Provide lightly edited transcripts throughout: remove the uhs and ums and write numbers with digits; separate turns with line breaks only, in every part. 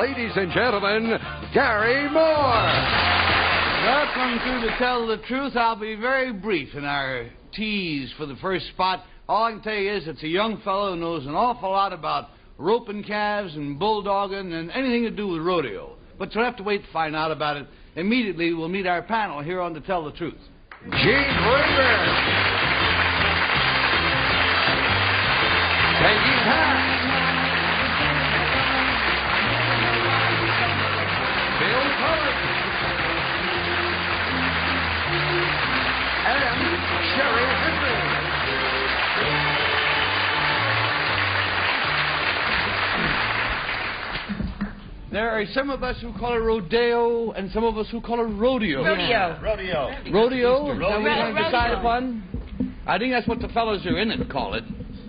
ladies and gentlemen, Gary Moore.
Welcome to Tell the Truth. I'll be very brief in our tease for the first spot. All I can tell you is it's a young fellow who knows an awful lot about roping calves and bulldogging and anything to do with rodeo. But you'll have to wait to find out about it. Immediately, we'll meet our panel here on Tell the Truth.
Gene Rayburn. Peggy Pat. Bill Cullen. And Sherry Henry.
There are some of us who call it rodeo and some of us who call it rodeo.
Rodeo.
Rodeo? Is that what we're going to decide upon? I think that's what the fellows who are in it call it,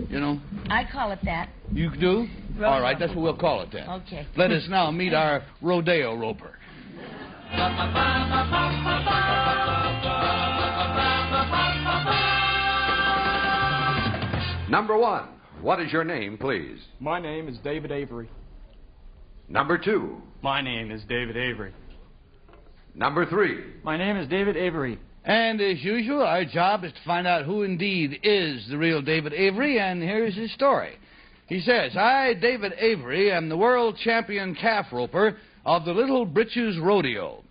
you know.
I call it that.
You do?
Rodeo.
All right, that's what we'll call it then.
Okay.
Let us now meet our rodeo roper.
Number 1, what is your name, please?
My name is David Avery.
Number 2.
My name is David Avery.
Number 3.
My name is David Avery.
And as usual, our job is to find out who indeed is the real David Avery, and here's his story. He says, I, David Avery, am the world champion calf roper of the Little Britches Rodeo.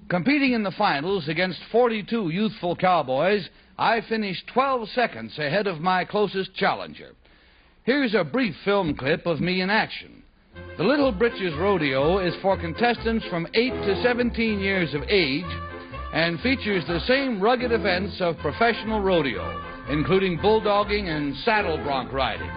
Competing in the finals against 42 youthful cowboys, I finished 12 seconds ahead of my closest challenger. Here's a brief film clip of me in action. The Little Britches Rodeo is for contestants from 8 to 17 years of age and features the same rugged events of professional rodeo, including bulldogging and saddle bronc riding.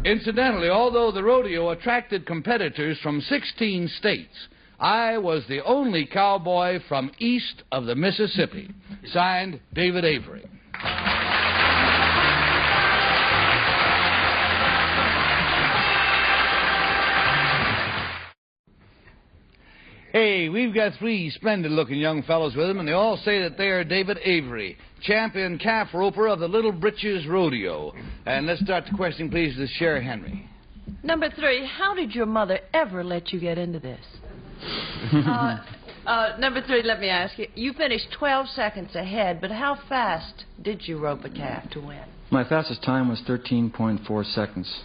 Incidentally, although the rodeo attracted competitors from 16 states, I was the only cowboy from east of the Mississippi. Signed, David Avery. Hey, we've got 3 splendid-looking young fellows with them, and they all say that they are David Avery, champion calf roper of the Little Britches Rodeo. And let's start the question, please, with Sherry Henry.
Number 3, how did your mother ever let you get into this? Number 3, let me ask you. You finished 12 seconds ahead, but how fast did you rope a calf to win?
My fastest time was 13.4 seconds.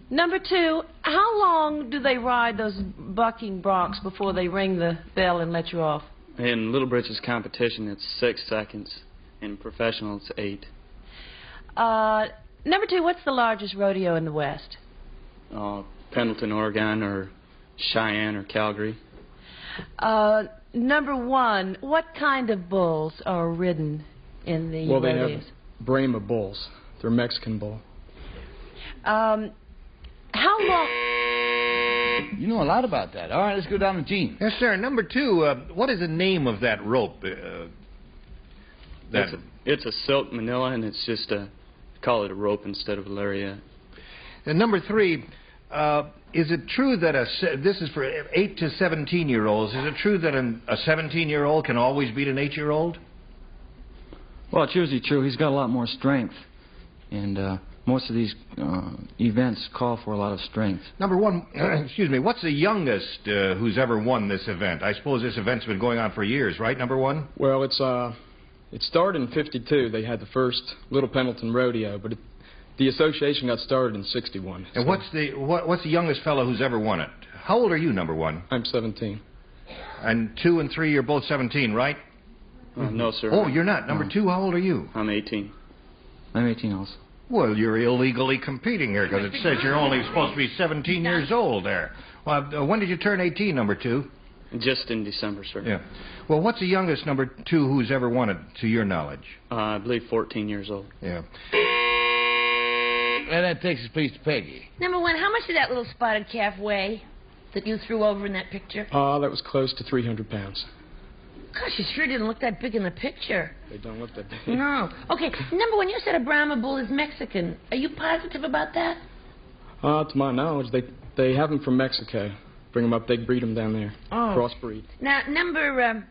Number 2, how long do they ride those bucking broncs before they ring the bell and let you off?
In Little Britches competition, it's 6 seconds. In professional, it's 8.
Number 2, what's the largest rodeo in the West?
Pendleton, Oregon, or Cheyenne, or Calgary.
Number 1, what kind of bulls are ridden in the
Well, they
rodeos?
have Brahma bulls. They're Mexican bull.
How long...
You know a lot about that. All right, let's go down to Gene.
Yes, sir. Number 2, what is the name of that rope?
It's a silk manila, and it's just call it a rope instead of a lariat.
And number 3, is it true that this is for 8 to 17-year-olds? Is it true that a 17-year-old can always beat an 8-year-old?
Well, it's usually true. He's got a lot more strength, and most of these events call for a lot of strength.
Number 1, excuse me, what's the youngest who's ever won this event? I suppose this event's been going on for years, right, number 1?
Well, it started in '52. They had the first Little Pendleton Rodeo, but the association got started in '61.
And
so
what's the youngest fellow who's ever won it? How old are you, number 1?
I'm 17.
And 2 and 3, you're both 17, right?
No, sir.
Oh, you're not. Number 2, how old are you?
I'm 18.
I'm 18 also.
Well, you're illegally competing here because it says you're only supposed to be 17 years old there. Well, when did you turn 18, number 2?
Just in December, sir.
Yeah. Well, what's the youngest, number 2, who's ever won it, to your knowledge?
I believe 14 years old.
Yeah.
And that takes us, please, to Peggy.
Number 1, how much did that little spotted calf weigh that you threw over in that picture?
That was close to 300 pounds.
Gosh, you sure didn't look that big in the picture.
They don't look that big.
No. Okay, number 1, you said a Brahma bull is Mexican. Are you positive about that?
To my knowledge, they have them from Mexico. Bring them up, they breed them down there.
Oh.
Crossbreed.
Now, number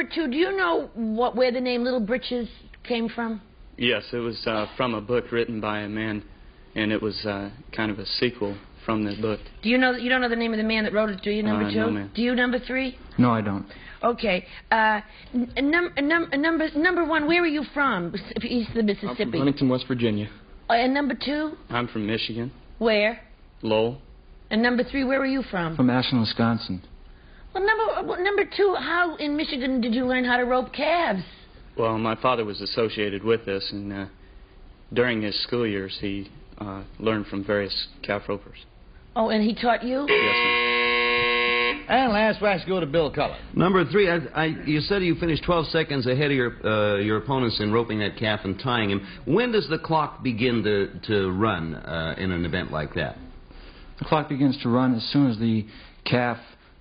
2, do you know where the name Little Britches came from?
Yes, it was from a book written by a man and it was kind of a sequel from the book.
You don't know the name of the man that wrote it, do you, number 2?
No, ma'am.
Do you, number 3?
No, I don't.
Okay. Number 1, where are you from? East of the
I'm
Mississippi.
from Huntington, West Virginia.
And number 2?
I'm from Michigan,
Where?
Lowell.
And number 3, where are you from?
From Ashland, Wisconsin.
Well, number 2, how in Michigan did you learn how to rope calves?
Well, my father was associated with this, and during his school years, he learned from various calf ropers.
Oh, and he taught you?
Yes, sir.
And last, let's go to Bill Cullen.
Number 3, you said you finished 12 seconds ahead of your opponents in roping that calf and tying him. When does the clock begin to run in an event like that?
The clock begins to run as soon as the calf,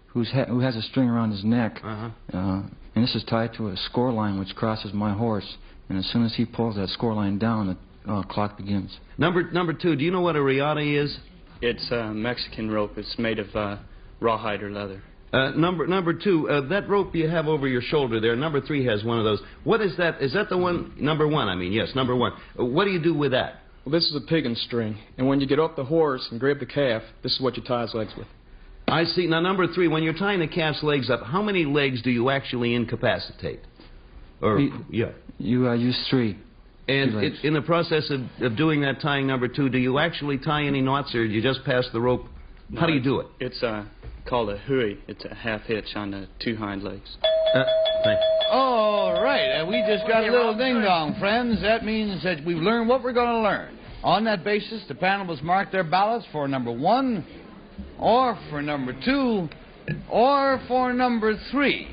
who has a string around his neck, and this is tied to a score line which crosses my horse, and as soon as he pulls that score line down, the clock begins.
Number 2, do you know what a riata is?
It's a Mexican rope. It's made of rawhide or leather.
Number 2, that rope you have over your shoulder there, number 3 has one of those. What is that? Is that the one? Number 1, I mean, yes, number 1. What do you do with that?
Well, this is a piggin string, and when you get off the horse and grab the calf, this is what you tie his legs with.
I see. Now, number 3, when you're tying the calf's legs up, how many legs do you actually incapacitate? Or,
You use 3.
And
legs.
in the process of doing that tying, number 2, do you actually tie any knots, or do you just pass the rope? How do you do it?
It's called a hui. It's a half hitch on the 2 hind legs.
Thanks.
All right, and we just got a little ding-dong, friends. That means that we've learned what we're going to learn. On that basis, the panel must mark their ballots for number 1, or for number 2, or for number 3.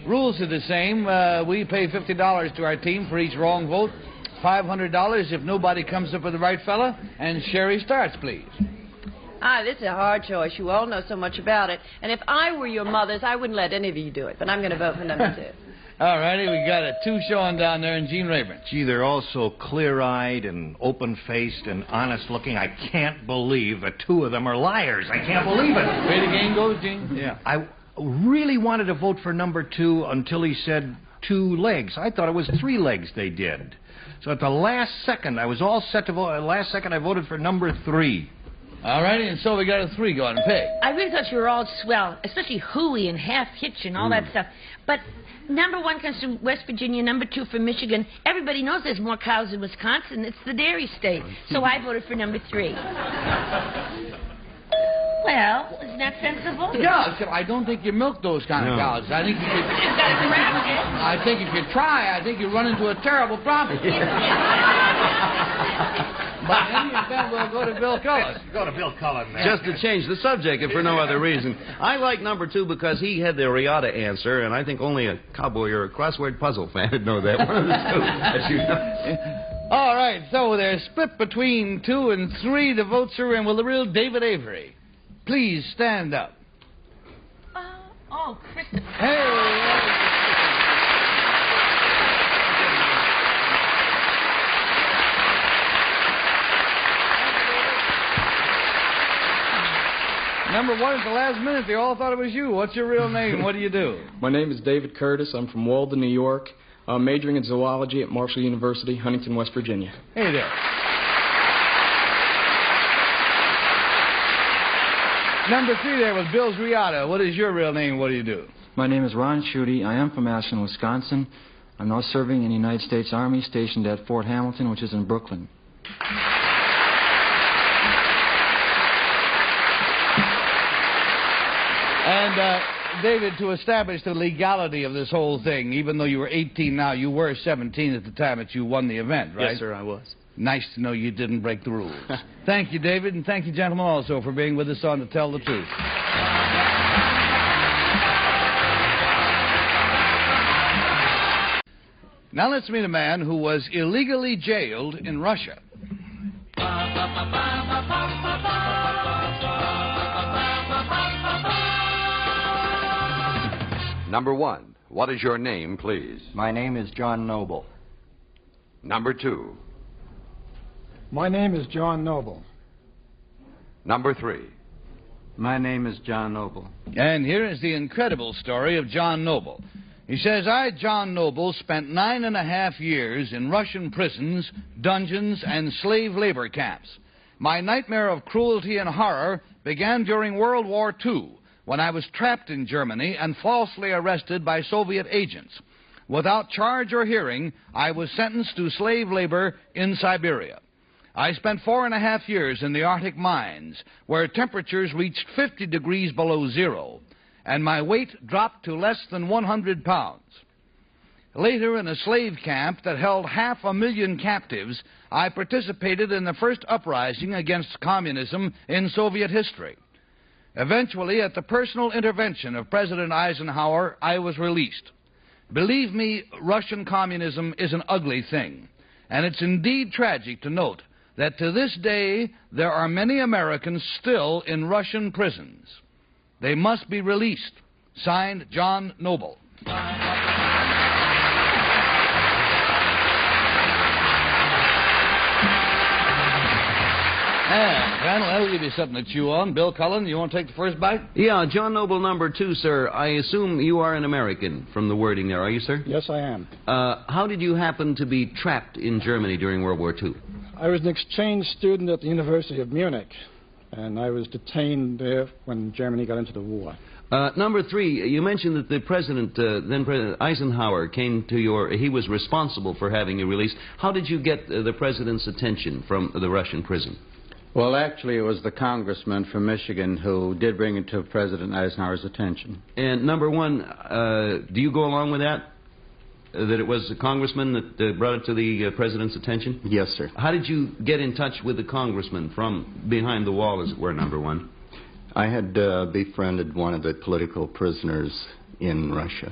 Rules are the same. We pay $50 to our team for each wrong vote, $500 if nobody comes up with the right fella, and Sherry starts, please.
This is a hard choice. You all know so much about it. And if I were your mothers, I wouldn't let any of you do it. But I'm going to vote for number 2.
All righty, we got a 2 showing down there, and Gene Rayburn.
Gee, they're all so clear-eyed and open-faced and honest-looking. I can't believe the 2 of them are liars. I can't believe it.
Way the game goes, Gene?
Yeah. I really wanted to vote for number 2 until he said 2 legs. I thought it was 3 legs they did. So at the last second, I was all set to vote. At the last second, I voted for number 3.
All righty, and so we got a 3 going. Pig.
I really thought you were all swell, especially hooey and half hitch and all that stuff. But number 1 comes from West Virginia, number 2 from Michigan. Everybody knows there's more cows in Wisconsin. It's the dairy state. So I voted for number 3. Well, isn't that sensible?
Yeah, so I don't think you milk those kind of cows. I think if you try, I think you run into a terrible problem. But in any event, we'll go to Bill Cullen.
Go to Bill Cullen, man.
Just to change the subject, if for no other reason. I like number 2 because he had the riata answer, and I think only a cowboy or a crossword puzzle fan would know that one of the 2. As you know.
All right, so they're split between 2 and 3. The votes are in. Will the real David Avery please stand up?
Christopher.
Hey! Number 1, at the last minute, they all thought it was you. What's your real name? What do you do?
My name is David Curtis. I'm from Walden, New York. I'm majoring in zoology at Marshall University, Huntington, West Virginia.
Hey there. Number 3 there was Bill's Riata. What is your real name? What do you do?
My name is Ron Schutte. I am from Ashland, Wisconsin. I'm now serving in the United States Army stationed at Fort Hamilton, which is in Brooklyn.
And, David, to establish the legality of this whole thing, even though you were 18 now, you were 17 at the time that you won the event, right?
Yes, sir, I was.
Nice to know you didn't break the rules. Thank you, David, and thank you, gentlemen, also, for being with us on To Tell the Truth. Now let's meet a man who was illegally jailed in Russia.
Number 1, what is your name, please?
My name is John Noble.
Number 2.
My name is John Noble.
Number 3.
My name is John Noble.
And here is the incredible story of John Noble. He says, I, John Noble, spent 9.5 years in Russian prisons, dungeons, and slave labor camps. My nightmare of cruelty and horror began during World War II, when I was trapped in Germany and falsely arrested by Soviet agents. Without charge or hearing, I was sentenced to slave labor in Siberia. I spent 4.5 years in the Arctic mines, where temperatures reached 50 degrees below zero, and my weight dropped to less than 100 pounds. Later, in a slave camp that held 500,000 captives, I participated in the first uprising against communism in Soviet history. Eventually, at the personal intervention of President Eisenhower, I was released. Believe me, Russian communism is an ugly thing, and it's indeed tragic to note that to this day there are many Americans still in Russian prisons. They must be released. Signed, John Noble. Well, that'll give you something to chew on. Bill Cullen, you want to take the first bite?
Yeah, John Noble, number 2, sir. I assume you are an American from the wording there, are you, sir?
Yes, I am.
How did you happen to be trapped in Germany during World War II?
I was an exchange student at the University of Munich, and I was detained there when Germany got into the war.
Number 3, you mentioned that the President, then President Eisenhower, came to he was responsible for having you released. How did you get the President's attention from the Russian prison?
Well, actually, it was the congressman from Michigan who did bring it to President Eisenhower's attention.
And number 1, do you go along with that? That it was the congressman that brought it to the president's attention?
Yes, sir.
How did you get in touch with the congressman from behind the wall, as it were, number 1?
I had befriended one of the political prisoners in Russia.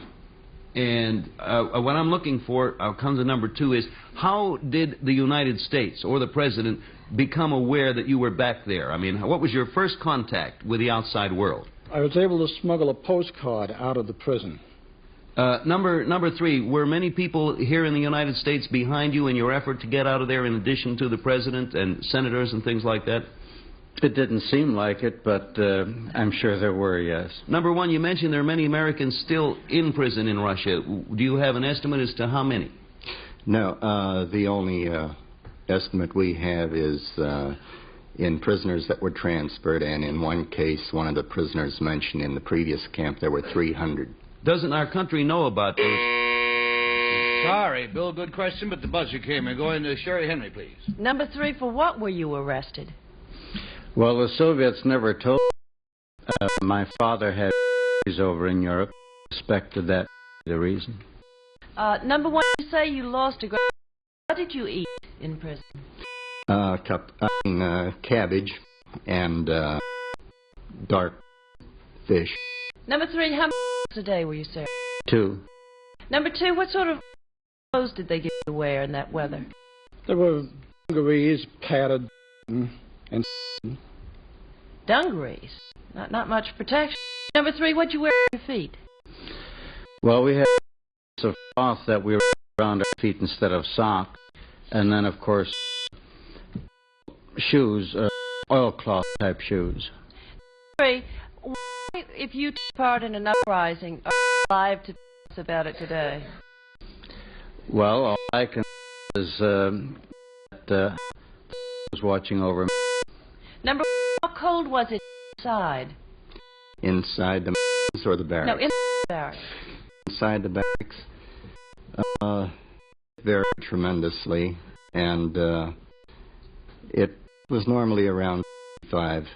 And what I'm looking for, I'll come to number 2, is how did the United States or the president become aware that you were back there? I mean, what was your first contact with the outside world?
I was able to smuggle a postcard out of the prison.
Number 3, were many people here in the United States behind you in your effort to get out of there in addition to the president and senators and things like that?
It didn't seem like it, but I'm sure there were, yes.
Number 1, you mentioned there are many Americans still in prison in Russia. Do you have an estimate as to how many?
No, the only estimate we have is in prisoners that were transferred, and in one case, one of the prisoners mentioned in the previous camp, there were 300.
Doesn't our country know about those?
Sorry, Bill, good question, but the buzzer came. We're going to Sherry Henry, please.
Number 3, for what were you arrested?
Well, the Soviets never told me. My father had over in Europe. Suspected that the reason.
Number 1, you say you lost a great... What did you eat in prison?
Cabbage and dark fish.
Number 3, how many hours a day were you served?
2.
Number 2, what sort of clothes did they get you to wear in that weather?
There were dungarees, padded, and...
Dungarees? Not much protection. Number 3, what'd you wear on your feet?
Well, we had a cloth that we were around our feet instead of socks. And then, of course, shoes, oilcloth type shoes.
3, why, if you took part in an uprising, are you alive to tell us about it today?
Well, all I can say is that was watching over me.
Number 4, how cold was it inside?
Inside the or the barracks?
No, inside the barracks.
Inside the barracks, very tremendously, and it was normally around 5.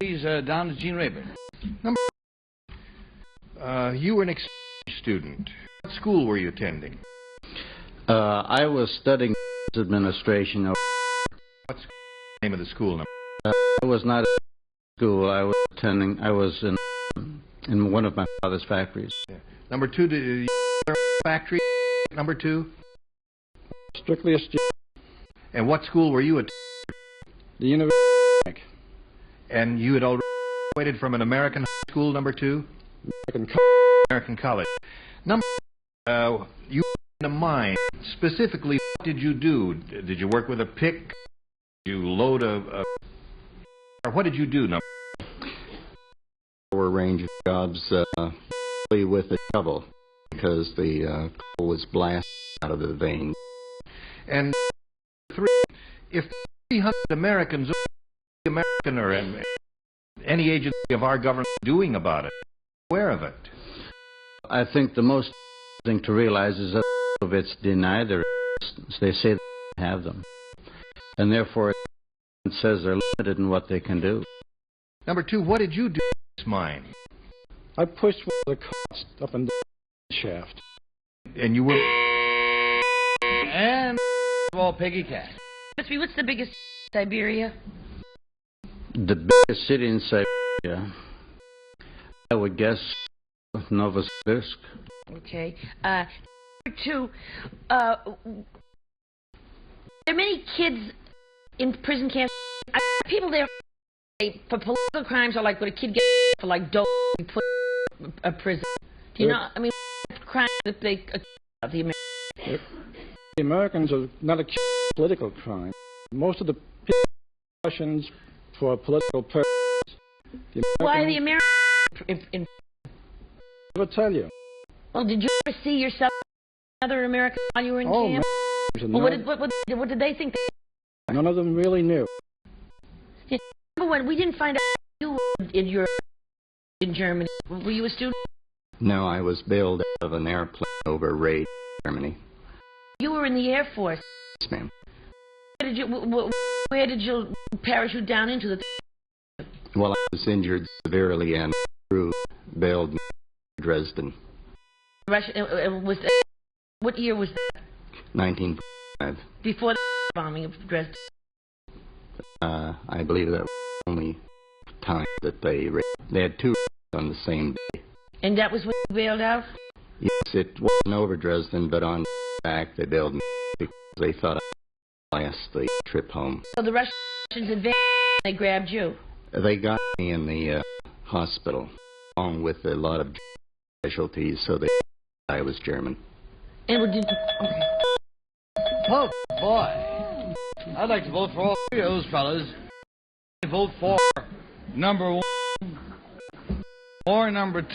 Please, down to Gene Rayburn.
You were an exchange student. What school were you attending?
I was studying administration.
What's the name of the school?
I was not at school. I was attending. I was in one of my father's factories.
Yeah. Number 2, did you learn factory? Number 2?
Strictly a student.
And what school were you at?
The University.
And you had already graduated from an American high school, number 2? American college. Number you were in a mine. Specifically, what did you do? Did you work with a pick? Did you load or what did you do? Number?
There were a range of jobs with a shovel because the coal was blasted out of the vein.
And 3. If 300 Americans, American or any agency of our government doing about it, aware of it.
I think the most thing to realize is that of it's denied their existence. They say they don't have them. And therefore, it says they're limited in what they can do.
Number 2, what did you do to this mine?
I pushed one of the carts up and down the shaft.
And you were...
And, well, Peggy Cass.
What's the biggest Siberia?
The biggest city in Siberia, I would guess, Novosibirsk.
Okay. Number 2, are there many kids in prison camps? Are people there for political crimes, or like would a kid get for like dope and put in a prison? Do you know? I mean, crimes that they accuse of the Americans.
The Americans are not accused of political crime. Most of the Russians for political purposes.
Why are the Americans in?
I'll tell you.
Well, did you ever see yourself another American while you were in camp? Well, what did they think?
None of them really knew.
Number 1, we didn't find out you were in Europe, in Germany. Were you a student?
No, I was bailed out of an airplane over Raid, Germany.
You were in the Air Force.
Yes, ma'am.
Where did you parachute down into?
Well, I was injured severely and crew bailed me to Dresden.
Russia, what year was that?
1945.
Before the bombing of Dresden.
I believe that was the only time that they had 2 on the same day.
And that was when you bailed out?
Yes, it wasn't over Dresden, but on back they bailed me because they thought I'd last the trip home.
So the Russians advanced and they grabbed you?
They got me in the hospital, along with a lot of casualties, so they thought I was German.
And okay.
Oh, boy. I'd like to vote for all 3 of those fellas. Vote for number 1, or number 2,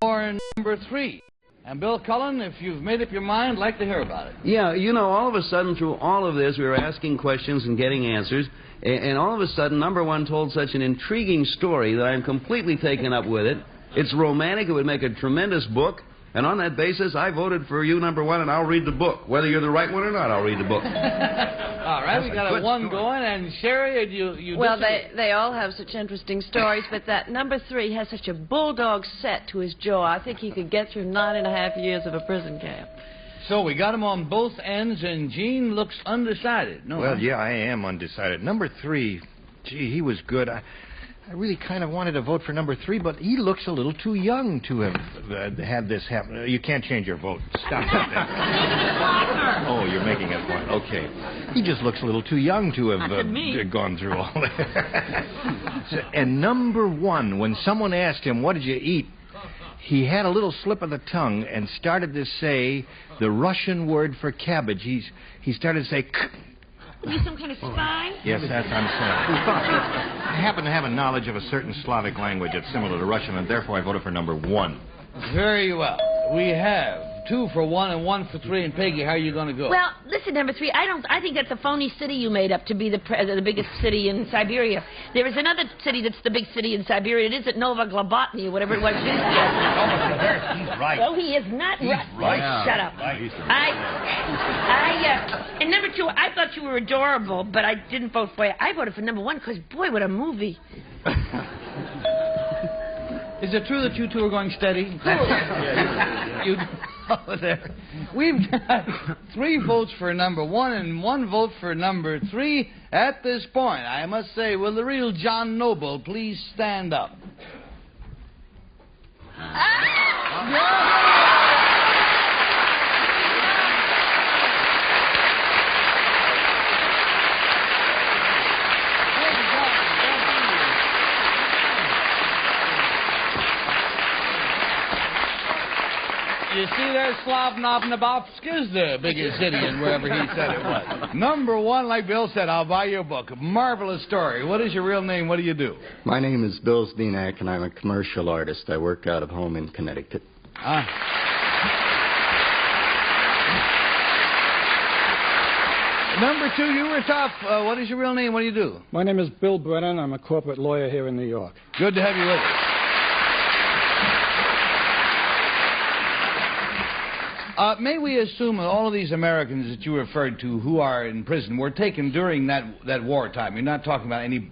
or number 3. And Bill Cullen, if you've made up your mind, I'd like to hear about it.
Yeah, you know, all of a sudden through all of this, we were asking questions and getting answers, and all of a sudden, number 1 told such an intriguing story that I'm completely taken up with it. It's romantic. It would make a tremendous book. And on that basis, I voted for you, number 1, and I'll read the book. Whether you're the right one or not, I'll read the book.
All right, we got a 1 going, and Sherry, you
well, they all have such interesting stories, but that number 3 has such a bulldog set to his jaw. I think he could get through 9.5 years of a prison camp.
So we got him on both ends, and Gene looks undecided. No,
well, yeah, I am undecided. Number 3, gee, he was good. I really kind of wanted to vote for number 3, but he looks a little too young to have had this happen. You can't change your vote. Stop that. Oh, you're making a point. Okay. He just looks a little too young to have gone through all that. And number 1, when someone asked him, what did you eat? He had a little slip of the tongue and started to say the Russian word for cabbage. He started to say...
Are you some kind of spy?
Yes, that's I'm saying. I happen to have a knowledge of a certain Slavic language that's similar to Russian, and therefore I voted for number 1.
Very well. We have 2 for 1 and 1 for 3. And Peggy, how are you going to go?
Well, listen, number 3. I think that's a phony city you made up to be the biggest city in Siberia. There is another city that's the big city in Siberia. It isn't Nova Globotny or whatever it was.
He's right.
Well, he is not right.
Right.
Shut up.
Right.
And number 2, I thought you were adorable, but I didn't vote for you. I voted for number 1 because, boy, what a movie.
Is it true that you 2 are going steady? You over there. We've got 3 votes for number 1 and 1 vote for number 3. At this point, I must say, will the real John Noble please stand up? You see, there's Slavnovnabovsk is the biggest city in wherever he said it was. Number 1, like Bill said, I'll buy you a book. Marvelous story. What is your real name? What do you do?
My name is Bill Zdenak, and I'm a commercial artist. I work out of home in Connecticut.
Number 2, you were tough. What is your real name? What do you do?
My name is Bill Brennan. I'm a corporate lawyer here in New York.
Good to have you with us. May we assume that all of these Americans that you referred to who are in prison were taken during that wartime? You're not talking about any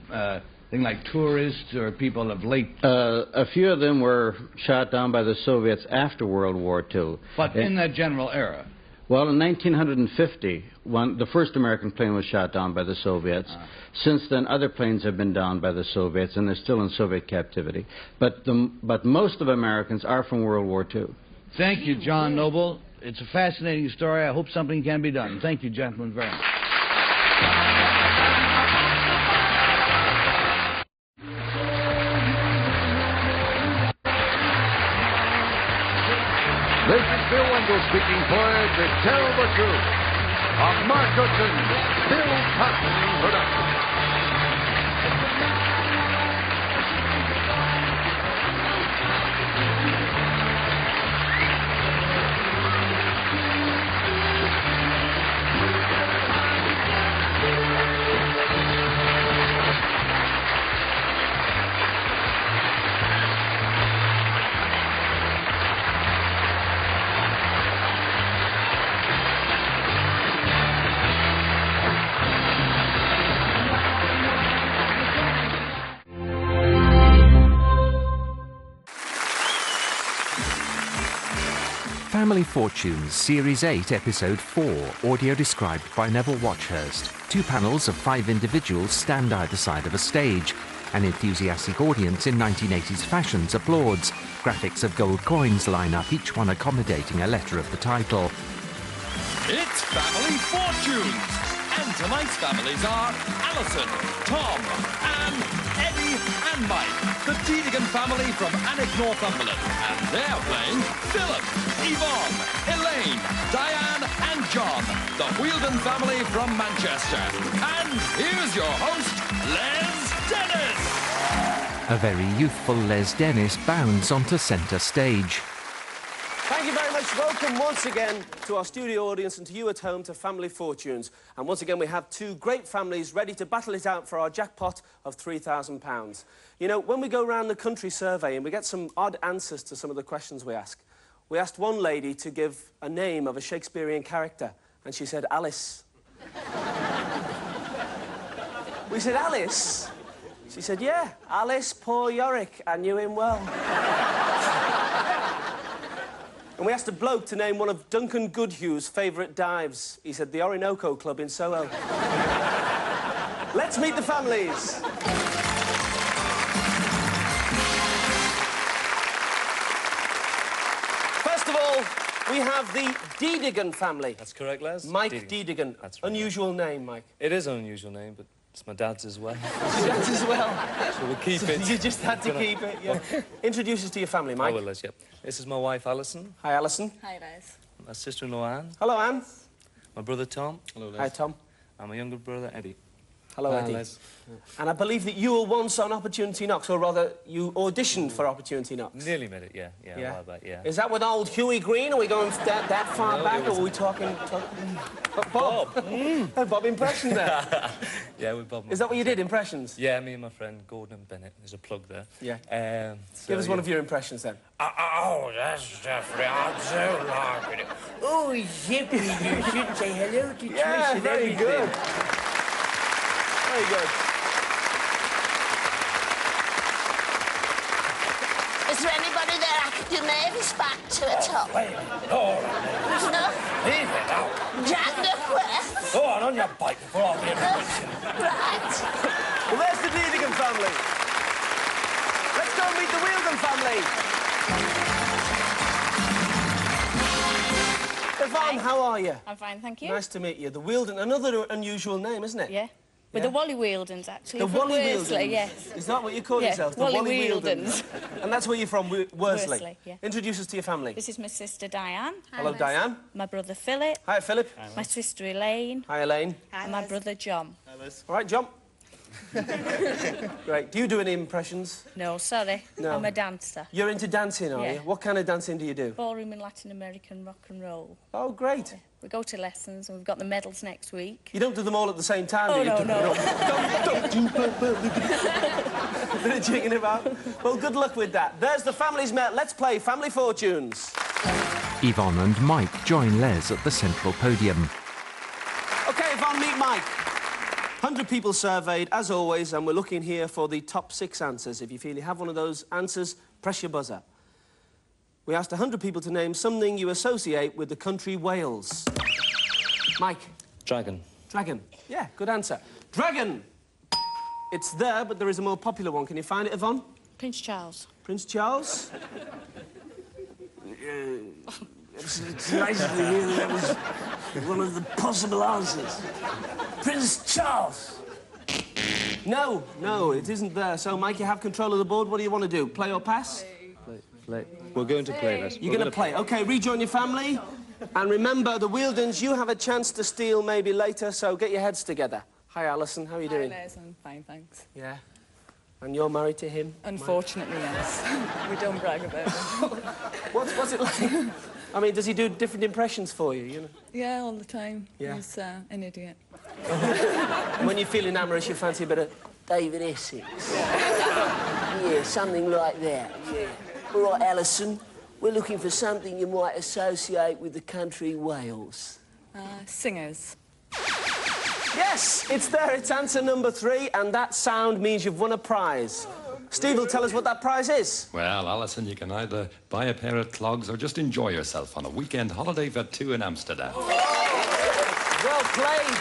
thing like tourists or people of late...
A few of them were shot down by the Soviets after World War II.
But in that general era?
Well, in 1950, the first American plane was shot down by the Soviets. Since then, other planes have been downed by the Soviets, and they're still in Soviet captivity. But most of Americans are from World War II.
Thank you, John Noble. It's a fascinating story. I hope something can be done. Thank you, gentlemen, very much.
This is Bill Wendell speaking for The Terrible Truth, a Mark Goodson, Bill Cotton production.
Family Fortunes, Series 8, Episode 4, audio described by Neville Watchurst. 2 panels of 5 individuals stand either side of a stage. An enthusiastic audience in 1980s fashions applauds. Graphics of gold coins line up, each one accommodating a letter of the title.
It's Family Fortunes! And tonight's families are Alison, Tom, Anne, Eddie and Mike, the Deedigan family from Alnwick, Northumberland. And they're playing Philip, Yvonne, Elaine, Diane and John, the Wheeldon family from Manchester. And here's your host, Les Dennis!
A very youthful Les Dennis bounds onto centre stage.
Thank you very much. Welcome once again to our studio audience and to you at home to Family Fortunes. And once again, we have 2 great families ready to battle it out for our jackpot of £3,000. You know, when we go around the country surveying, we get some odd answers to some of the questions we ask. We asked one lady to give a name of a Shakespearean character, and she said Alice. We said, Alice? She said, yeah, Alice, poor Yorick. I knew him well. And we asked a bloke to name one of Duncan Goodhue's favourite dives. He said the Orinoco Club in Soho. Let's meet the families. First of all, we have the Deedigan family.
That's correct, Les.
Mike Deedigan.
That's right.
Unusual name, Mike.
It is an unusual name, but it's my dad's as well.
Your dad's as well?
So we'll keep it.
You just had to keep it, yeah. Introduce us to your family, Mike.
I will, Les, yeah. This is my wife, Alison.
Hi, Alison.
Hi, Les.
My sister-in-law, Anne.
Hello, Anne.
My brother, Tom. Hello, Les.
Hi, Tom.
And my younger brother, Eddie.
Hello, Eddie.
Les.
And I believe that you were once on Opportunity Knocks, or rather, you auditioned for Opportunity Knocks.
Nearly made it, yeah. Yeah, a while back, yeah.
Is that with old Huey Green? Are we going that far
No,
back,
it was-
or are we talking... Bob. Bob impression there.
Yeah, with Bob.
Is that what you did, impressions?
Yeah, me and my friend Gordon Bennett. There's a plug there.
Yeah.
So,
Give us one of your impressions, then.
Oh, that's Jeffrey. I'm so liking it. Oh, Zippy, you should say hello to Trish
Yeah,
and
very
everything.
good. Very good.
Is there anybody there I could do Mavis back to at all?
Wait, all right.
No?
Leave it out.
Jack Duckworth?
Go on your bike before I get introduction.
Right.
Well, there's the Deedigan family. Let's go meet the Wheeldon family. Yvonne, how are you?
I'm fine, thank you.
Nice to meet you. The Wheeldon, another unusual name, isn't it?
Yeah. With
Yeah.
the Wally Wheeldons, actually.
The
from
Wally
Worsley,
Wheeldons.
yes.
Is that what you call
Yeah,
yourselves? The
Wally
Wheeldons. And that's where you're from, Worsley?
Worsley, yeah.
Introduce us to your family.
This is my sister Diane.
Hello, Diane.
My brother Philip.
Hi, Philip.
My sister Elaine.
Hi, Elaine.
And my brother John.
All right, John. Great. Do you do any impressions?
No, sorry.
No.
I'm a dancer.
You're into dancing, are
Yeah.
you? What kind of dancing do you do?
Ballroom and Latin American rock and roll.
Oh, great.
Yeah. We go to lessons and we've got the medals next week.
You don't do them all at the same time,
Oh,
do you?
no.
Don't do... Bit of jigging about. Well, good luck with that. There's the families met. Let's play Family Fortunes.
Yvonne and Mike join Les at the central podium.
OK, Yvonne, meet Mike. 100 people surveyed, as always, and we're looking here for the top 6 answers. If you feel you have one of those answers, press your buzzer. We asked 100 people to name something you associate with the country Wales. Mike.
Dragon.
Dragon. Yeah, good answer. Dragon. It's there, but there is a more popular one. Can you find it, Yvonne?
Prince Charles.
Prince Charles? It's nice to hear that was one of the possible answers. Prince Charles. No, it isn't there. So, Mike, you have control of the board. What do you want to do? Play or pass?
Play. We're going to play this.
You're going to play. OK, rejoin your family. And remember, the Wheeldens, you have a chance to steal maybe later, so get your heads together. Hi, Alison. How are you doing?
Hi, Les. I'm fine, thanks.
Yeah. And you're married to him?
Unfortunately, yes. We don't brag about it.
What's it like? I mean, does he do different impressions for you, you know?
Yeah, all the time.
Yeah.
He's an idiot.
When you feel amorous, you fancy a bit of David Essex. Yeah, something like that, yeah. All right, Alison, we're looking for something you might associate with the country Wales.
Singers.
Yes, it's there. It's answer number 3, and that sound means you've won a prize. Steve will tell us what that prize is.
Well, Alison, you can either buy a pair of clogs or just enjoy yourself on a weekend holiday for 2 in Amsterdam.
Well played.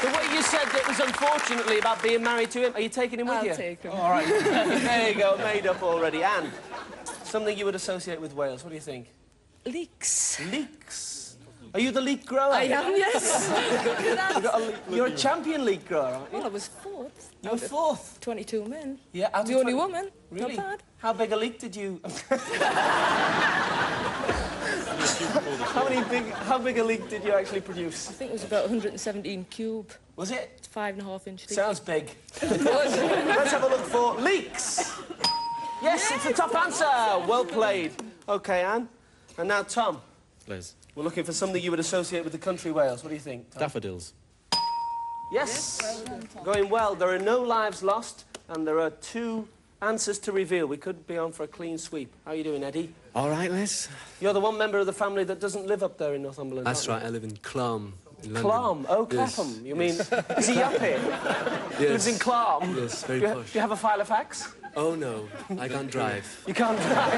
The way you said it was unfortunately about being married to him, are you taking him with you?
I'll take him.
All right. There you go, made up already. Anne, something you would associate with Wales. What do you think?
Leeks.
Leeks. Are you the leek grower?
I am, yes.
You're a champion leek grower, aren't you?
Well, I was 4th.
You were 4th?
22 men.
Yeah, out of
The only
20.
woman.
Really?
Not bad.
How big a leek did you... How big a leek did you actually produce?
I think it was about 117 cube.
Was it?
It's 5.5 inch leek.
Sounds big. Let's have a look for leeks. Yes, it's the top answer. Well played. OK, Anne. And now, Tom.
Liz.
We're looking for something you would associate with the country Wales. What do you think, Tom?
Daffodils.
Yes. Going well. There are no lives lost, and there are 2 answers to reveal. We could be on for a clean sweep. How are you doing, Eddie?
All right, Liz.
You're the one member of the family that doesn't live up there in Northumberland.
That's right. I live in Clam, in London.
Clam? Oh, Clapham.
Yes.
You mean, is he up here?
Yes.
He lives in Clam?
Yes, very
do
posh.
Do you have a file of facts?
Oh, no. I can't drive.
You can't drive?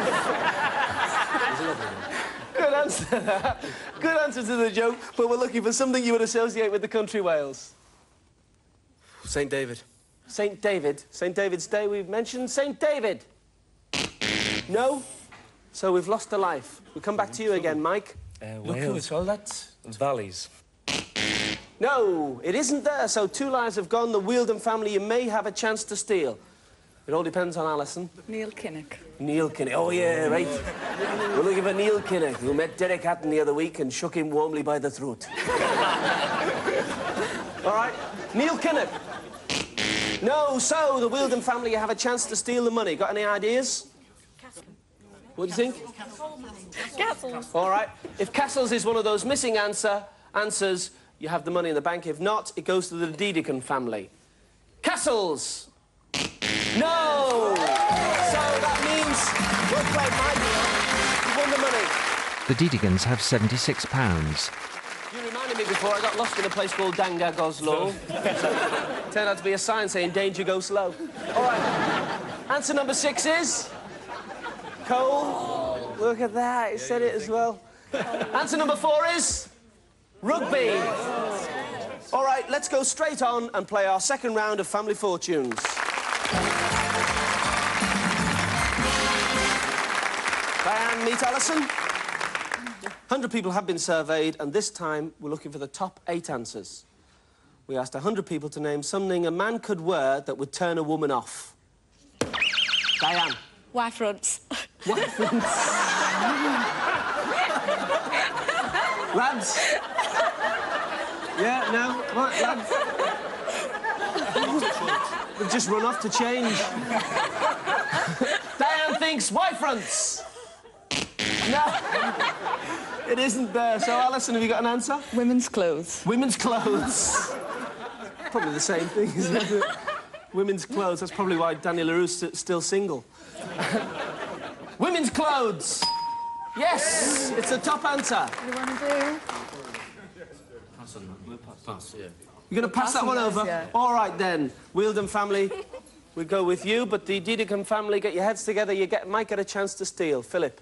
Good answer. Good answer to the joke, but we're looking for something you would associate with the country Wales.
St. David.
St. David. St. David's Day we've mentioned. St. David. No? So we've lost a life. We'll come back to you again, Mike. Look who it's all that.
Valleys.
No, it isn't there. So 2 lives have gone. The Wheeldon family, you may have a chance to steal. It all depends on Alison.
Neil Kinnock.
Neil Kinnock. Oh, yeah, right. We're looking for Neil Kinnock, who met Derek Hatton the other week and shook him warmly by the throat. All right, Neil Kinnock. No, so the Wheeldon family, you have a chance to steal the money. Got any ideas? What do you think?
Castles.
All right. If Castles is one of those missing answers, you have the money in the bank. If not, it goes to the Dedekin family. Castles! No! So that means, well played, Mike. You won the money.
The Dedekins have £76.
You reminded me before, I got lost in a place called Danga Goslow. Turned out to be a sign saying, danger, go slow. All right. Answer number 6 is... Cole. Look at that, he said it as well. Answer number 4 is... Rugby. All right, let's go straight on and play our second round of Family Fortunes. Diane, meet Alison. 100 people have been surveyed, and this time we're looking for the top 8 answers. We asked 100 people to name something a man could wear that would turn a woman off. Diane.
Y fronts.
Y fronts. Lads? Yeah, no? Right, lads. We've just run off to change. Diane thinks Y fronts. No, it isn't there. So, Alison, have you got an answer?
Women's clothes.
Women's clothes. Probably the same thing, isn't it? Women's clothes. That's probably why Danny LaRue's still single. Women's clothes. Yes, it's a top answer.
What do you want to do?
Pass, yeah.
You're going to pass that one over?
Yeah.
All right, then. Wheeldon family, we go with you, but the Dedekin family, get your heads together. You might get a chance to steal. Philip,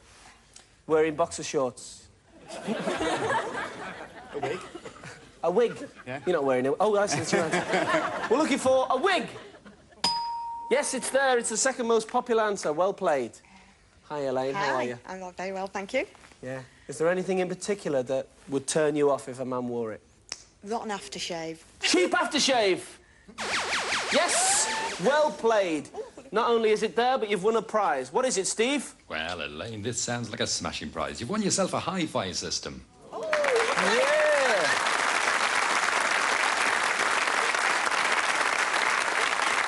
wearing boxer shorts.
A wig?
A wig?
Yeah.
You're not wearing it. Oh, I see. That's your answer. We're looking for a wig. Yes, it's there. It's the second most popular answer. Well played. Hi, Elaine. How are you?
I'm not very well, thank you.
Yeah. Is there anything in particular that would turn you off if a man wore it?
Rotten aftershave.
Cheap aftershave! Yes! Well played. Not only is it there, but you've won a prize. What is it, Steve?
Well, Elaine, this sounds like a smashing prize. You've won yourself a hi-fi system.
Yeah!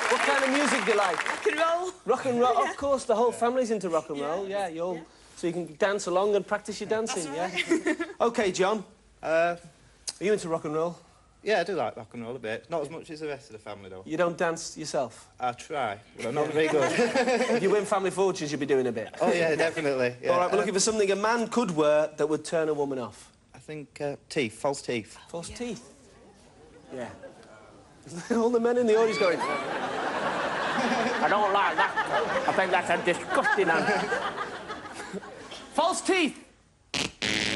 What kind of music do you like?
Rock and roll.
Rock and roll? Of course, the whole family's into rock and roll. Yeah, so you can dance along and practice your dancing, yeah? OK, John. Are you into rock and roll?
Yeah, I do like rock and roll a bit. Not as much as the rest of the family, though.
You don't dance yourself?
I try, but I'm not very good.
If you win Family Fortunes, you'll be doing a bit.
Oh, yeah, definitely. Yeah.
All right, we're looking for something a man could wear that would turn a woman off.
I think teeth, false teeth.
False teeth? Yeah. All the men in the audience going... I don't like that. I think that's a disgusting answer. False teeth!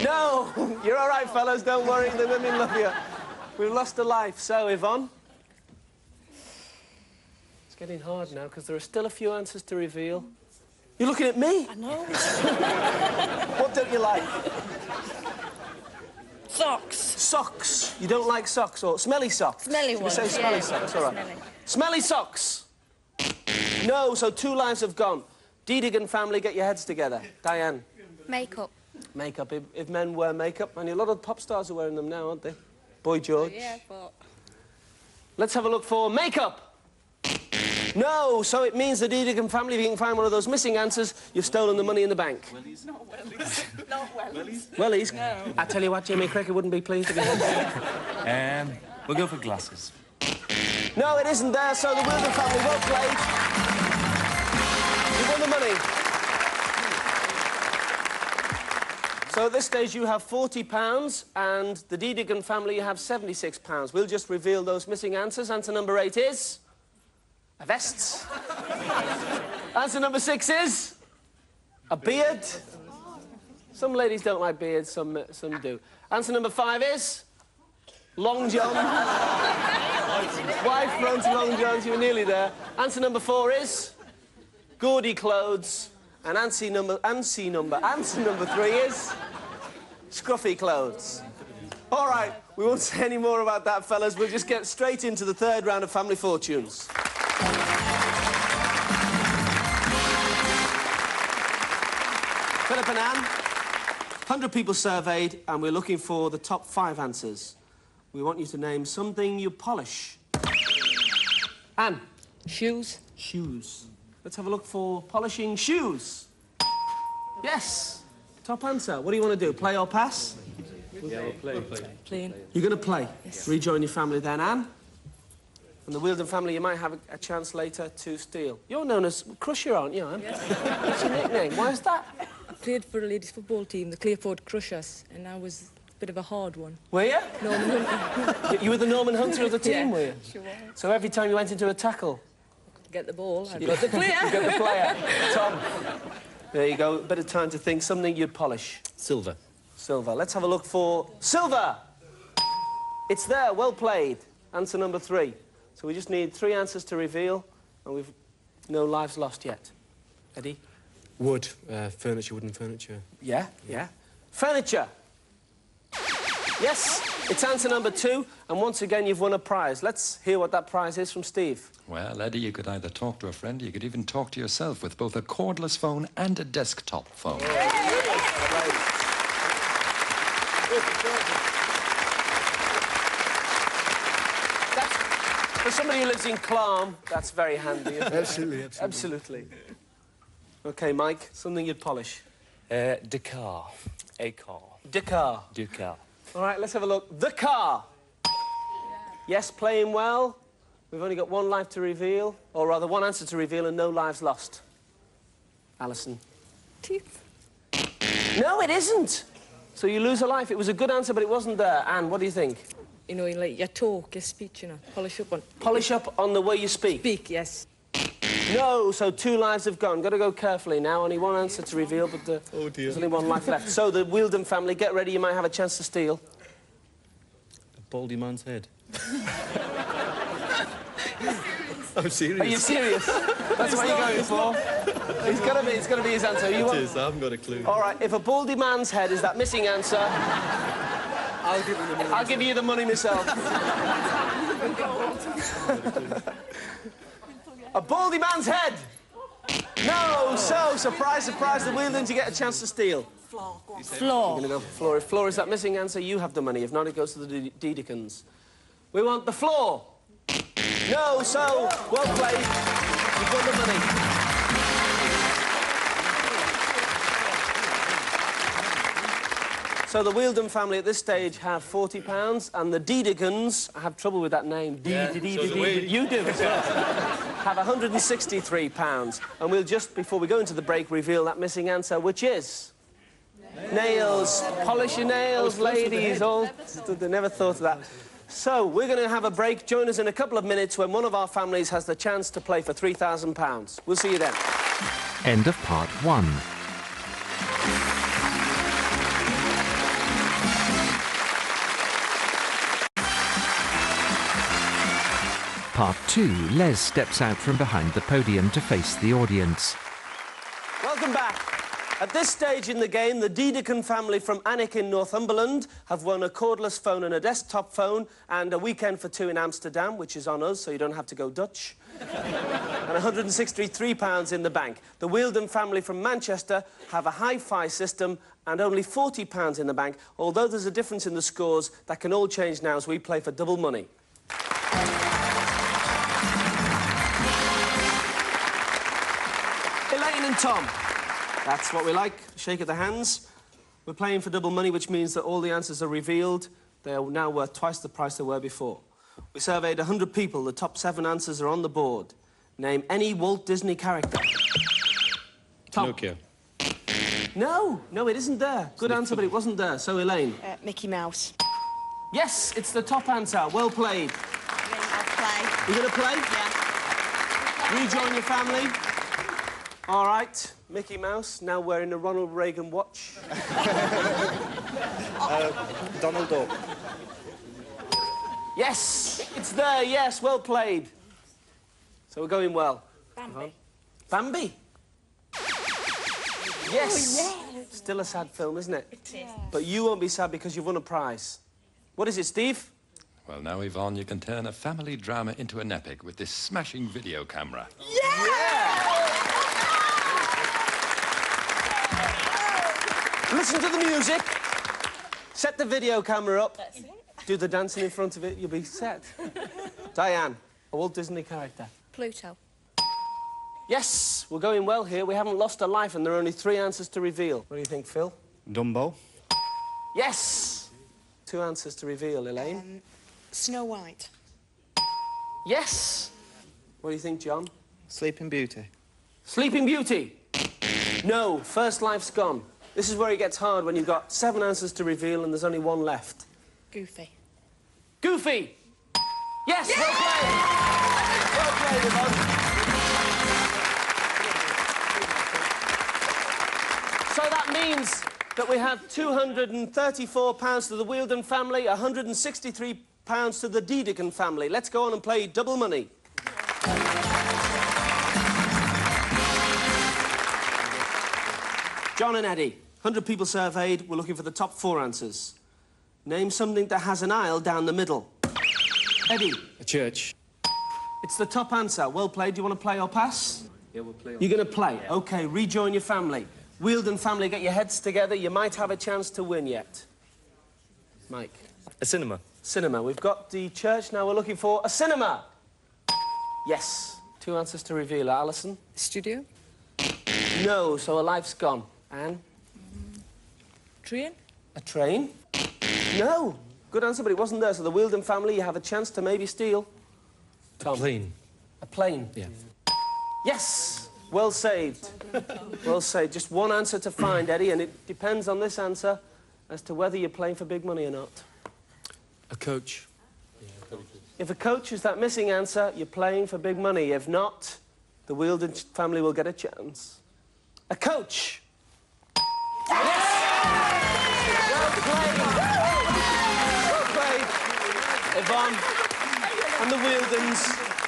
No! You're all right, fellas. Don't worry. The women love you. We've lost a life. So, Yvonne? It's getting hard now, because there are still a few answers to reveal. You're looking at me?
I know.
What don't you like?
Socks.
Socks. You don't like socks, or smelly socks?
Smelly
You
ones.
say smelly
Yeah,
socks, all right.
smelly.
Smelly socks. No, so 2 lives have gone. Dedekin family, get your heads together. Diane.
Makeup.
Makeup. If men wear makeup, and a lot of pop stars are wearing them now, aren't they? Boy George.
Yeah, but...
Let's have a look for makeup. No, so it means the Dedekin family, if you can find one of those missing answers, you've stolen the money in the bank.
Wellies. Not wellies. Not wellies.
Wellies?
No.
I tell you what, Jimmy Cricket wouldn't be pleased if he
We'll go for glasses.
No, it isn't there, so the Wheeldon family, well played. You've won the money. So at this stage you have £40 and the Dedekin family you have £76. We'll just reveal those missing answers. Answer number 8 is... a vest. Answer number 6 is... a beard. Some ladies don't like beards, some do. Answer number 5 is... long john. Wide front long johns, you were nearly there. Answer number 4 is... gaudy clothes. And answer number 3 is... scruffy clothes. All right, we won't say any more about that, fellas. We'll just get straight into the 3rd round of Family Fortunes. Philip and Anne, 100 people surveyed, and we're looking for the top 5 answers. We want you to name something you polish. Anne?
Shoes.
Shoes. Let's have a look for polishing shoes. Yes. Top answer. What do you want to do, play or pass?
Yeah, we'll play.
Playing.
You're going to play?
Yes.
Rejoin your family then, Anne. And the Wheeldon family, you might have a chance later to steal. You're known as Crusher, aren't you, Anne?
Yes.
What's your nickname? Why is that?
I played for a ladies' football team, the Clearport Crushers, and I was a bit of a hard one.
Were you?
Norman Hunter.
You were the Norman Hunter of the team,
Yeah,
were you?
sure was.
So every time you went into a tackle...
Get the ball, I'd
You
got the player.
You got the player. Tom. There you go. A bit of time to think. Something you'd polish.
Silver.
Silver. Let's have a look for silver. It's there. Well played. Answer number 3. So we just need 3 answers to reveal, and we've no lives lost yet. Eddie?
Wood. Furniture, wooden furniture.
Yeah, yeah. Furniture. Yes, it's answer number 2, and once again you've won a prize. Let's hear what that prize is from Steve.
Well, Eddie, you could either talk to a friend, or you could even talk to yourself with both a cordless phone and a desktop phone.
For somebody who lives in Clam, that's very handy. Isn't it?
Absolutely, absolutely.
Absolutely. OK, Mike, something you'd polish.
Dakar. A car.
Dakar.
Dakar.
All right, let's have a look. The car. Yes, playing well. We've only got one life to reveal, or rather one answer to reveal and no lives lost. Alison.
Teeth.
No, it isn't. So you lose a life. It was a good answer, but it wasn't there. Anne, what do you think?
You know, like your talk, your speech, you know, polish up on...
Polish up on the way you speak?
Speak, yes.
No, so 2 lives have gone. Got to go carefully now. Only one answer to reveal, but there's only 1 life left. So the Wheeldon family, get ready. You might have a chance to steal.
A baldy man's head. I'm serious.
Are you serious? That's what you're going for? It's got to be his answer. You
It is, I haven't got a clue.
All right, if a baldy man's head is that missing answer,
I'll give you the money.
I'll give you the money myself. A baldy man's head! No, so, surprise, surprise, the Wheeldon to get a chance to steal.
Floor.
You're going to go for floor. If floor is that missing answer, you have the money. If not, it goes to the Dedekins. We want the floor. No, so, well played. You've won the money. So the Wheeldon family at this stage have £40, and the Dedekins, I have trouble with that name. You do as well. Have £163. And we'll just, before we go into the break, reveal that missing answer, which is... Nails. Polish your nails, ladies. All... They never thought of that. So, we're going to have a break. Join us in a couple of minutes when one of our families has the chance to play for £3,000. We'll see you then.
End of part 1. Part 2, Les steps out from behind the podium to face the audience.
Welcome back. At this stage in the game, the Dedekin family from Alnwick in Northumberland have won a cordless phone and a desktop phone and a weekend for 2 in Amsterdam, which is on us, so you don't have to go Dutch. And £163 in the bank. The Wheeldon family from Manchester have a hi-fi system and only £40 in the bank, although there's a difference in the scores that can all change now as we play for double money. Elaine and Tom. That's what we like. Shake of the hands. We're playing for double money, which means that all the answers are revealed. They are now worth twice the price they were before. We surveyed 100 people. The top 7 answers are on the board. Name any Walt Disney character. Tom.
Pinocchio.
No, it isn't there. Good answer, but it wasn't there. So, Elaine.
Mickey Mouse.
Yes, it's the top answer. Well played.
I'll play.
You going to play?
Yeah.
Rejoin your family. All right. Mickey Mouse, now wearing a Ronald Reagan watch.
Donald Duck.
Yes, it's there, yes, well played. So we're going well.
Bambi.
Bambi? Yes.
Oh, yes.
Still a sad film, isn't it?
It is.
But you won't be sad because you've won a prize. What is it, Steve?
Well, now, Yvonne, you can turn a family drama into an epic with this smashing video camera.
Listen to the music. Set the video camera up.
That's it.
Do the dancing in front of it, you'll be set. Diane, a Walt Disney character.
Pluto.
Yes, we're going well here. We haven't lost a life and there are only 3 answers to reveal. What do you think, Phil?
Dumbo.
Yes! 2 answers to reveal, Elaine.
Snow White.
Yes! What do you think, John?
Sleeping Beauty.
Sleeping Beauty. No, first life's gone. This is where it gets hard when you've got 7 answers to reveal and there's only 1 left.
Goofy.
Goofy! Yes, well played! Well played, Yvonne. So that means that we have £234 to the Wheeldon family, £163 to the Dedekin family. Let's go on and play double money. John and Eddie, 100 people surveyed. We're looking for the top 4 answers. Name something that has an aisle down the middle. Eddie.
A church.
It's the top answer. Well played. Do you want to play or pass?
Yeah, we'll play.
You're going to play? Yeah. OK, rejoin your family. Wheeldon family, get your heads together. You might have a chance to win yet. Mike.
A cinema.
Cinema. We've got the church. Now we're looking for a cinema. Yes. 2 answers to reveal. Alison?
Studio.
No, so a life's gone. Anne?
Train.
A train? No. Good answer, but it wasn't there. So the Wheeldon family, you have a chance to maybe steal. Tom?
A plane.
A plane?
Yeah.
Yes. Well saved. Well saved. Just one answer to find, Eddie, and it depends on this answer as to whether you're playing for big money or not.
A coach.
If a coach is that missing answer, you're playing for big money. If not, the Wheeldon family will get a chance. A coach. Yes! Well played. Well played. Yvonne and the Wheeldons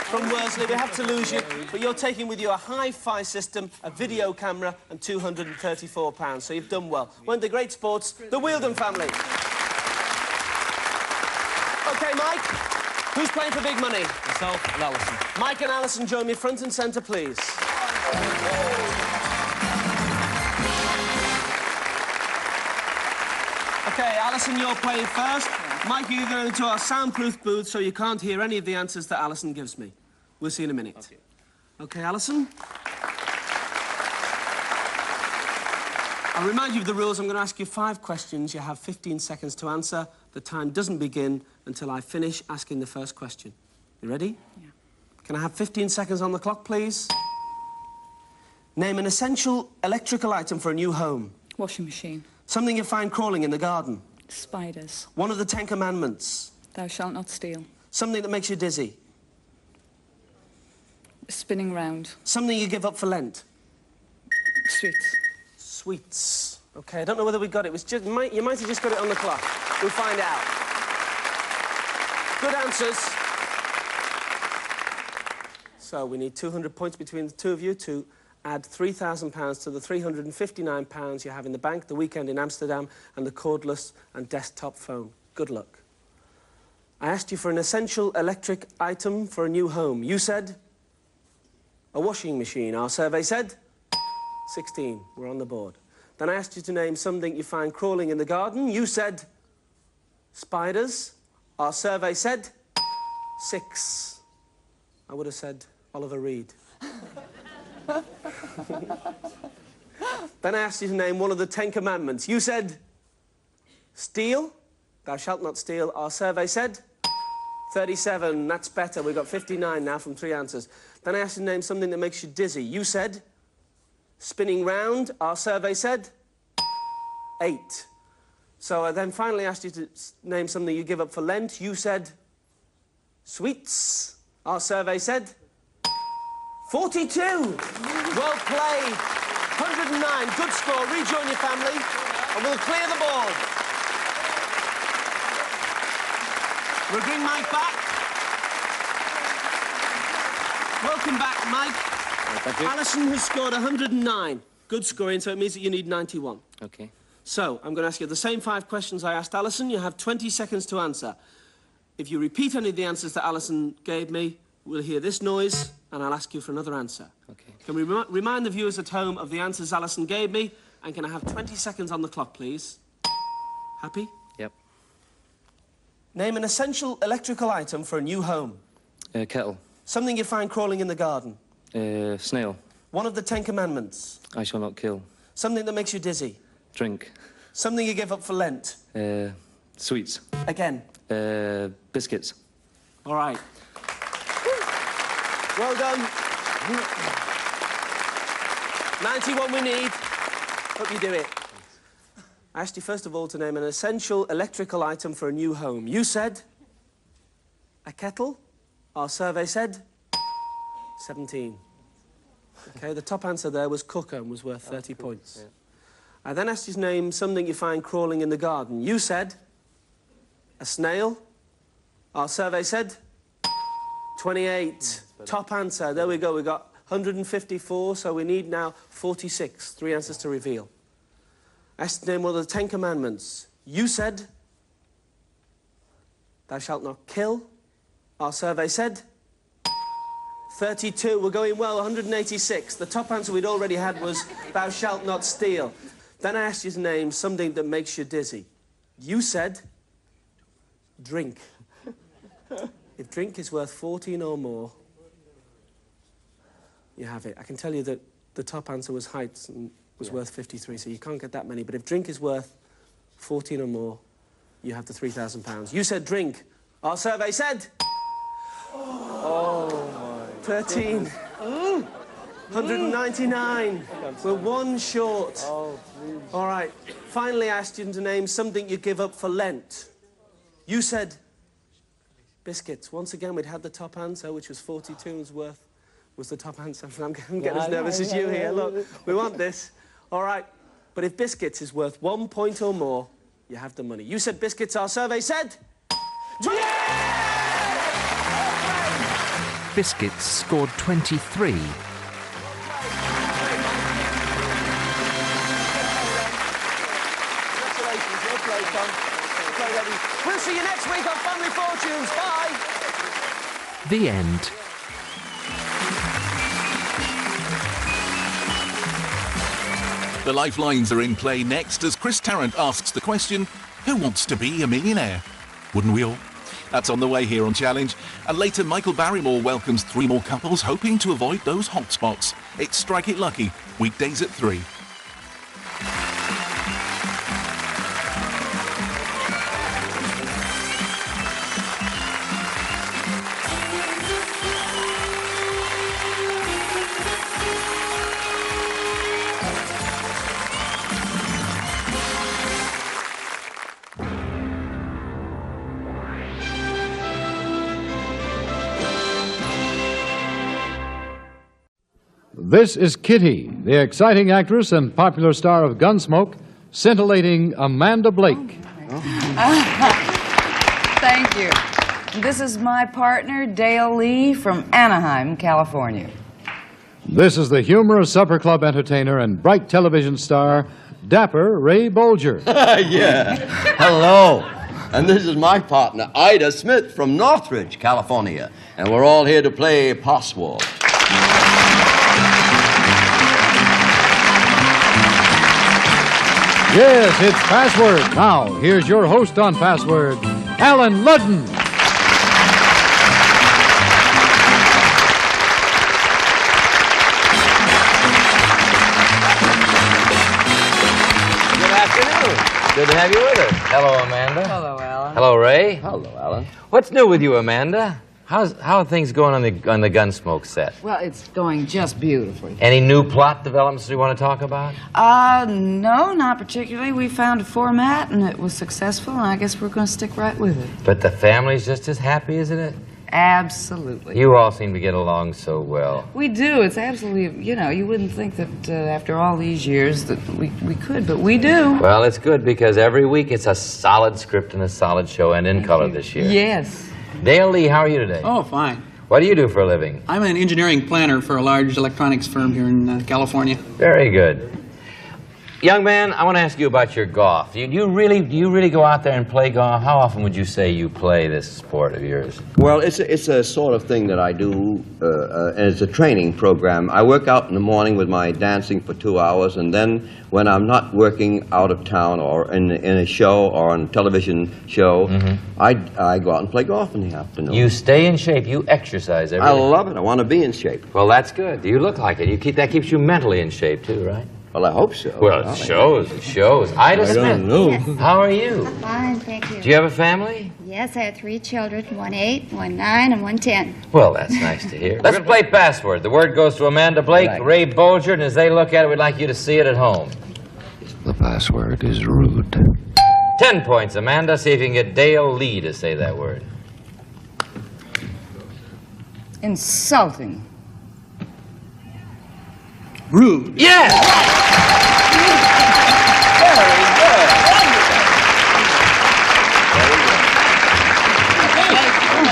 from Worsley. We have to lose you, but you're taking with you a hi-fi system, a video camera, and £234. So you've done well. One of the great sports, the Wheeldon family. OK, Mike. Who's playing for big money?
Myself and Alison.
Mike and Alison, join me front and centre, please. OK, Alison, you're playing first. Mike, you're going into our soundproof booth so you can't hear any of the answers that Alison gives me. We'll see you in a minute. OK, Alison? I'll remind you of the rules. I'm going to ask you 5 questions. You have 15 seconds to answer. The time doesn't begin until I finish asking the first question. You ready?
Yeah.
Can I have 15 seconds on the clock, please? Name an essential electrical item for a new home.
Washing machine.
Something you find crawling in the garden.
Spiders.
One of the 10 commandments.
Thou shalt not steal.
Something that makes you dizzy.
Spinning round.
Something you give up for Lent.
Sweets.
Sweets. OK, I don't know whether we got it. It was just, you might have just got it on the clock. We'll find out. Good answers. So we need 200 points between the two of you to add £3,000 to the £359 you have in the bank, the weekend in Amsterdam, and the cordless and desktop phone. Good luck. I asked you for an essential electric item for a new home. You said a washing machine. Our survey said 16. We're on the board. Then I asked you to name something you find crawling in the garden. You said spiders. Our survey said 6. I would have said Oliver Reed. Then I asked you to name one of the 10 commandments. You said steal. Thou shalt not steal. Our survey said 37. That's better. We've got 59 now from 3 answers. Then I asked you to name something that makes you dizzy. You said spinning round. Our survey said 8. So I then finally asked you to name something you give up for Lent. You said sweets. Our survey said 42. Well played. 109. Good score. Rejoin your family and we'll clear the board. We'll bring Mike back. Welcome back, Mike.
Thank you.
Alison has scored 109. Good scoring, so it means that you need 91.
OK.
So, I'm going to ask you the same 5 questions I asked Alison. You have 20 seconds to answer. If you repeat any of the answers that Alison gave me, we'll hear this noise, and I'll ask you for another answer.
OK.
Can we remind the viewers at home of the answers Alison gave me? And can I have 20 seconds on the clock, please? Happy?
Yep.
Name an essential electrical item for a new home.
Kettle.
Something you find crawling in the garden.
Snail.
One of the 10 commandments.
I shall not kill.
Something that makes you dizzy.
Drink.
Something you give up for Lent.
Sweets.
Again.
Biscuits.
All right. Well done. 91 we need. Hope you do it. I asked you first of all to name an essential electrical item for a new home. You said a kettle. Our survey said 17. OK, the top answer there was cooker and was worth 30 points. Yeah. I then asked you to name something you find crawling in the garden. You said a snail. Our survey said 28. Top answer. There we go. We got 154, so we need now 46. 3 answers to reveal. I asked you to name one of the 10 commandments. You said thou shalt not kill. Our survey said 32. We're going well. 186. The top answer we'd already had was thou shalt not steal. Then I asked you to name something that makes you dizzy. You said drink. If drink is worth 14 or more, you have it. I can tell you that the top answer was heights and was worth 53, so you can't get that many. But if drink is worth 14 or more, you have the £3,000. You said drink. Our survey said... Oh, my 13. 199. We're one short. Oh, please. All right. Finally, I asked you to name something you give up for Lent. You said biscuits. Once again, we'd had the top answer, which was 42's worth, was the top answer. I'm getting as nervous as you here. Look, we want this. All right. But if biscuits is worth 1 point or more, you have the money. You said biscuits. Our survey said...
Biscuits scored 23.
We'll see you next week on Family Fortunes. Bye.
The end.
The Lifelines are in play next as Chris Tarrant asks the question, who wants to be a millionaire? Wouldn't we all? That's on the way here on Challenge. And later, Michael Barrymore welcomes 3 more couples hoping to avoid those hot spots. It's Strike It Lucky, weekdays at 3.
This is Kitty, the exciting actress and popular star of Gunsmoke, scintillating Amanda Blake.
Thank you. This is my partner, Dale Lee, from Anaheim, California.
This is the humorous supper club entertainer and bright television star, dapper Ray Bolger.
Yeah. Hello. And this is my partner, Ida Smith, from Northridge, California. And we're all here to play Password.
Yes, it's Password. Now, here's your host on Password, Alan Ludden.
Good afternoon. Good to have you with us. Hello, Amanda.
Hello, Alan.
Hello, Ray.
Hello, Alan.
What's new with you, Amanda? How are things going on the Gunsmoke set?
Well, it's going just beautifully.
Any new plot developments you want to talk about?
No, not particularly. We found a format, and it was successful, and I guess we're going to stick right with it.
But the family's just as happy, isn't it?
Absolutely.
You all seem to get along so well.
We do. It's absolutely, you wouldn't think that after all these years that we could, but we do.
Well, it's good because every week it's a solid script and a solid show, and in color this year.
Yes.
Dale Lee, how are you today?
Oh, fine.
What do you do for a living?
I'm an engineering planner for a large electronics firm here in California.
Very good. Young man, I want to ask you about your golf. Do you really go out there and play golf? How often would you say you play this sport of yours?
Well, it's a sort of thing that I do, and it's a training program. I work out in the morning with my dancing for 2 hours, and then when I'm not working out of town or in a show or on a television show, I go out and play golf in the afternoon.
You stay in shape. You exercise every day.
I love it. I want to be in shape.
Well, that's good. You look like it. That keeps you mentally in shape, too, right?
Well, I hope so.
Well, it shows. It shows. Ida Smith.
don't know.
Yes.
How are you?
I'm fine, thank you.
Do you have a family?
Yes, I have 3 children, 1 8, 1 9, and 1 10.
Well, that's nice to hear. Let's play Password. The word goes to Amanda Blake, Ray Bolger, and as they look at it, we'd like you to see it at home.
The password is rude.
10 points, Amanda. See if you can get Dale Lee to say that word.
Insulting.
Rude.
Yes!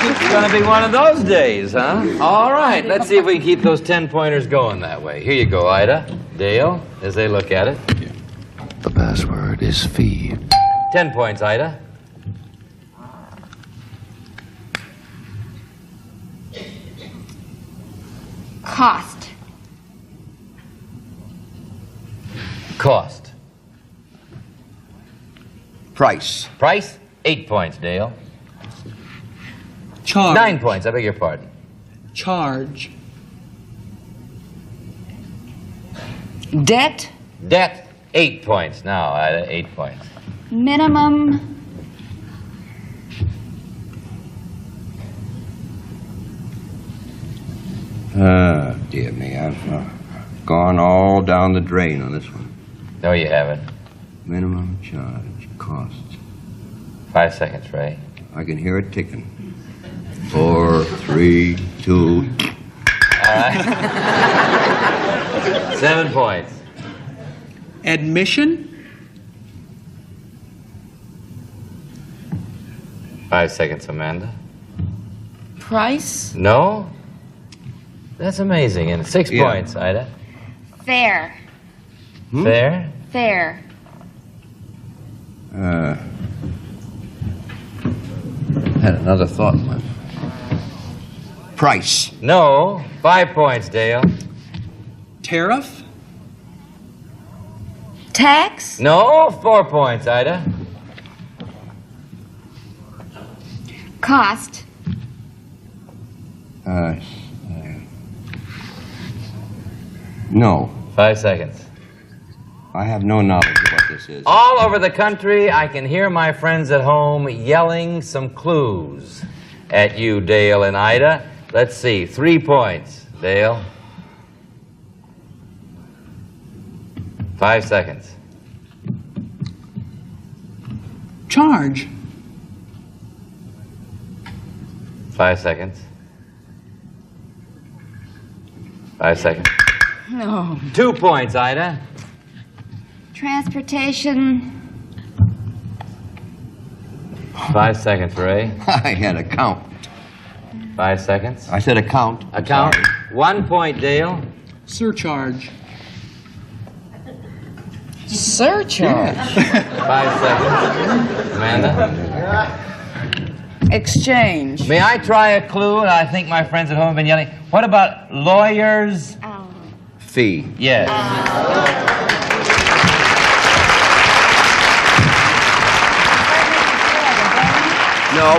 It's going to be one of those days, huh? All right, let's see if we can keep those 10-pointers going that way. Here you go, Ida. Dale, as they look at it.
The password is fee.
10 points, Ida.
Cost.
Cost.
Price.
Price? 8 points, Dale.
Charge.
9 points, I beg your pardon.
Charge.
Debt?
Debt, 8 points. Now, Ida, 8 points.
Minimum.
Dear me, I've gone all down the drain on this one.
No, you haven't.
Minimum charge, costs.
5 seconds, Ray.
I can hear it ticking. 4, 3, 2.
All right. 7 points.
Admission?
5 seconds, Amanda.
Price?
No? That's amazing. And 6
Yeah.
points, Ida.
Fair.
Fair?
Fair.
Had another thought, man. Price.
No. 5 points, Dale.
Tariff?
Tax?
No. 4 points, Ida.
Cost.
No.
5 seconds.
I have no knowledge of what this is.
All over the country, I can hear my friends at home yelling some clues at you, Dale and Ida. Let's see. 3 points, Dale. 5 seconds.
Charge?
5 seconds. 5 seconds.
No.
2 points, Ida.
Transportation.
5 seconds, Ray.
I had a count.
5 seconds.
I said account.
Account. 1 point, Dale.
Surcharge?
Surcharge?
5 seconds. Amanda?
Exchange?
May I try a clue? I think my friends at home have been yelling. What about lawyers?
Fee.
Yes.
No.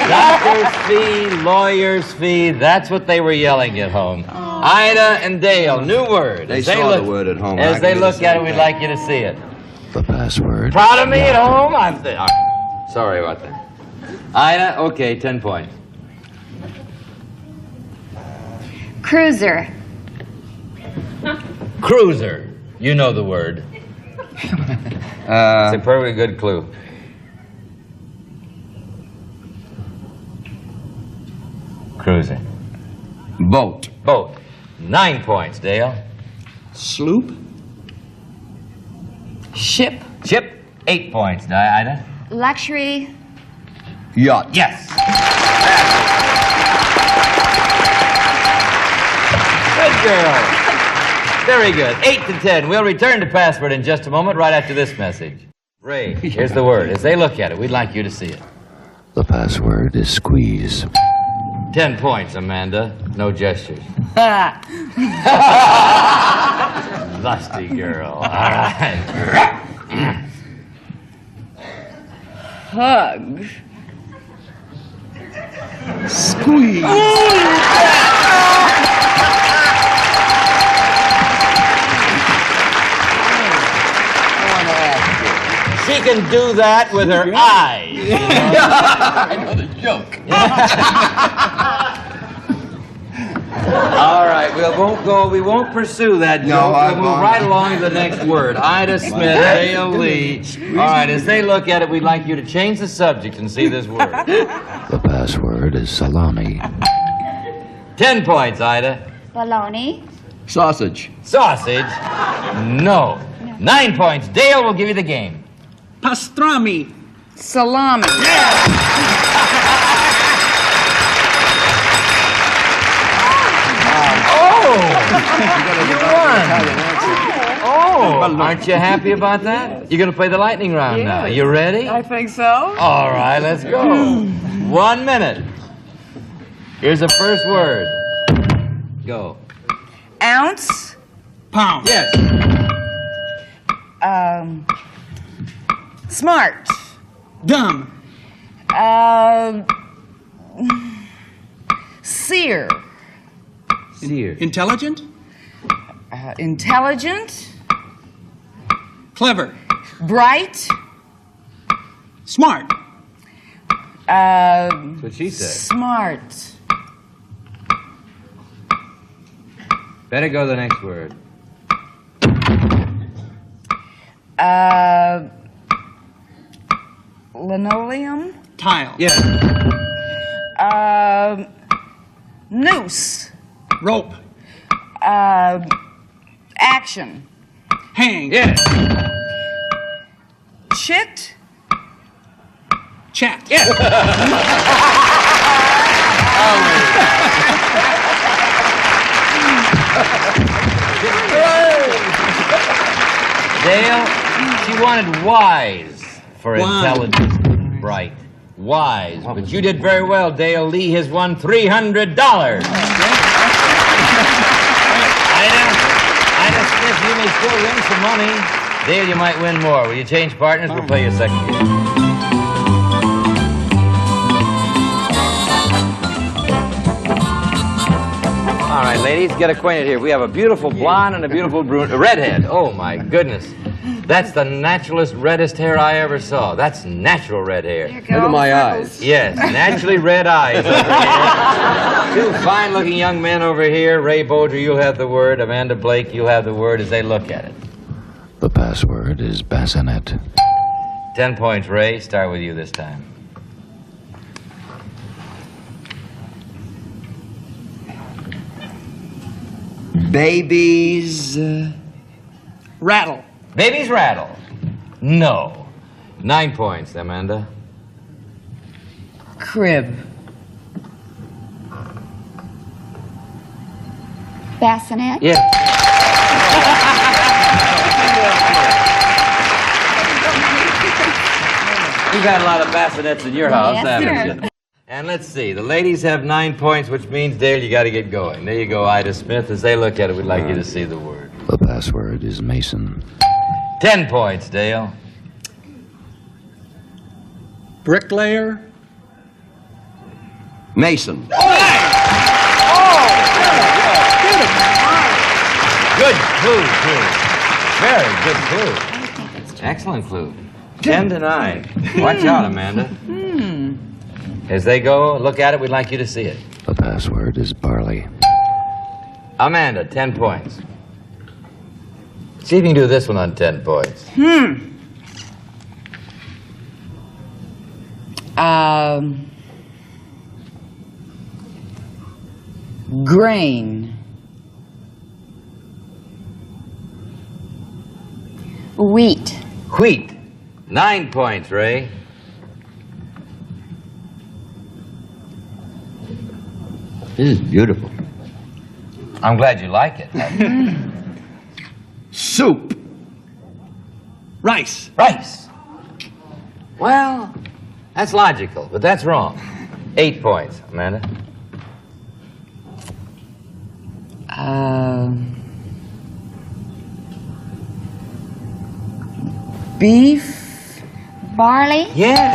Doctor's fee, lawyer's fee, that's what they were yelling at home. Ida and Dale, new word.
They saw the word at home.
As
I
they
can do
look
the
at it,
same
we'd
thing.
like you to see it.
The password.
Proud of me at home? Sorry about that. Ida, okay, 10 points.
Cruiser.
Cruiser. You know the word. It's a perfectly good clue. Cruiser.
Boat.
Boat. 9 points, Dale.
Sloop?
Ship?
Ship. 8 points, Ida.
Luxury.
Yacht.
Yes. Good girl. Very good. 8 to 10. We'll return to Password in just a moment, right after this message. Ray, here's the word. As they look at it, we'd like you to see it.
The password is squeeze.
10 points, Amanda. No gestures. Lusty girl. All right.
Hug.
Squeeze.
She can do that with her eyes. You know?
Another joke.
All right, we won't pursue that joke.
No,
We'll move right along to the next word. Ida Smith, Dale Lee. All right, as they look at it, we'd like you to change the subject and see this word.
The password is salami.
10 points, Ida.
Bologna.
Sausage.
Sausage? No. 9 points. Dale will give you the game.
Pastrami?
Salami.
You won. Oh, aren't you happy about that? You're going to play the lightning round now. You ready?
I think so.
All right, let's go. 1 minute. Here's the first word. Go.
Ounce.
Pound.
Yes.
Smart.
Dumb.
Sear.
Sear.
Intelligent?
Intelligent.
Clever.
Bright.
Smart.
That's what she said.
Smart.
Better go to the next word.
Linoleum.
Tile.
Yeah.
Noose.
Rope.
Action.
Hang.
Yeah.
Chit.
Chat.
Yeah. Dale, she wanted wise for intelligence. Bright. Wise. But you did very well, Dale. Lee has won $300. Ida Smith, you may still win some money. Dale, you might win more. Will you change partners? We'll play your second game. All right, ladies, get acquainted here. We have a beautiful blonde and a beautiful redhead. Oh, my goodness. That's the naturalest, reddest hair I ever saw. That's natural red hair.
Look at my eyes.
Yes, naturally red eyes over here. Two fine-looking young men over here. Ray Bolger, you'll have the word. Amanda Blake, you'll have the word as they look at it.
The password is bassinet.
10 points, Ray. Start with you this time.
Babies.
Rattle.
Babies rattle. No. 9 points, Amanda.
Crib.
Bassinet.
Yeah. You've had a lot of bassinets in your house,
Yes,
haven't
sir.
you? And let's see. The ladies have 9 points, which means, Dale, you got to get going. There you go, Ida Smith. As they look at it, we'd like you to see the word.
The password is Mason.
10 points, Dale.
Bricklayer.
Mason.
Good clue, too. Very good clue. Excellent clue. 10 to 9. Watch out, Amanda. As they go, look at it, we'd like you to see it.
The password is barley.
Amanda, 10 points. See if you can do this one on 10 points.
Grain.
Wheat.
Wheat. 9 points, Ray.
This is beautiful.
I'm glad you like it.
Soup.
Rice.
Rice. Well, that's logical, but that's wrong. 8 points, Amanda.
Beef.
Barley.
Yeah.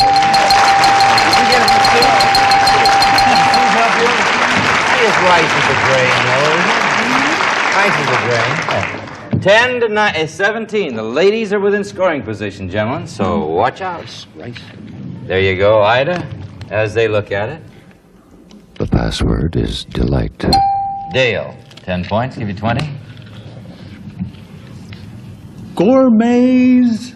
I guess rice is a grain, though, isn't it? Rice is a grain. 10 to 9, 17. The ladies are within scoring position, gentlemen, so watch out.
Rice.
There you go, Ida, as they look at it.
The password is delight.
Dale, 10 points, give you 20.
Gourmets.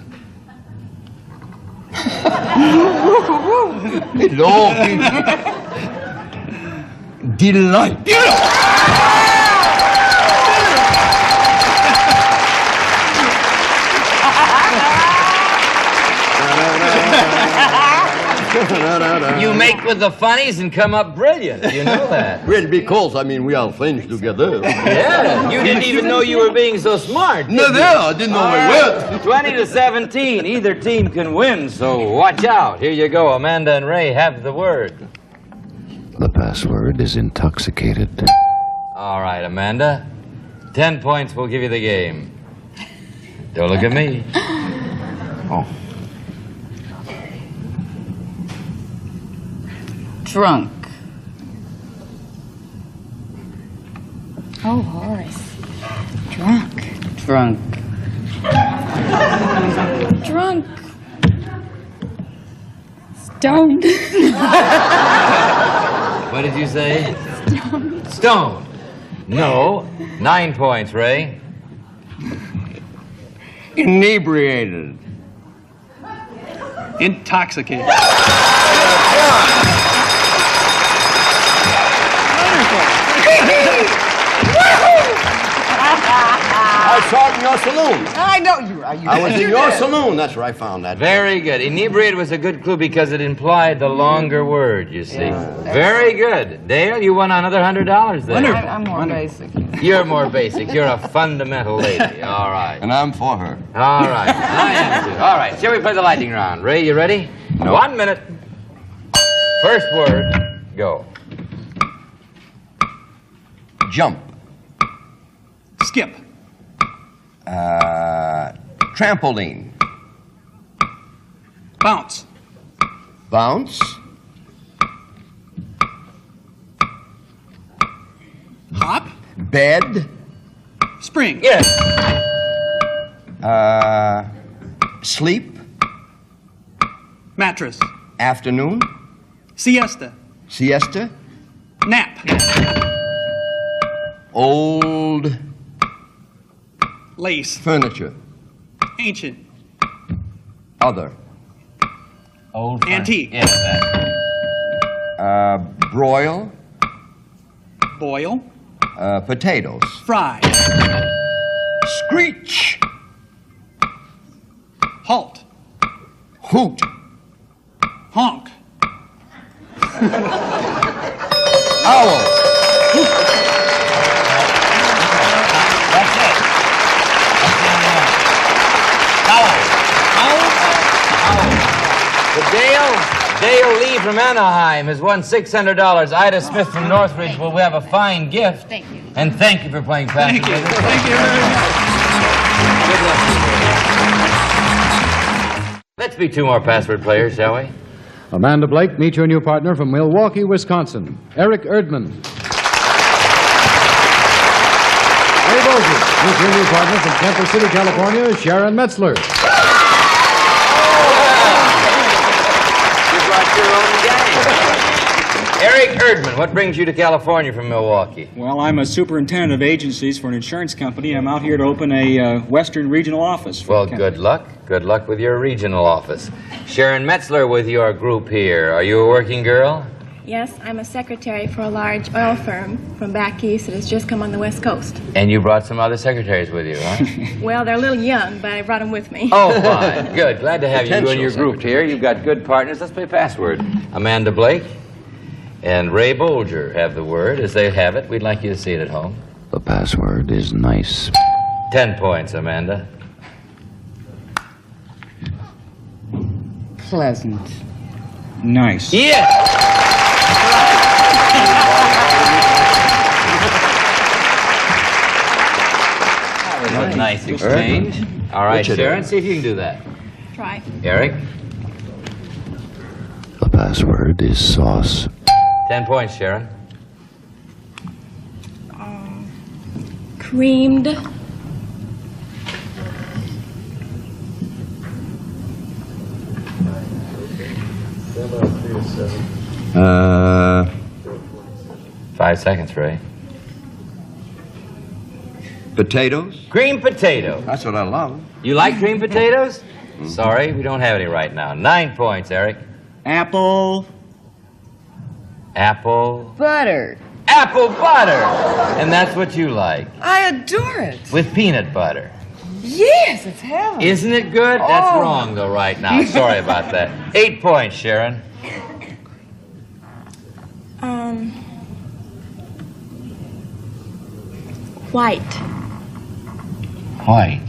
Hello. Delight.
You make with the funnies and come up brilliant. You know that.
Well, because, I mean, we are friends together.
Yeah, you didn't even know you were being so smart.
No, I didn't know I would.
20 to 17. Either team can win, so watch out. Here you go. Amanda and Ray have the word.
The password is intoxicated.
All right, Amanda. 10 points will give you the game. Don't look at me.
Oh. Drunk.
Oh, Horace. Drunk.
Drunk. Stoned.
What did you say? Stone. No. 9 points, Ray.
Inebriated.
Intoxicated.
I saw it in your saloon.
I know you.
I was in your saloon. That's where I found that.
Very good. Inebriated was a good clue because it implied the longer word, you see. Very good. Dale, you won another $100 there.
I'm more basic.
You're more basic. You're a fundamental lady. All right.
And I'm for her.
All right. I am too. All right. Shall we play the lightning round? Ray, you ready?
No.
1 minute. First word, go.
Jump.
Skip.
Trampoline.
Bounce.
Bounce.
Hop.
Bed.
Spring.
Yes.
Sleep.
Mattress.
Afternoon.
Siesta.
Siesta.
Nap.
Old.
Lace.
Furniture.
Ancient.
Other.
Old.
Antique.
Yes.
Broil.
Boil.
Potatoes.
Fry.
Screech.
Halt.
Hoot.
Honk.
Owl.
That's it. Dale Lee from Anaheim has won $600. Ida Smith from Northridge will have a fine gift.
Thank you.
And thank you for playing Passion.
Thank you. Thank you very much.
Let's be two more password players, shall we?
Amanda Blake, meet your new partner from Milwaukee, Wisconsin, Eric Erdman. Ray Bolger, meet your new partner from Temple City, California, Sharon Metzler.
You brought your own gang. Eric Erdman, what brings you to California from Milwaukee?
Well, I'm a superintendent of agencies for an insurance company. I'm out here to open a Western regional office.
Well, good luck. Good luck with your regional office. Sharon Metzler with your group here. Are you a working girl?
Yes, I'm a secretary for a large oil firm from back east that has just come on the West Coast.
And you brought some other secretaries with you, huh?
Well, they're a little young, but I brought them with me.
Oh, fine. Good. Glad to have you and your group here. You've got good partners. Let's play password. Amanda Blake and Ray Bolger have the word. As they have it, we'd like you to see it at home.
The password is nice.
10 points, Amanda.
Pleasant.
Nice.
Yeah! That was a nice exchange. All right, Sharon, see if you can do that.
Try.
Eric?
The password is sauce.
10 points, Sharon.
Creamed.
Uh,
5 seconds, Ray.
Potatoes?
Green potato.
That's what I love.
You like green potatoes? Sorry, we don't have any right now. 9 points, Eric.
Apple.
Butter.
Apple butter. And that's what you like.
I adore it.
With peanut butter.
Yes, it's heaven.
Isn't it good? That's wrong, though, right now. Sorry about that. 8 points, Sharon.
White.
White.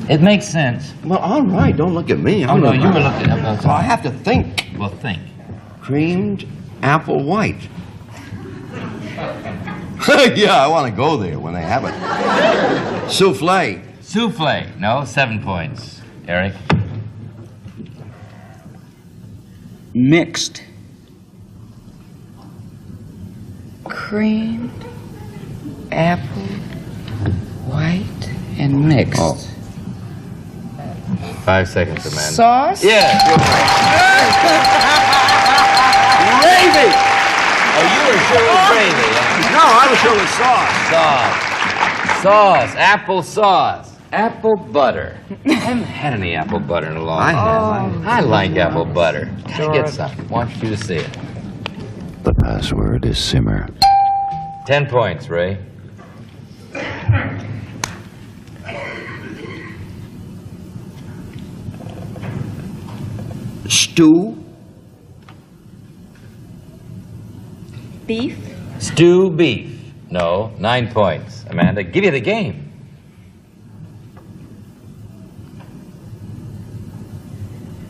It makes sense.
Well, all right. Don't look at me.
Oh, no, you were looking at
So I have to think.
Well, think.
Creamed apple white. Yeah, I want to go there when they have it. Souffle.
Souffle. No, 7 points. Eric?
Mixed.
Creamed, apple, white, and mixed.
Oh.
5 seconds, Amanda.
Sauce?
Yeah.
Gravy!
Oh, you were sure it was gravy, huh?
No, I was sure it was sauce.
Sauce. Apple sauce. Apple butter. I haven't had any apple butter in a long time. I like apple butter. Gotta get some. Want you to see it.
The password is simmer.
10 points, Ray.
Stew?
Beef?
Stew beef. No, 9 points. Amanda, give you the game.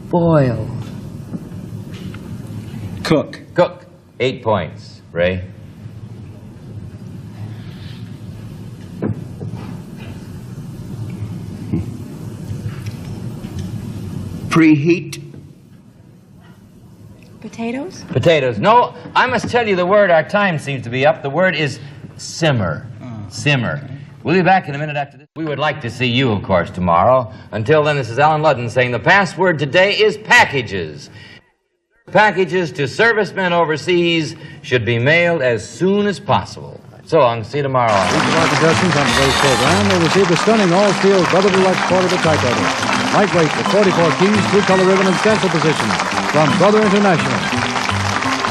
Boiled.
Cook.
Cook. 8 points. Ray.
Preheat?
Potatoes?
Potatoes. No, I must tell you the word. Our time seems to be up. The word is simmer. Simmer. We'll be back in a minute after this. We would like to see you, of course, tomorrow. Until then, this is Alan Ludden saying the password today is packages. Packages to servicemen overseas should be mailed as soon as possible. So long. See you tomorrow.
Each of our contestants on today's program will receive the stunning all-steel Brother Deluxe portable typewriter. Lightweight with 44 keys, 2-color ribbon, and stencil position from Brother International.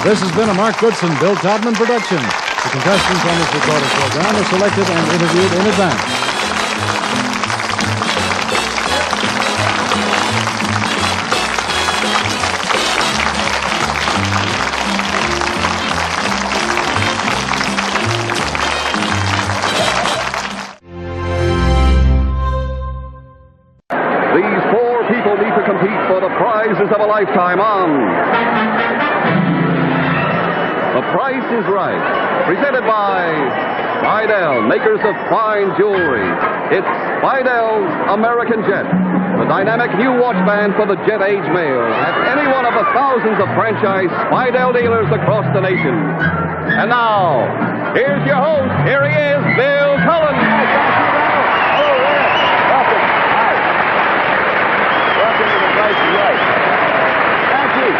This has been a Mark Goodson, Bill Todman production. The contestants on this recorded program are selected and interviewed in advance.
These 4 people need to compete for the prizes of a lifetime on The Price is Right, presented by Fidel, makers of fine jewelry. It's Fidel's American Jet, the dynamic new watch band for the jet age male at any one of the thousands of franchise Fidel dealers across the nation. And now, here's your host. Here he is, Bill Cullen.
Welcome to The Price is Right. Thank you.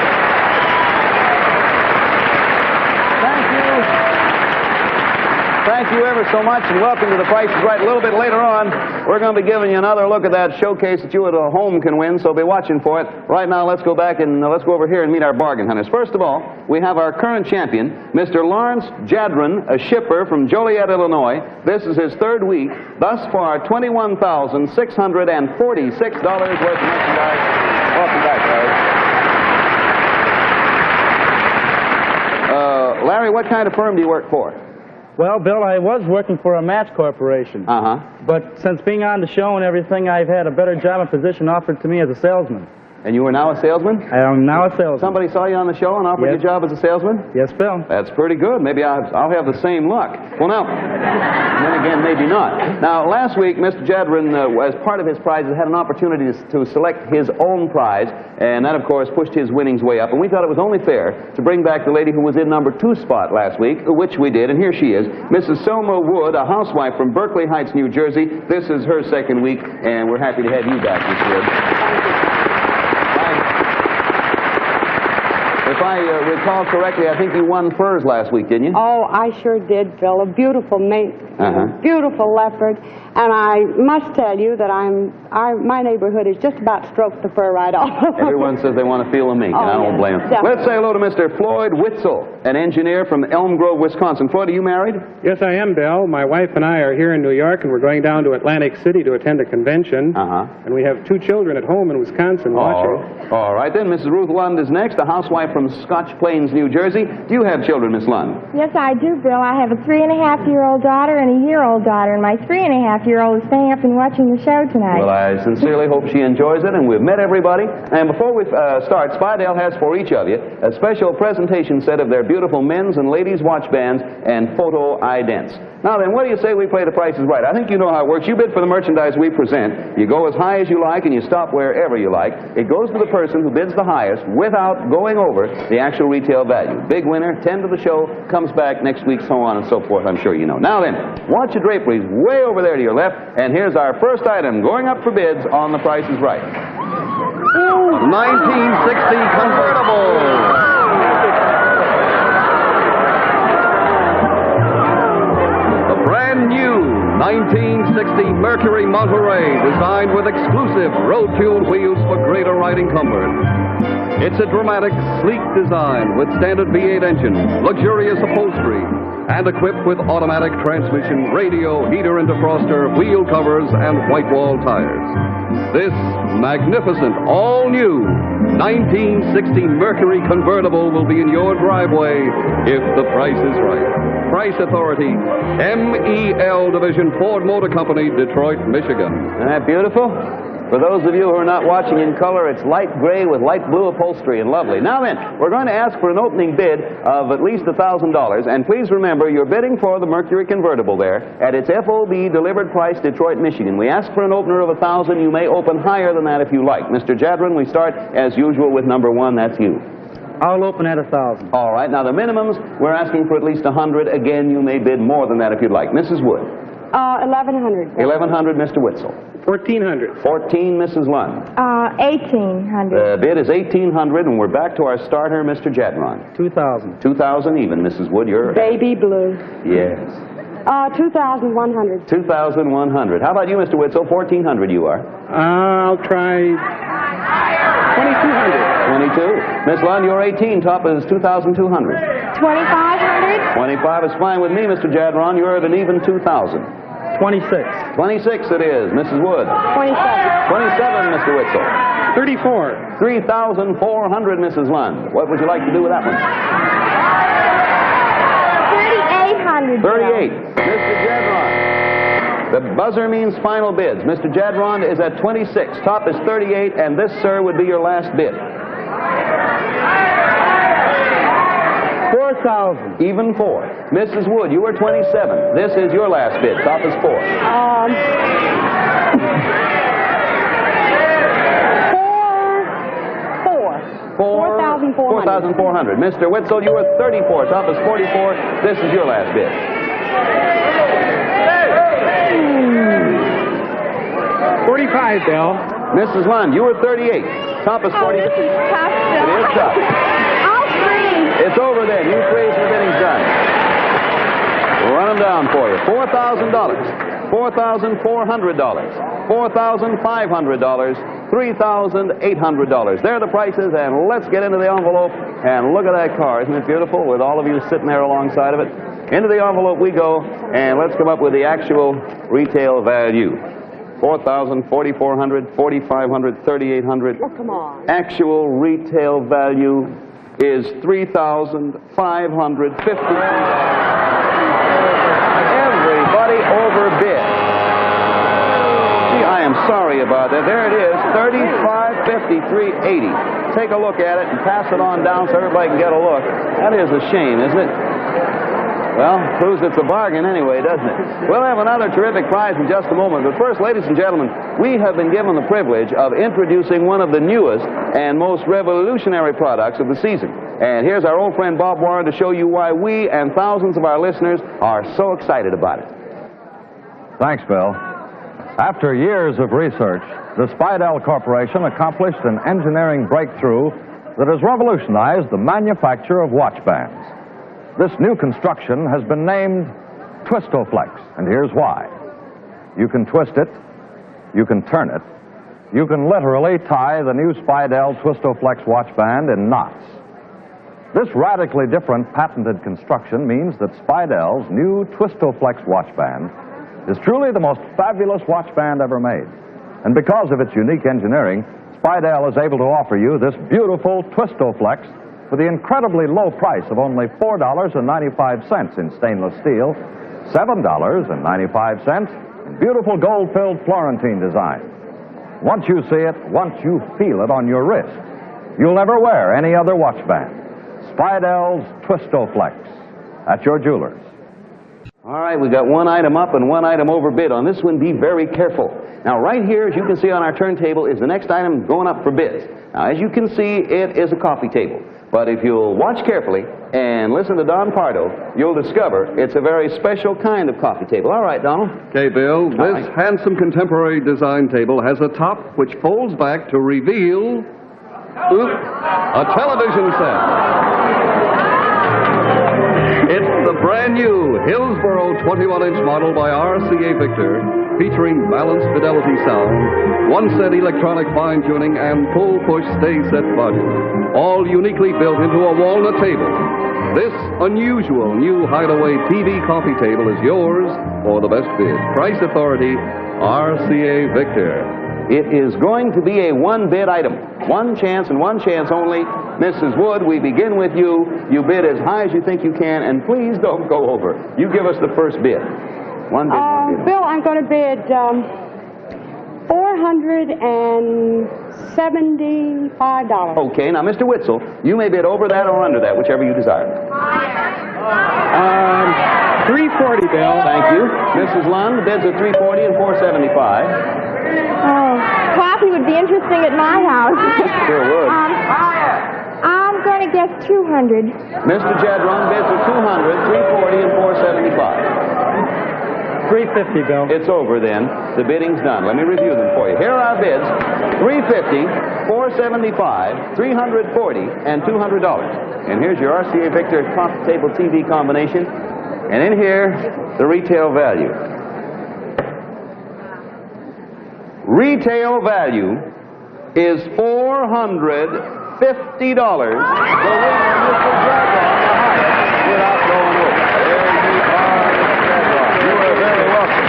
Thank you. Thank you ever so much, and welcome to The Price is Right. A little bit later on, we're going to be giving you another look at that showcase that you at home can win, so be watching for it. Right now, let's go back and let's go over here and meet our bargain hunters. First of all, we have our current champion, Mr. Lawrence Jadron, a shipper from Joliet, Illinois. This is his 3rd week. Thus far, $21,646 worth of merchandise. Welcome back, Larry. Larry, what kind of firm do you work for?
Well, Bill, I was working for a match corporation.
Uh-huh.
But since being on the show and everything, I've had a better job and position offered to me as a salesman.
And you are now a salesman?
I am now a salesman.
Somebody saw you on the show and offered you a job as a salesman?
Yes, Bill.
That's pretty good. Maybe I'll have the same luck. Well, now, then again, maybe not. Now, last week, Mr. Jadron, as part of his prizes, had an opportunity to select his own prize, and that, of course, pushed his winnings way up. And we thought it was only fair to bring back the lady who was in number 2 spot last week, which we did, and here she is, Mrs. Selma Wood, a housewife from Berkeley Heights, New Jersey. This is her 2nd week, and we're happy to have you back, Miss Wood. If I recall correctly, I think you won furs last week, didn't you?
Oh, I sure did, Bill. A beautiful mate, beautiful leopard. And I must tell you that my neighborhood is just about stroked the fur right off.
Everyone says they want to feel the mink, and I don't blame them.
Definitely.
Let's say hello to Mr. Floyd Witzel, an engineer from Elm Grove, Wisconsin. Floyd, are you married?
Yes, I am, Bill. My wife and I are here in New York, and we're going down to Atlantic City to attend a convention. And we have 2 children at home in Wisconsin watching.
All right, then. Mrs. Ruth Lund is next, a housewife from Scotch Plains, New Jersey. Do you have children, Miss Lund?
Yes, I do, Bill. I have a 3.5-year-old daughter and a year-old daughter, and my 3.5-year-old is staying up and watching the show tonight.
Well, I sincerely hope she enjoys it, and we've met everybody. And before we start, Spidell has for each of you a special presentation set of their beautiful men's and ladies' watch bands and photo idents. Now then, what do you say we play The Price is Right? I think you know how it works. You bid for the merchandise we present. You go as high as you like, and you stop wherever you like. It goes to the person who bids the highest without going over the actual retail value. Big winner, 10 to the show, comes back next week, so on and so forth. I'm sure you know. Now then, watch your draperies way over there to your left, and here's our first item going up for bids on The Price is Right.
1960 convertible. Brand new 1960 Mercury Monterey, designed with exclusive road-tuned wheels for greater riding comfort. It's a dramatic, sleek design with standard V8 engine, luxurious upholstery, and equipped with automatic transmission, radio, heater and defroster, wheel covers, and white wall tires. This magnificent, all-new 1960 Mercury convertible will be in your driveway if the price is right. Price Authority, MEL Division, Ford Motor Company, Detroit, Michigan.
Isn't that beautiful? For those of you who are not watching in color, it's light gray with light blue upholstery and lovely. Now then, we're going to ask for an opening bid of at least $1,000. And please remember, you're bidding for the Mercury convertible there at its FOB delivered price, Detroit, Michigan. We ask for an opener of $1,000. You may open higher than that if you like. Mr. Jadron, we start as usual with number 1. That's you.
I'll open at 1,000.
All right. Now the minimums, we're asking for at least 100. Again, you may bid more than that if you'd like. Mrs. Wood.
1,100.
1,100, Mr. Witzel.
1,400.
14, Mrs. Lund.
1,800.
The bid is 1,800, and we're back to our starter, Mr. Jadron.
2,000.
2,000 even, Mrs. Wood. You're
Baby blue.
Yes.
2,100.
2,100. How about you, Mr. Witzel? 1,400 you are.
I'll try 2,200.
22. Miss Lund, you're 18. Top is 2,200.
2,500.
25 is fine with me, Mr. Jadron. You're at an even 2,000.
26.
26 it is, Mrs. Wood.
27.
27, Mr. Witzel.
34.
3,400, Mrs. Lund. What would you like to do with that one?
3,800.
38. Mr. Jadron. The buzzer means final bids. Mr. Jadron is at 26. Top is 38, and this, sir, would be your last bid.
4,000.
Even 4. Mrs. Wood, you were 27. This is your last bid. Top is 4. 4,400. Mr. Witzel, you were 34. Top is 44. This is your last bid.
45, Bill.
Mrs. Lund, you were 38. Top is 40.
This is tough.
It is tough.
I'll freeze.
It's over then. You freeze and the bidding's done. We'll run them down for you. $4,000. $4,400. $4,500. $3,800. There are the prices, and let's get into the envelope and look at that car. Isn't it beautiful with all of you sitting there alongside of it? Into the envelope we go, and let's come up with the actual retail value. 4,000, 4,400, 4,500, 3,800.
Oh, come on.
Actual retail value is 3,550. Everybody overbid. Gee, I am sorry about that. There it is, 35.50, 380. Take a look at it and pass it on down so everybody can get a look. That is a shame, isn't it? Well, proves it's a bargain anyway, doesn't it? We'll have another terrific prize in just a moment. But first, ladies and gentlemen, we have been given the privilege of introducing one of the newest and most revolutionary products of the season. And here's our old friend Bob Warren to show you why we and thousands of our listeners are so excited about it.
Thanks, Bill. After years of research, the Spidell Corporation accomplished an engineering breakthrough that has revolutionized the manufacture of watch bands. This new construction has been named Twistoflex, and here's why. You can twist it, you can turn it, you can literally tie the new Spidell Twistoflex watch band in knots. This radically different patented construction means that Spidell's new Twistoflex watch band is truly the most fabulous watch band ever made. And because of its unique engineering, Spidell is able to offer you this beautiful Twistoflex for the incredibly low price of only $4.95 in stainless steel, $7.95 in beautiful gold-filled Florentine design. Once you see it, once you feel it on your wrist, you'll never wear any other watch band. Spidell's Twistoflex at your jewelers.
All right, we got one item up and one item overbid. On this one, be very careful. Now, right here, as you can see on our turntable, is the next item going up for bids. Now, as you can see, it is a coffee table. But if you'll watch carefully and listen to Don Pardo, you'll discover it's a very special kind of coffee table. All right, Donald.
Okay, Bill, this handsome contemporary design table has a top which folds back to reveal a television set. It's the brand new Hillsboro 21-inch model by RCA Victor, featuring balanced fidelity sound, one-set electronic fine-tuning, and pull-push stay-set volume, all uniquely built into a walnut table. This unusual new Hideaway TV coffee table is yours for the best bid. Price authority, RCA Victor.
It is going to be a one-bid item. One chance and one chance only. Mrs. Wood, we begin with you. You bid as high as you think you can, and please don't go over. You give us the first bid. One bid, one bid.
Bill, I'm going to bid $475.
Okay, now, Mr. Witzel, you may bid over that or under that, whichever you desire.
340, Bill.
Thank you. Mrs. Lund, the bids are 340 and 475.
Oh, coffee would be interesting at my house.
Sure would.
I'm going to guess 200.
Mr. Jadron, bids are 200, 340, and 475.
350, Bill.
It's over then. The bidding's done. Let me review them for you. Here are our bids: 350, 475, 340, and $200. And here's your RCA Victor coffee table TV combination. And in here, the retail value. Retail value is $450. The winner, Mr. Jadron, the highest, without going over. There you are, Mr. Jadron. You are very welcome.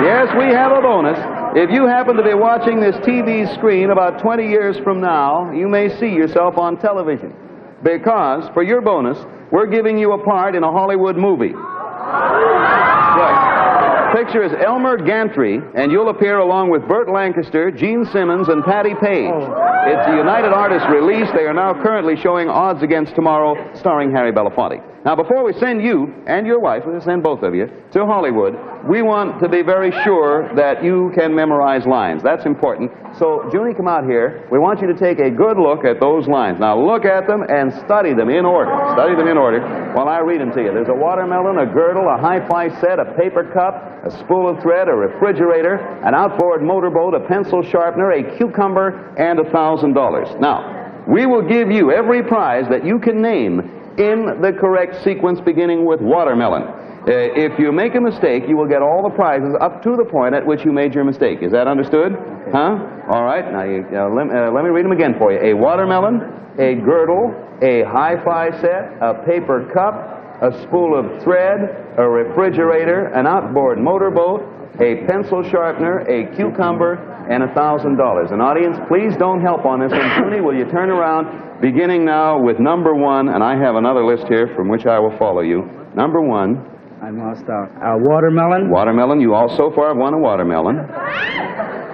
Yes, we have a bonus. If you happen to be watching this TV screen about 20 years from now, you may see yourself on television. Because, for your bonus, we're giving you a part in a Hollywood movie. Right. Picture is Elmer Gantry, and you'll appear along with Burt Lancaster, Gene Simmons, and Patti Page. It's a United Artists release. They are now currently showing Odds Against Tomorrow, starring Harry Belafonte. Now, before we send you and your wife, we'll send both of you, to Hollywood, we want to be very sure that you can memorize lines. That's important. So, Junie, come out here. We want you to take a good look at those lines. Now, look at them and study them in order. Study them in order while I read them to you. There's a watermelon, a girdle, a hi-fi set, a paper cup, a spool of thread, a refrigerator, an outboard motorboat, a pencil sharpener, a cucumber, and $1,000. Now, we will give you every prize that you can name in the correct sequence beginning with watermelon. If you make a mistake, you will get all the prizes up to the point at which you made your mistake. Is that understood? Huh? All right. Now, let me read them again for you. A watermelon, a girdle, a hi-fi set, a paper cup, a spool of thread, a refrigerator, an outboard motorboat, a pencil sharpener, a cucumber, and $1,000. And audience, please don't help on this one. Junie, will you turn around, beginning now with number one, and I have another list here from which I will follow you. Number one.
I lost out. Watermelon.
Watermelon. You all so far have won a watermelon.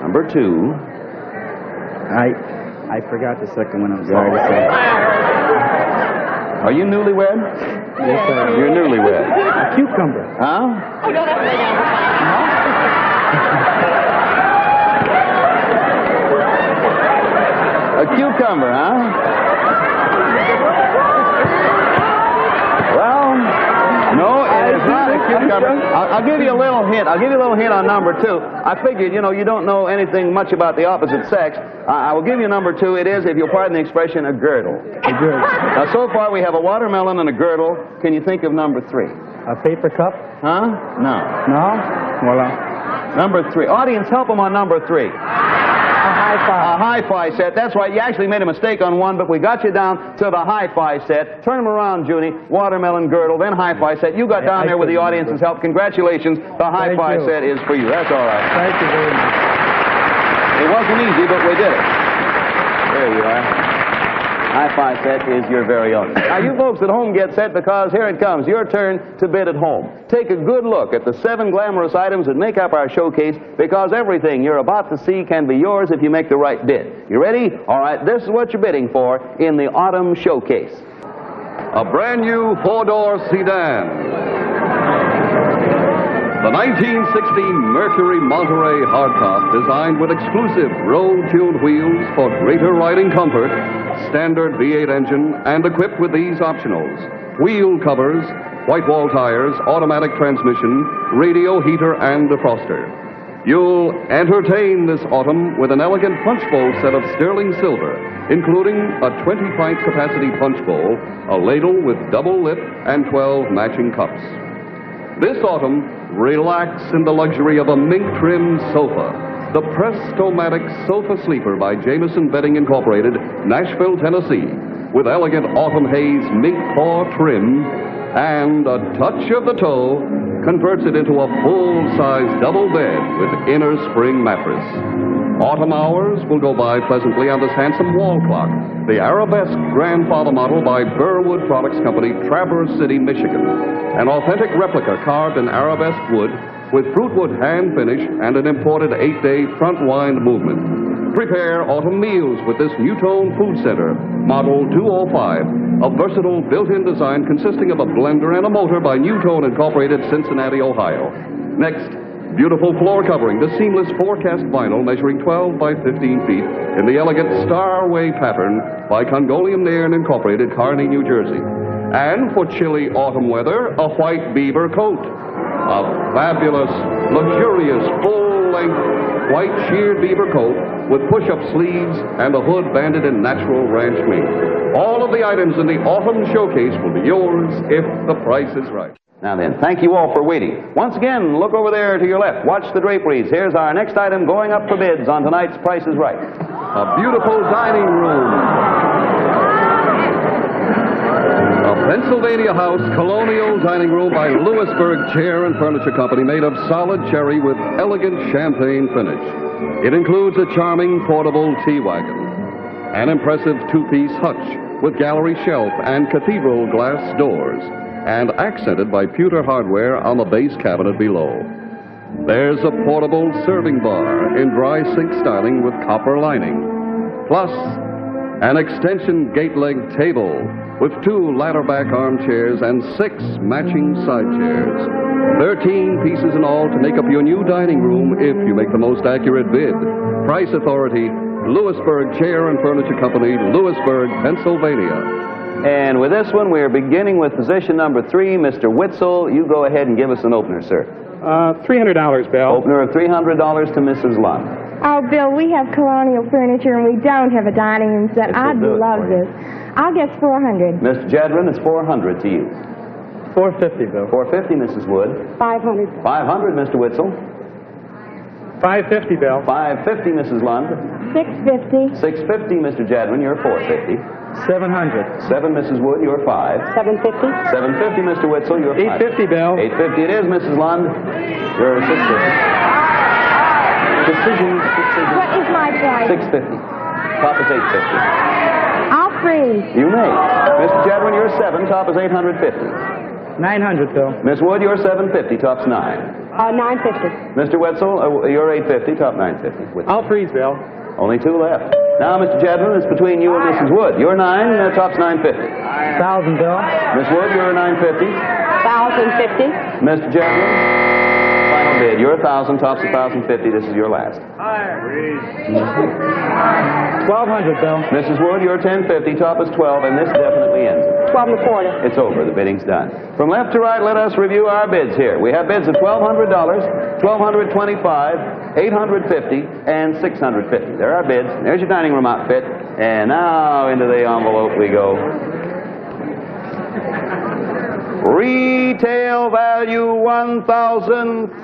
Number two.
I forgot the second one. I'm sorry to say.
Are you newlywed?
Yes, sir.
You're newlywed.
A cucumber.
Huh?
Oh, don't have to lay down
A cucumber, huh? Well, no, it is not a cucumber. I'll give you a little hint. I'll give you a little hint on number two. I figured, you know, you don't know anything much about the opposite sex. I will give you number two. It is, if you'll pardon the expression, a girdle.
A girdle.
Now, so far we have a watermelon and a girdle. Can you think of number three?
A paper cup?
Huh? No.
No? Well,
number three. Audience, help them on number three. A hi-fi set. That's right. You actually made a mistake on one, but we got you down to the hi-fi set. Turn them around, Junie. Watermelon, girdle, then hi-fi set. You got down there with the audience's help. Congratulations. The hi-fi set is for you. That's all right.
Thank you very much.
It wasn't easy, but we did it. There you are. hi-fi set is your very own. Now, you folks at home get set because here it comes, your turn to bid at home. Take a good look at the 7 glamorous items that make up our showcase, because everything you're about to see can be yours if you make the right bid. You ready? All right, this is what you're bidding for in the Autumn Showcase.
A brand new 4-door sedan. The 1960 Mercury Monterey hardtop, designed with exclusive roll-tuned wheels for greater riding comfort, standard V8 engine, and equipped with these optionals: wheel covers, white wall tires, automatic transmission, radio heater, and defroster. You'll entertain this autumn with an elegant punch bowl set of sterling silver, including a 20-pint capacity punch bowl, a ladle with double lip, and 12 matching cups. This autumn, relax in the luxury of a mink-trimmed sofa. The Presto-Matic Sofa Sleeper by Jameson Bedding Incorporated, Nashville, Tennessee, with elegant autumn haze mink paw trim and a touch of the toe, converts it into a full-size double bed with inner spring mattress. Autumn hours will go by pleasantly on this handsome wall clock, the Arabesque Grandfather model by Burwood Products Company, Traverse City, Michigan. An authentic replica carved in arabesque wood with fruitwood hand finish and an imported 8-day front wind movement. Prepare autumn meals with this Newtone Food Center, Model 205, a versatile built-in design consisting of a blender and a motor by Newtone Incorporated, Cincinnati, Ohio. Next, beautiful floor covering, the seamless forecast vinyl measuring 12 by 15 feet in the elegant Starway pattern by Congolium Nairn Incorporated, Kearney, New Jersey. And for chilly autumn weather, a white beaver coat. A fabulous, luxurious, full-length white sheared beaver coat with push-up sleeves and a hood banded in natural ranch mink. All of the items in the Autumn Showcase will be yours if the price is right.
Now then, thank you all for waiting. Once again, look over there to your left. Watch the draperies. Here's our next item going up for bids on tonight's Price is Right.
A beautiful dining room. A Pennsylvania House colonial dining room by Lewisburg Chair and Furniture Company, made of solid cherry with elegant champagne finish. It includes a charming portable tea wagon, an impressive 2-piece hutch with gallery shelf and cathedral glass doors, and accented by pewter hardware on the base cabinet below. There's a portable serving bar in dry sink styling with copper lining, plus an extension gate-leg table with 2 ladder-back armchairs and 6 matching side chairs. 13 pieces in all to make up your new dining room if you make the most accurate bid. Price authority, Lewisburg Chair and Furniture Company, Lewisburg, Pennsylvania.
And with this one, we're beginning with position number 3. Mr. Witzel, you go ahead and give us an opener, sir.
$300, Bill.
Opener of $300 to Mrs. Lund.
Oh, Bill, we have colonial furniture and we don't have a dining room set. I'd love this. I'll guess 400.
Mr. Jadron, it's 400 to you.
450, Bill.
450, Mrs. Wood.
500.
500, Mr. Witzel.
550, Bill.
550, Mrs. Lund.
650.
650, Mr. Jadron, you're 450.
700.
7, Mrs. Wood, you're 5.
750.
750, Mr. Witzel, you're 5.
850, Bill.
850 it is, Mrs. Lund. You're 650. Decision.
What is my price?
650. Top is 850.
I'll freeze.
You may. Mr. Jadron, you're 7. Top is 850.
900, Bill.
Miss Wood, you're 750. Top's 9.
950.
Mr. Wetzel, you're 850. Top 950.
I'll freeze, Bill.
Only 2 left. Now, Mr. Jadron, it's between you and Mrs. Wood. You're 9. Top's 950.
1,000, Bill.
Miss Wood, you're 950.
1,050.
Mr. Jadron, final bid. You're 1,000. Top's 1,050. This is your last.
1,200, Bill.
Mrs. Wood, you're 1050. Top is 12, and this definitely ends it.
12 and a quarter.
It's over. The bidding's done. From left to right, let us review our bids here. We have bids of $1,200, $1,225, $850, and $650. There are bids. There's your dining room outfit. And now into the envelope we go. Retail value $1,316.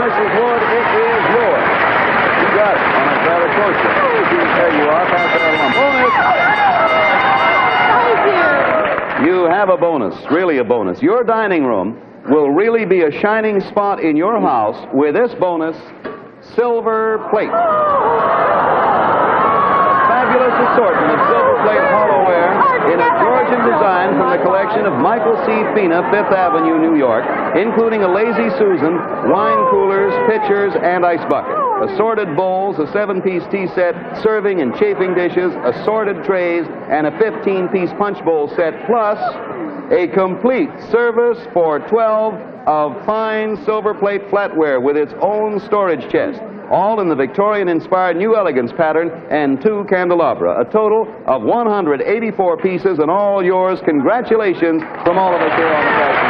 Mrs. Wood, it is yours. You got it. On a rather close. There you are. Pass that along. Bonus. Thank you. You have a bonus. Really a bonus. Your dining room will really be a shining spot in your house with this bonus, silver plate. fabulous assortment of silver plate hollowware in a Georgian design from the collection of Michael C. Fina, Fifth Avenue, New York, including a Lazy Susan, wine coolers, pitchers, and ice bucket. Assorted bowls, a 7-piece tea set, serving and chafing dishes, assorted trays, and a 15-piece punch bowl set, plus a complete service for 12 of fine silver plate flatware with its own storage chest, all in the Victorian-inspired New Elegance pattern, and 2 candelabra. A total of 184 pieces, and all yours. Congratulations from all of us here on the Price.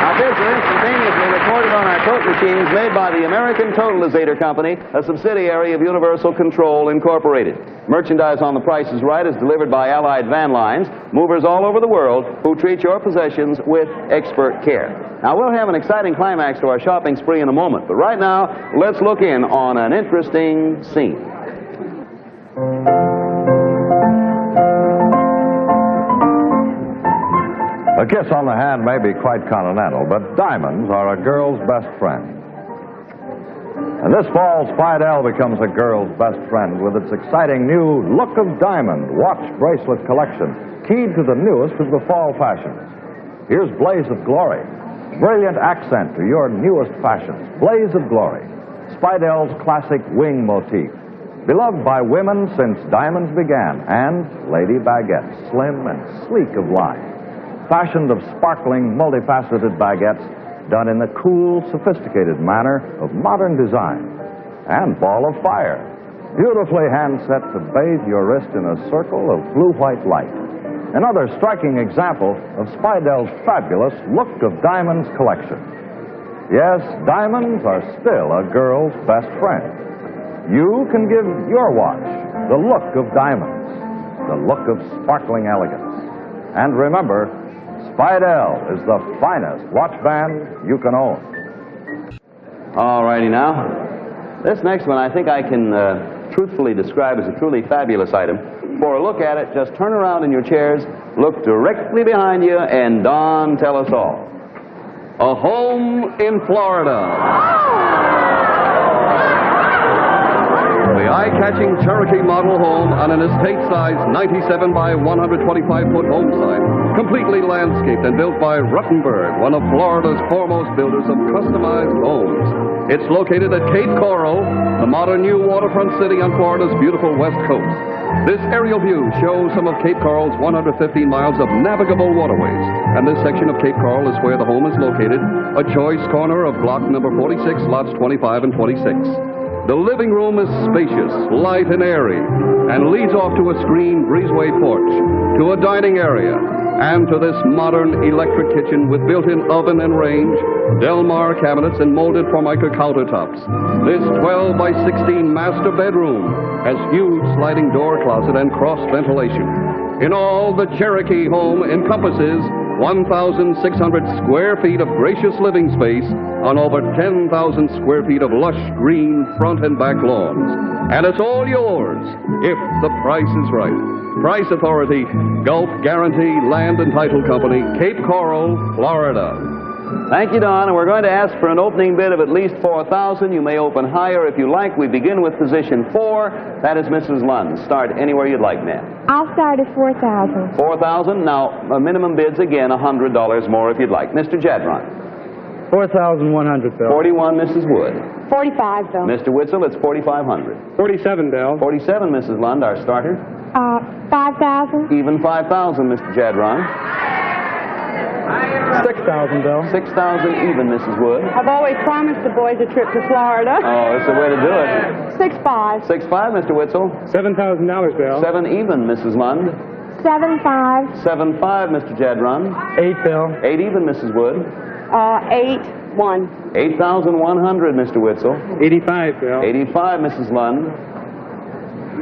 Now, bids are instantaneously recorded on our tote machines made by the American Totalizator Company, a subsidiary of Universal Control Incorporated. Merchandise on The Price is Right is delivered by Allied Van Lines, movers all over the world who treat your possessions with expert care. Now, we'll have an exciting climax to our shopping spree in a moment, but right now, let's look in on an interesting scene.
A kiss on the hand may be quite continental, but diamonds are a girl's best friend. And this fall, Spidell becomes a girl's best friend with its exciting new Look of Diamond watch bracelet collection, keyed to the newest of the fall fashions. Here's Blaze of Glory, brilliant accent to your newest fashions. Blaze of Glory, Spidell's classic wing motif, beloved by women since diamonds began, and Lady Baguette, slim and sleek of line, fashioned of sparkling, multifaceted baguettes done in the cool, sophisticated manner of modern design. And Ball of Fire, beautifully hand-set to bathe your wrist in a circle of blue-white light. Another striking example of Spidell's fabulous Look of Diamonds collection. Yes, diamonds are still a girl's best friend. You can give your watch the look of diamonds, the look of sparkling elegance. And remember, Spidell is the finest watch band you can own.
All righty now. This next one I think I can truthfully describe as a truly fabulous item. For a look at it, just turn around in your chairs, look directly behind you, and Don, tell us all. A home in Florida. The eye-catching Cherokee model home on an estate-sized 97 by 125-foot home site, completely landscaped and built by Ruttenberg, one of Florida's foremost builders of customized homes. It's located at Cape Coral, the modern new waterfront city on Florida's beautiful west coast. This aerial view shows some of Cape Coral's 115 miles of navigable waterways, and this section of Cape Coral is where the home is located, a choice corner of block number 46, lots 25 and 26. The living room is spacious, light and airy, and leads off to a screened breezeway porch, to a dining area, and to this modern electric kitchen with built-in oven and range, Delmar cabinets, and molded Formica countertops. This 12 by 16 master bedroom has huge sliding door closet and cross ventilation. In all, the Cherokee home encompasses 1,600 square feet of gracious living space on over 10,000 square feet of lush green front and back lawns. And it's all yours if the price is right. Price Authority, Gulf Guarantee Land and Title Company, Cape Coral, Florida. Thank you, Don. And we're going to ask for an opening bid of at least $4,000. You may open higher if you like. We begin with position 4. That is Mrs. Lund. Start anywhere you'd like, ma'am.
I'll start at $4,000.
$4,000. Now, minimum bids again, $100 more if you'd like. Mr. Jadron.
$4,100, Bill.
41, Mrs. Wood.
45, Bill.
Mr. Witzel, it's 4,500.
47, Bill.
47, Mrs. Lund, our starter.
5,000.
Even 5,000, Mr. Jadron.
6,000, Bill.
6,000 even, Mrs. Wood.
I've always promised the boys a trip to Florida.
Oh, that's the way to do it.
6,500.
6,500, Mr. Witzel.
$7,000, Bill.
7 even, Mrs. Lund.
7,500.
7,500, Mr. Jadron.
8, Bill.
8 even, Mrs. Wood.
8,100.
8,100, Mr. Witzel.
85, Bill.
85, Mrs. Lund.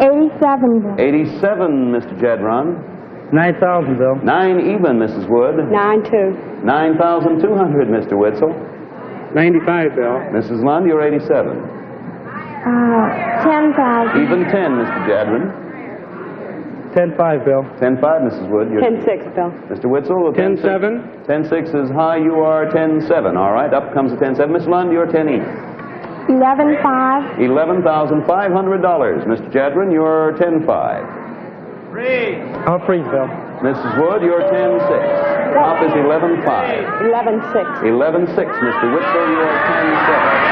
87, Bill.
87, Mr. Jadron.
9,000, Bill.
9 even, Mrs. Wood.
9,200.
9,200, Mr. Witzel.
95, Bill.
Mrs. Lund, you're 87.
10,000.
Even 10, Mr. Jadron.
10,500, Bill.
10,500, Mrs. Wood.
10,600, Bill.
Mr. Witzel.
10,700.
10,600 is high. You are 10,700. All right, up comes the 10,700. Miss Lund, you're 10 even.
11,500.
$11,500. Mr. Jadron, you're 10-5.
Freeze.
I'll freeze, Bill.
Mrs. Wood, you're 10-6. Top is 11-5.
11-6.
11-6. Mr. Witzel, you're 10-7.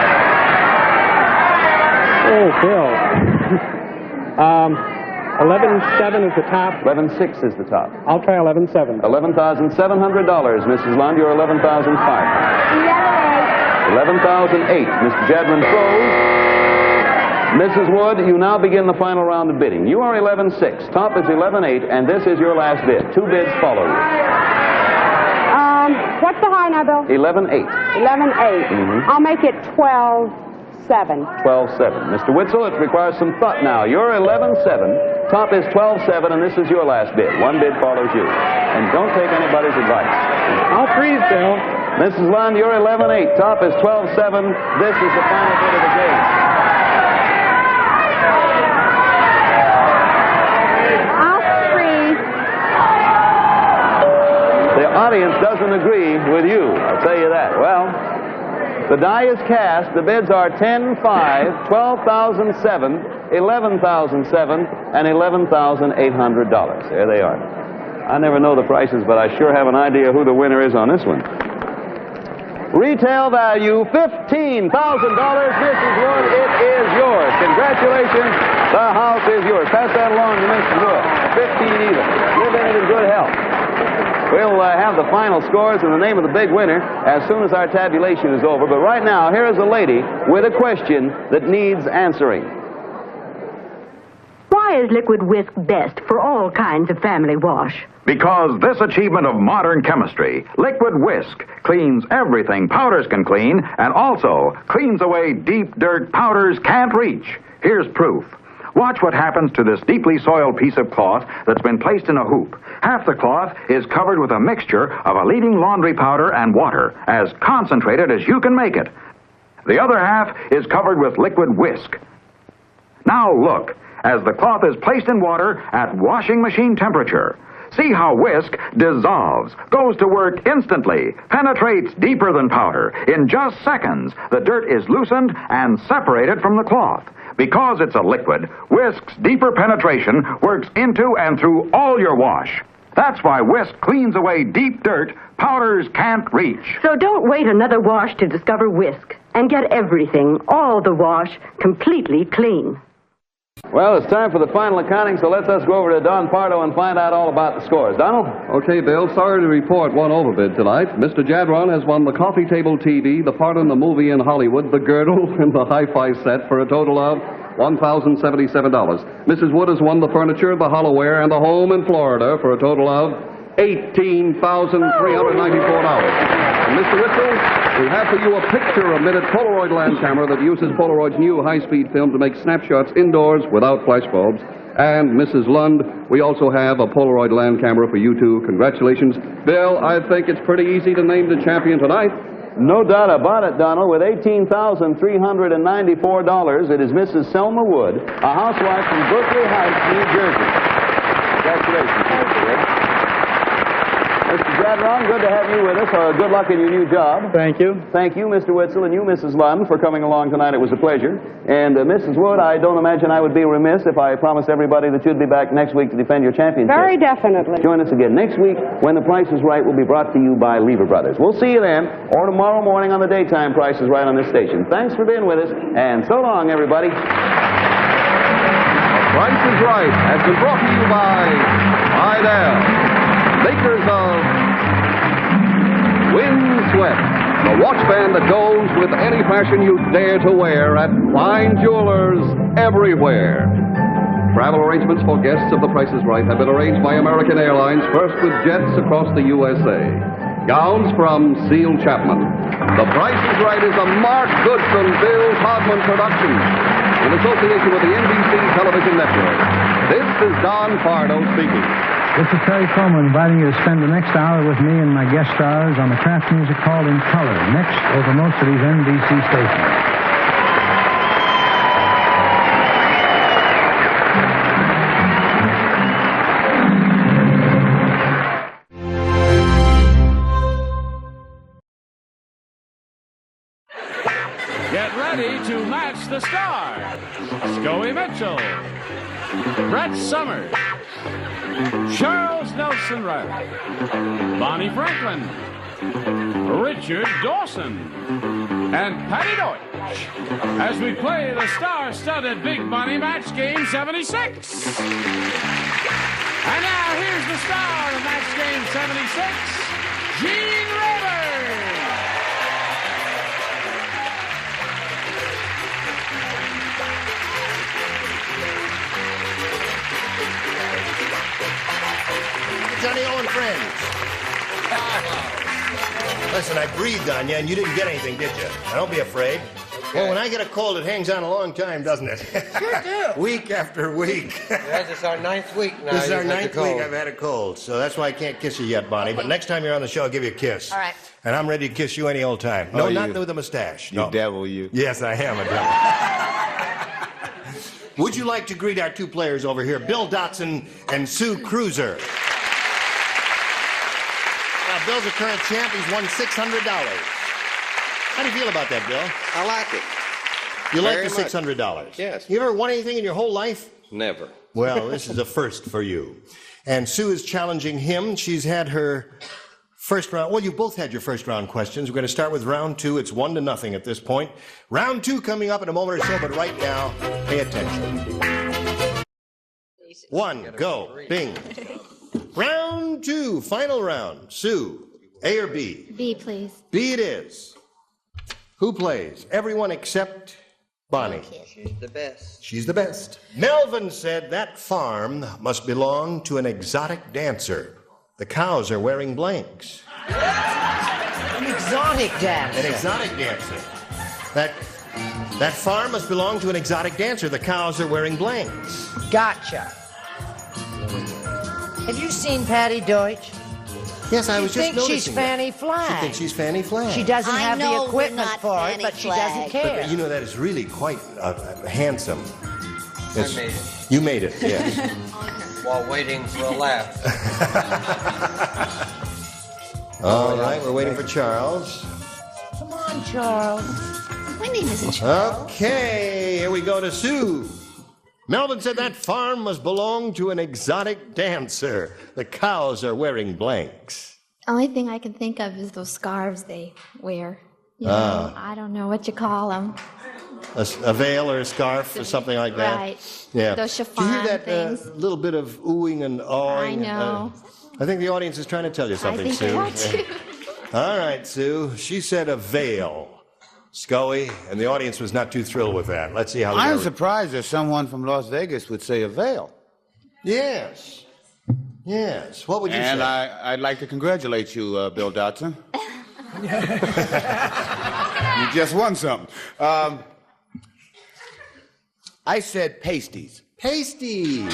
Oh, Bill. 11-7 is the top.
11-6 is the top.
I'll try 11-7.
$11,700. Mrs. Lund, you're 11,500. 11,008. Mr. Jadron froze. Mrs. Wood, you now begin the final round of bidding. You are 11-6. Top is 11-8, and this is your last bid. 2 bids follow you.
What's the high now, Bill?
11-8.
11-8. I'll make it 12-7.
12-7. Mr. Witzel, it requires some thought now. You're 11-7. Top is 12-7, and this is your last bid. 1 bid follows you. And don't take anybody's advice.
I'll freeze, Bill.
Mrs. Lund, you're 11-8. Top is 12-7. This is the final bid of the game.
I'll freeze.
The audience doesn't agree with you, I'll tell you that. Well, the die is cast. The bids are 10-5, 12,007, 11,007, and $11,800. There they are. I never know the prices, but I sure have an idea who the winner is on this one. Retail value, $15,000. Mrs. Wood, it is yours. Congratulations. The house is yours. Pass that along to Mrs. Wood. 15 even. Live in it in good health. We'll have the final scores and the name of the big winner as soon as our tabulation is over. But right now, here is a lady with a question that needs answering.
Why is Liquid Whisk best for all kinds of family wash?
Because this achievement of modern chemistry, Liquid Whisk, cleans everything powders can clean and also cleans away deep dirt powders can't reach. Here's proof. Watch what happens to this deeply soiled piece of cloth that's been placed in a hoop. Half the cloth is covered with a mixture of a leading laundry powder and water, as concentrated as you can make it. The other half is covered with Liquid Whisk. Now look, as the cloth is placed in water at washing machine temperature. See how Whisk dissolves, goes to work instantly, penetrates deeper than powder. In just seconds, the dirt is loosened and separated from the cloth. Because it's a liquid, Whisk's deeper penetration works into and through all your wash. That's why Whisk cleans away deep dirt powders can't reach.
So don't wait another wash to discover Whisk and get everything, all the wash, completely clean.
Well, it's time for the final accounting, so let's go over to Don Pardo and find out all about the scores. Donald?
Okay, Bill, sorry to report one overbid tonight. Mr. Jadron has won the coffee table TV, the part in the movie in Hollywood, the girdle, and the hi-fi set for a total of $1,077. Mrs. Wood has won the furniture, the hollowware, and the home in Florida for a total of $18,394. And Mr. Witzel, we have for you a picture-a-minute Polaroid land camera that uses Polaroid's new high-speed film to make snapshots indoors without flash bulbs. And Mrs. Lund, we also have a Polaroid land camera for you too. Congratulations. Bill, I think it's pretty easy to name the champion tonight.
No doubt about it, Donald. With $18,394, it is Mrs. Selma Wood, a housewife from Berkeley Heights, New Jersey. Congratulations, Mr. Wood. Mr. Jadron, good to have you with us. Good luck in your new job.
Thank you.
Thank you, Mr. Witzel, and you, Mrs. Lund, for coming along tonight. It was a pleasure. And Mrs. Wood, I don't imagine I would be remiss if I promised everybody that you'd be back next week to defend your championship.
Very definitely.
Join us again next week when The Price is Right will be brought to you by Lever Brothers. We'll see you then, or tomorrow morning on the daytime Price is Right on this station. Thanks for being with us, and so long, everybody.
The Price is Right has been brought to you by Idell, makers of Windswept, the watch band that goes with any fashion you dare to wear at fine jewelers everywhere. Travel arrangements for guests of The Price is Right have been arranged by American Airlines, first with jets across the USA. Gowns from Seal Chapman. The Price is Right is a Mark Goodson, Bill Todman production in association with the NBC Television Network. This is Don Pardo speaking.
This is Terry Coleman inviting you to spend the next hour with me and my guest stars on the craft music called In Color, next over most of these NBC stations.
Get ready.
ready to match the stars. Scoey Mitchell, Brett Summers, Charles Nelson Riley, Bonnie Franklin, Richard Dawson, and Patty Deutsch as we play the star-studded Big Money Match Game 76. And now here's the star of Match Game 76, Gene Rayburn.
Johnny O and friends. Listen, I breathed on you and you didn't get anything, did you? Now, don't be afraid. Well, when I get a cold, it hangs on a long time, doesn't it?
Sure do.
Week after week.
Yes, it's our 9th week now.
This is our
you've had
9th
the
week
cold.
I've had a cold, so that's why I can't kiss you yet, Bonnie. But next time you're on the show, I'll give you a kiss.
All right.
And I'm ready to kiss you any old time. No,
Oh,
not
you-
with a mustache.
you
No.
devil, you.
Yes, I am a devil. Would you like to greet our two players over here, Bill Dotson and Sue Cruiser? Now, Bill's a current champ. He's won $600. How do you feel about that, Bill?
I like it.
You like
Very
the
much.
$600?
Yes.
You ever won anything in your whole life?
Never.
Well, this is a first for you. And Sue is challenging him. She's had her first round. Well, you both had your first round questions. We're going to start with round 2. It's 1-0 at this point. Round 2 coming up in a moment or so, but right now, pay attention. 1, go, bing. Round 2, final round. Sue, A or B?
B, please.
B it is. Who plays? Everyone except Bonnie.
She's the best.
She's the best. Melvin said that farm must belong to an exotic dancer. The cows are wearing blanks.
An exotic dancer.
An exotic dancer. That farm must belong to an exotic dancer. The cows are wearing blanks.
Gotcha. Have you seen Patty Deutsch?
Yes, I was just
She thinks she's
noticing that.
Fanny Flagg.
She thinks she's Fanny Flagg.
She doesn't
I
have
know
the
we're
equipment
not
for it,
Fanny
but she doesn't
Flagg.
care.
But, you know, that is really quite handsome. It's-
made it.
You made it, yes.
While waiting for a laugh.
All right, we're waiting for Charles.
Come on, Charles.
My name isn't Charles.
Okay, here we go to Sue. Melvin said that farm must belong to an exotic dancer. The cows are wearing blanks.
Only thing I can think of is those scarves they wear. You
Ah.
know, I don't know what you call them.
A veil or a scarf or something like that.
Right.
Yeah.
Those
Do you hear
chiffon
that
things.
little bit of oohing and awing?
I know.
I think the audience is trying to tell you something,
I think
Sue.
they are too.
All right, Sue. She said a veil. Scully, and the audience was not too thrilled with that. Let's see how they
I'm
are.
surprised that someone from Las Vegas would say a veil.
Yes. Yes. What would you
and
say?
I'd like to congratulate you, Bill Dotson. You just won something. I said pasties.
Pasties.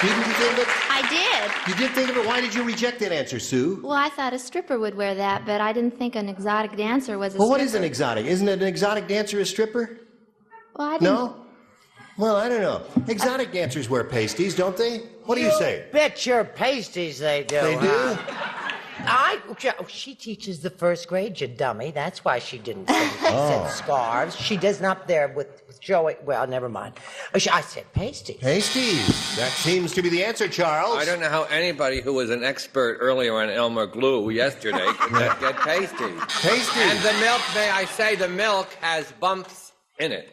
Didn't you think of it?
I did.
You did think of it? Why did you reject that answer, Sue?
Well, I thought a stripper would wear that, but I didn't think an exotic dancer was a
Well,
stripper.
what is an exotic? Isn't it an exotic dancer a stripper?
Well, I didn't.
No? Well, I don't know. Exotic dancers wear pasties, don't they? What do you say?
Bet your pasties they do.
They do?
She teaches the first grade, you dummy. That's why she didn't say
Oh.
said scarves. She doesn't up there with Joey. Well, never mind. I said pasties.
Pasties. That seems to be the answer, Charles.
I don't know how anybody who was an expert earlier on Elmer Glue yesterday could not get pasties.
Pasties.
And the milk, may I say, the milk has bumps in it.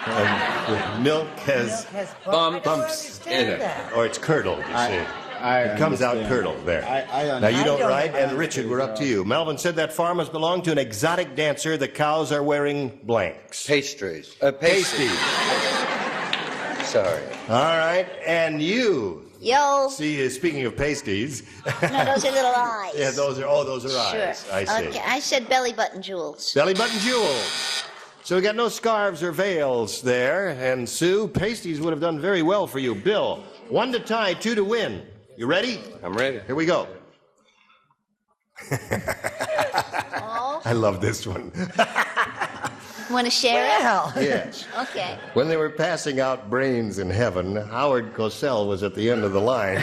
The milk has bumps in it. Or it's curdled, you see. It comes out
understand.
curdled there.
I
Now, you don't
understand.
write, and Richard, we're up to you. Melvin said that farm must belong to an exotic dancer. The cows are wearing blanks.
Pastries.
Pasties.
Sorry.
All right, and you.
Yo.
See, speaking of pasties.
No, those are little eyes.
Yeah, those are eyes.
Sure.
I see.
Okay, I said belly button jewels.
Belly button jewels. So we got no scarves or veils there. And Sue, pasties would have done very well for you. Bill, 1 to tie, 2 to win. You ready?
I'm ready.
Here we go.
Oh.
I love this one.
Want to share it?
Yes.
Okay.
When they were passing out brains in heaven, Howard Cosell was at the end of the line.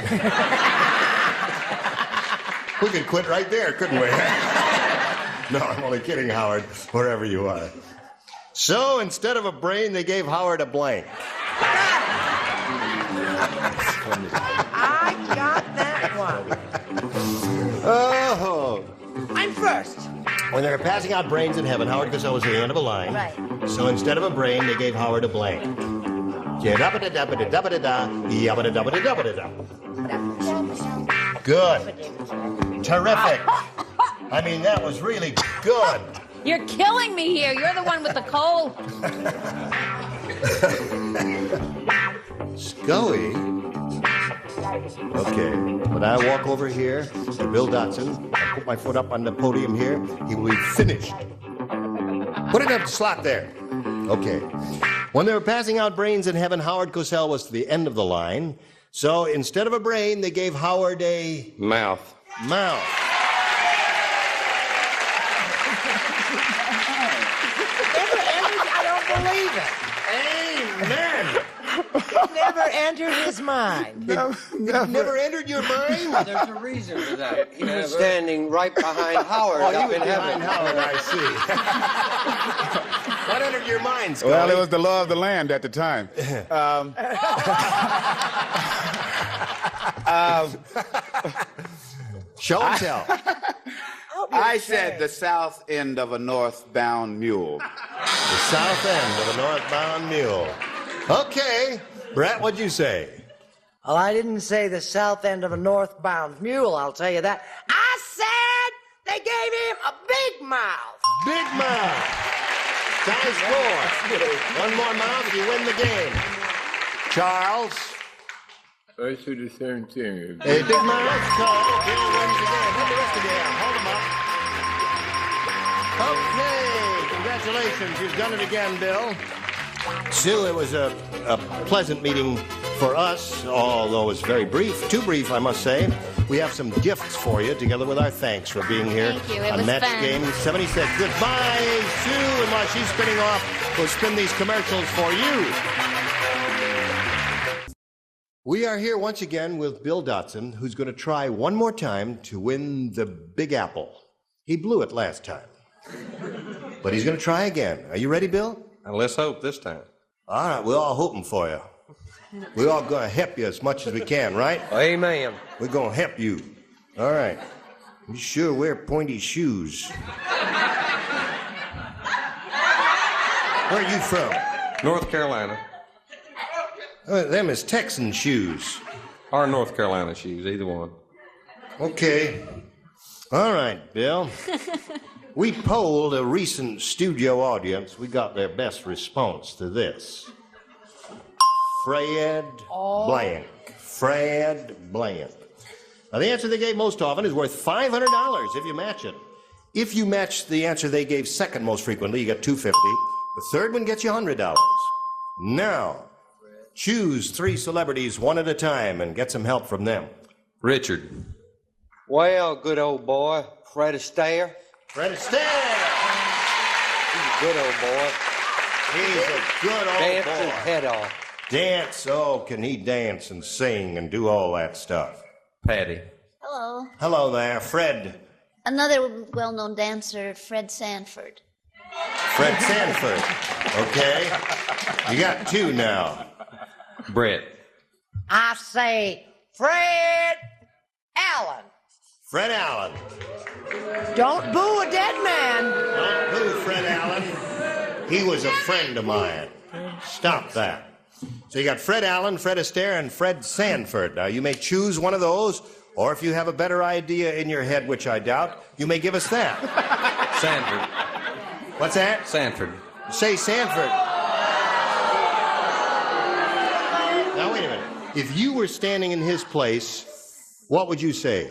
We could quit right there, couldn't we? No, I'm only kidding, Howard, wherever you are. So instead of a brain, they gave Howard a blank.
I got that one.
Oh.
I'm first.
When they were passing out brains in heaven, Howard Cosell was at the end of a line.
Right.
So instead of a brain, they gave Howard a blank. Good. Terrific. I mean, that was really good.
You're killing me here. You're the one with the cold.
Scully. Okay, when I walk over here to Bill Dotson, I put my foot up on the podium here, he will be finished. Put it up, slot there. Okay. When they were passing out brains in heaven, Howard Cosell was to the end of the line. So instead of a brain, they gave Howard a...
Mouth.
Mouth.
I don't believe it.
Amen.
It never entered his mind.
Never entered your mind?
There's a reason for that. He was standing right behind Howard up in heaven.
Behind Howard, I see. What entered your mind, Scully?
Well, it was the law of the land at the time.
Show and tell.
I said the south end of a northbound mule.
The south end of a northbound mule. Okay. Brett, what'd you say?
Well, I didn't say the south end of a northbound mule, I'll tell you that. I said they gave him a big mouth.
Big mouth. Tie score. One more mouth, you win the game. Charles.
I said the same thing.
A big mouth. Charles. Bill wins the game. Put the rest of the game. Hold them up. Okay. Congratulations. You've done it again, Bill. Sue, it was a pleasant meeting for us, although it was very brief. Too brief, I must say. We have some gifts for you, together with our thanks for being here
Thank you. It
on
was
Match
fun.
Game 76. Goodbye, Sue, and while she's spinning off, we'll spin these commercials for you. We are here once again with Bill Dotson, who's going to try one more time to win the Big Apple. He blew it last time. But he's going to try again. Are you ready, Bill?
Let's hope this time.
All right, we're all hoping for you. We're all going to help you as much as we can, right?
Amen.
We're going to help you. All right. You sure wear pointy shoes. Where are you from?
North Carolina.
Them is Texan shoes.
Or North Carolina shoes, either one.
Okay. All right, Bill. We polled a recent studio audience. We got their best response to this. Fred Blank. Fred Blank. Now, the answer they gave most often is worth $500 if you match it. If you match the answer they gave second most frequently, you get $250. The third one gets you $100. Now, choose 3 celebrities one at a time and get some help from them.
Richard.
Well, good old boy, Fred Astaire.
Fred Astaire!
He's a good old boy.
He's a good old
Dance
boy.
his head off.
Dance? Oh, can he dance and sing and do all that stuff?
Patty.
Hello.
Hello there, Fred.
Another well-known dancer, Fred Sanford.
Fred Sanford. Okay. You got 2 now.
Brett.
I say Fred Allen.
Fred Allen.
Don't boo a dead man.
Don't boo Fred Allen. He was a friend of mine. Stop that. So you got Fred Allen, Fred Astaire, and Fred Sanford. Now, you may choose one of those, or if you have a better idea in your head, which I doubt, you may give us that.
Sanford.
What's that?
Sanford.
Say Sanford. Now, wait a minute. If you were standing in his place, what would you say?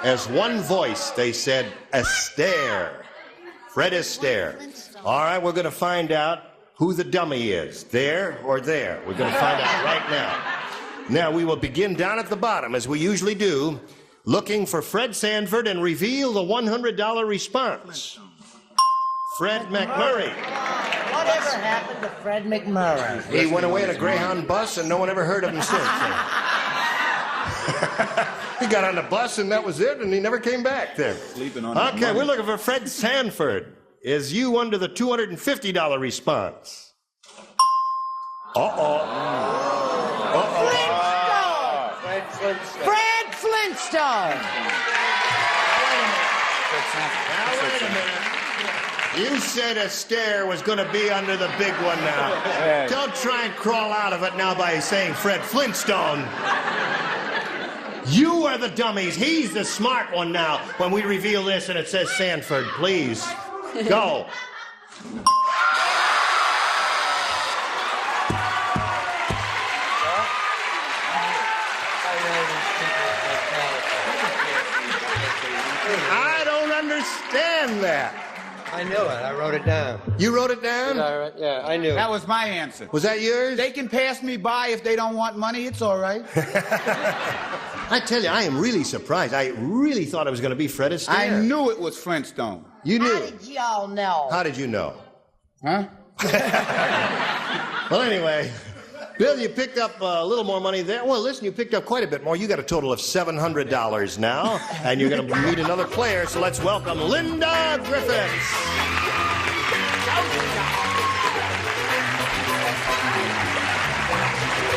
As one voice, they said, Astaire. Fred Astaire. All right, we're going to find out who the dummy is, there or there. We're going to find out right now. Now, we will begin down at the bottom, as we usually do, looking for Fred Sanford and reveal the $100 response. Fred McMurray.
Whatever happened to Fred McMurray?
He went away in a Greyhound bus, and no one ever heard of him since. He got on the bus and that was it, and he never came back then.
Sleeping on
Okay, we're looking for Fred Sanford. Is you under the $250 response?
Fred Flintstone.
Now, wait a minute. You said Astaire was going to be under the big one now.
Hey.
Don't try and crawl out of it now by saying Fred Flintstone. You are the dummies. He's the smart one now when we reveal this and it says Sanford. Please, go. I don't understand that.
I knew it. I wrote it down.
You wrote it down?
Yeah, I knew it.
That was my answer.
Was that yours?
They can pass me by if they don't want money. It's all right.
I tell you, I am really surprised. I really thought it was going to be Fred Astaire.
I knew it was Flintstone.
You knew?
How did y'all know?
How did you know?
Huh?
Well, anyway, Bill, you picked up a little more money there. Well, listen, you picked up quite a bit more. You got a total of $700 now, and you're going to meet another player, so let's welcome Linda Griffiths.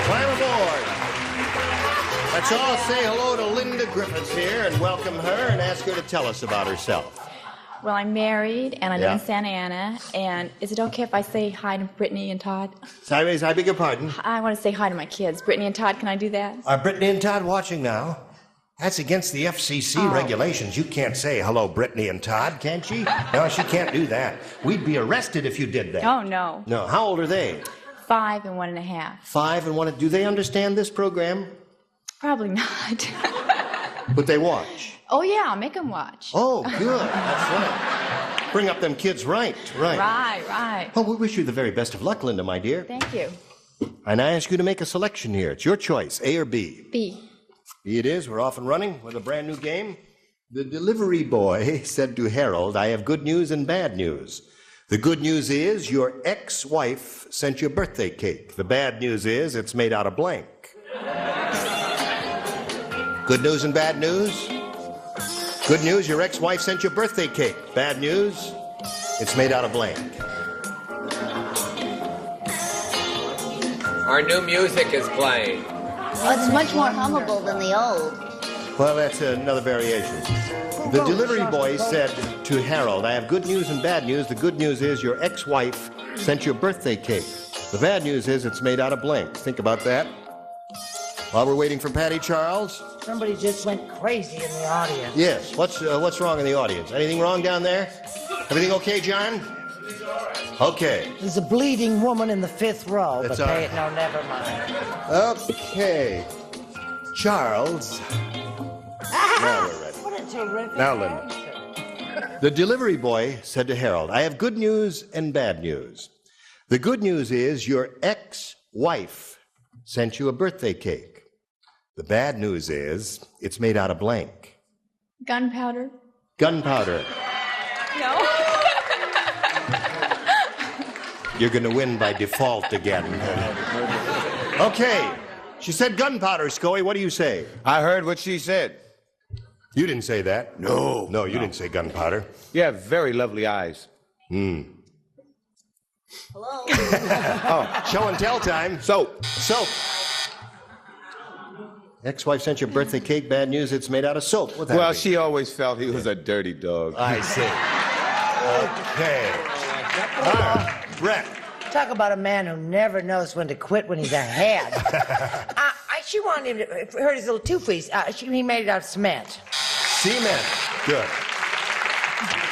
Climb aboard. Let's all say hello to Linda Griffiths here and welcome her and ask her to tell us about herself.
Well, I'm married, and I live
Yeah.
in Santa Ana, and is it okay if I say hi to Brittany and Todd?
Sideways, I beg your pardon.
I want to say hi to my kids. Brittany and Todd, can I do that?
Are Brittany and Todd watching now? That's against the FCC regulations. You can't say hello, Brittany and Todd, can't she? No, she can't do that. We'd be arrested if you did that.
Oh, no.
No, how old are they?
5 and 1.5.
5 and 1. Do they understand this program?
Probably not.
But they watch.
Oh, yeah, I'll make them watch.
Oh, good. That's right. Bring up them kids right.
Right.
Well, we wish you the very best of luck, Linda, my dear.
Thank you.
And I ask you to make a selection here. It's your choice, A or B.
B.
B it is. We're off and running with a brand new game. The delivery boy said to Harold, I have good news and bad news. The good news is your ex-wife sent you a birthday cake. The bad news is it's made out of blank. Good news and bad news? Good news, your ex-wife sent you a birthday cake. Bad news, it's made out of blank.
Our new music is playing.
Well, it's much more hummable than the old.
Well, that's another variation. The delivery boy said to Harold, I have good news and bad news. The good news is your ex-wife sent you a birthday cake. The bad news is it's made out of blank. Think about that. While we're waiting for Patty Charles.
Somebody just went crazy in the audience.
Yes, what's wrong in the audience? Anything wrong down there? Everything okay, John? Okay.
There's a bleeding woman in the 5th row,
That's
but
all right.
no, never mind.
Okay. Charles. Now we're ready.
What a terrific
Now, Linda. The delivery boy said to Harold, I have good news and bad news. The good news is your ex-wife sent you a birthday cake. The bad news is it's made out of blank.
Gunpowder?
Gunpowder.
No.
You're going to win by default again. Okay. She said gunpowder, Scoey. What do you say?
I heard what she said.
You didn't say that. No, you didn't say gunpowder.
You have very lovely eyes.
Hello?
Oh, show and tell time.
Soap.
Ex-wife sent you a birthday cake. Bad news, it's made out of soap. What that
Well,
mean?
she always felt he was a dirty dog.
I see. Okay. All right. Brett.
Talk about a man who never knows when to quit when he's ahead. She wanted him to hurt his little two-face. He made it out of cement.
Cement. Good.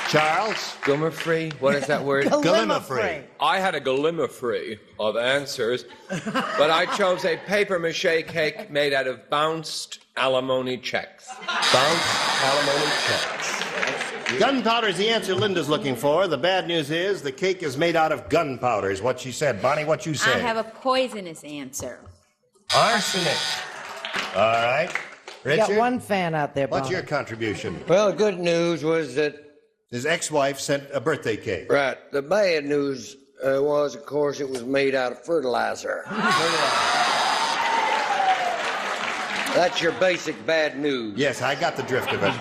Charles?
Glimmer-free? What is that word?
Glimmer-free.
I had a glimmer-free of answers, but I chose a papier-mâché cake made out of bounced alimony checks.
Bounced alimony checks. Gunpowder is the answer Linda's looking for. The bad news is the cake is made out of gunpowder, is what she said. Bonnie, what you say?
I have a poisonous answer.
Arsenic. All right.
You
Richard?
got one fan out there,
What's
Bob.
your contribution?
Well, the good news was that
his ex-wife sent a birthday cake.
Right. The bad news was, of course, it was made out of fertilizer.
That's your basic bad news.
Yes, I got the drift of it.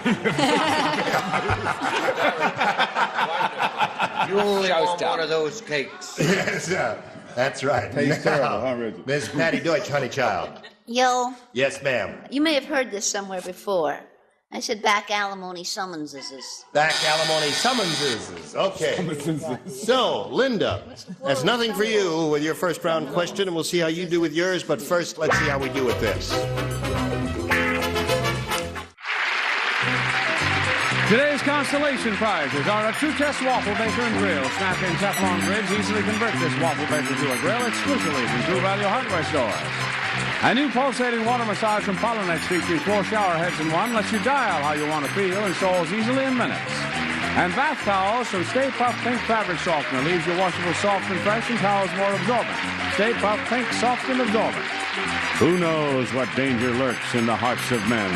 You only want one of those cakes.
Yes, that's right.
Tastes terrible, huh, Richard?
Miss Patty Deutsch, honey child.
Yo,
Yes, ma'am.
you may have heard this somewhere before. I said back alimony summonses.
Back alimony summonses. Okay. So, Linda, that's nothing for you with your first round question, and we'll see how you do with yours. But first, let's see how we do with this.
Today's consolation prizes are a True Test waffle maker and grill. Snap-in Teflon grids easily convert this waffle maker to a grill exclusively from True Value Hardware stores. A new pulsating water massage from Polynex featuring 4 shower heads in one lets you dial how you want to feel and installs easily in minutes. And bath towels from Stay Puft Pink Fabric Softener leaves your washable soft and fresh and towels more absorbent. Stay Puft Pink Soft and Absorbent. Who knows what danger lurks in the hearts of men?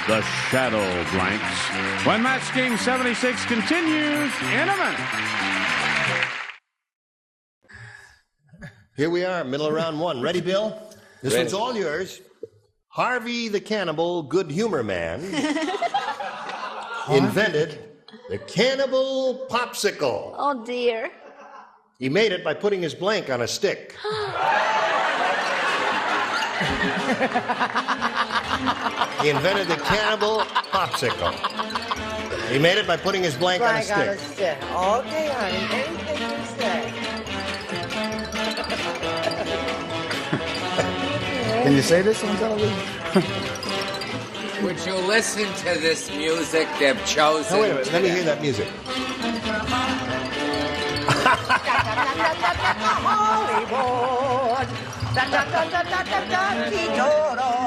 The shadow blanks. When Match Game 76 continues in a minute.
Here we are, middle of round one. Ready, Bill? This
Ready.
one's all yours. Harvey the Cannibal Good Humor Man invented the cannibal popsicle.
Oh, dear.
He made it by putting his blank on a stick. He invented the cannibal popsicle. He made it by putting his blank on a stick.
Okay, honey. Anything you say.
Can you say this on television?
Would you listen to this music they've chosen?
Oh, wait a minute. Let me hear that music.
Hollywood.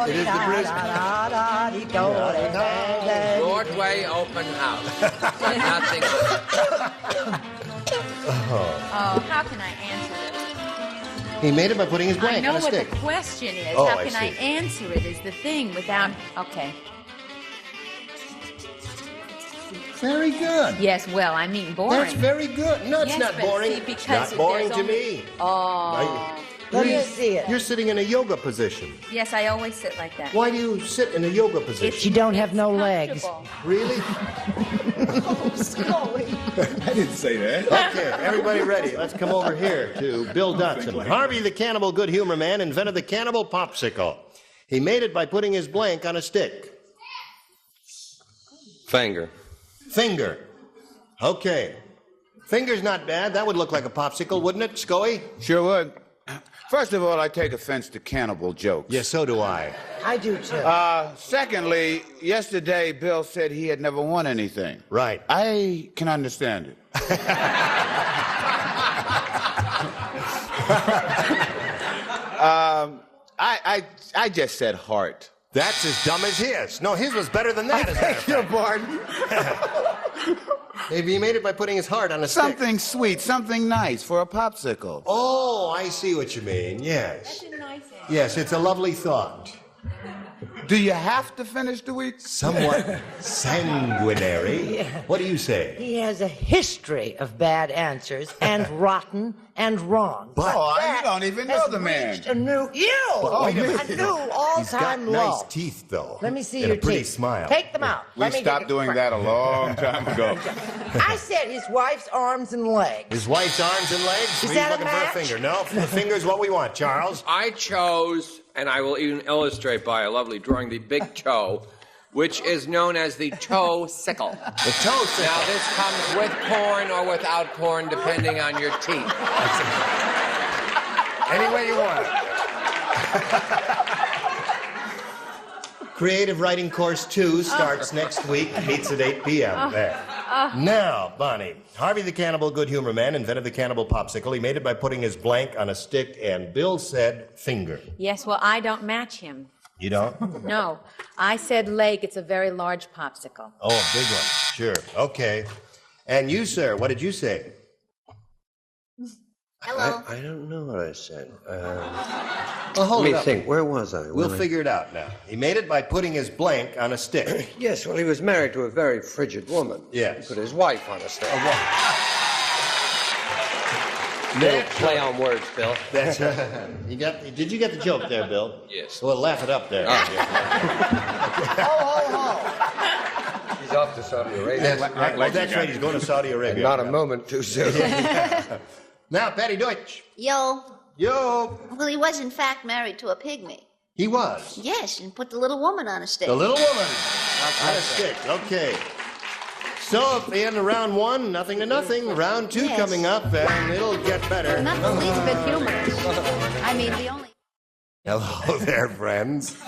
It is the
Broadway open house. Nothing.
Oh, how can I answer this?
He made it by putting his
I
blank
know
on a
what
stick.
the question is.
Oh,
how
I
can I
see.
answer it is the thing without... Okay.
Very good.
Yes, well, I mean boring.
That's very good. No, it's
Yes,
not
but
boring.
see,
It's
because
not boring
there's
to
only-
me.
Oh.
Let me see it.
You're sitting in a yoga position.
Yes, I always sit like that.
Why do you sit in a yoga position?
You don't have no legs.
Really?
I didn't say that.
Okay, everybody ready. Let's come over here to Bill Dotson. Harvey the Cannibal Good Humor Man invented the cannibal popsicle. He made it by putting his blank on a stick.
Finger.
Finger. Okay. Finger's not bad. That would look like a popsicle, wouldn't it, Scoey?
Sure would. First of all, I take offense to cannibal jokes.
Yes, so do I.
I do too.
Secondly, yesterday Bill said he had never won anything.
Right.
I can understand it. I just said heart.
That's as dumb as his. No, his was better than that.
I beg your pardon.
Maybe he made it by putting his heart on a stick.
Something sweet, something nice for a popsicle.
Oh, I see what you mean. Yes.
That's a nice answer.
Yes, it's a lovely thought.
Do you have to finish the week?
Somewhat sanguinary.
Yeah.
What do you say?
He has a history of bad answers and rotten and wrong.
But
you don't even know the man.
Reached a new
wait a minute.
a new
He's got
all-time
nice
low.
teeth, though.
Let me see
and
your
a pretty
teeth.
smile.
Take them out.
We
Let me
stopped doing that a long time ago.
I said his wife's arms and legs.
His wife's arms and legs?
Is
He's
that a
looking
match?
for a finger. No, the finger's what we want, Charles.
I chose, and I will even illustrate by a lovely drawing, the big toe, which is known as the toe sickle.
The toe sickle.
Now, this comes with corn or without corn, depending on your teeth.
Any way you want it. Creative Writing Course 2 starts next week. Meets at 8 p.m. there. Now, Bonnie, Harvey the Cannibal Good Humor Man invented the cannibal popsicle. He made it by putting his blank on a stick, and Bill said finger.
Yes, well, I don't match him.
You don't?
No. I said leg. It's a very large popsicle.
Oh, a big one. Sure. Okay. And you, sir, what did you say?
Hello.
I don't know what I said.
Well, hold
Let
it
me
up.
think. Where was I?
We'll figure it out now. He made it by putting his blank on a stick.
Yes, well, he was married to a very frigid woman.
Yes.
He put his wife on a stick. Little play on words, Bill.
That's did you get the joke there, Bill?
Yes.
Well, laugh it up there.
He's off to Saudi Arabia.
That's right. He's going to Saudi Arabia.
Not a moment too soon.
Now, Patty Deutsch.
Yo.
Yo.
Well, he was in fact married to a pygmy.
He was.
Yes, and put the little woman on a stick.
The little woman on a stick. Okay. So at the end of round 1, nothing to nothing. Round 2 coming up, and it'll get better.
Not the least bit humorous. I mean, the only...
Hello there, friends.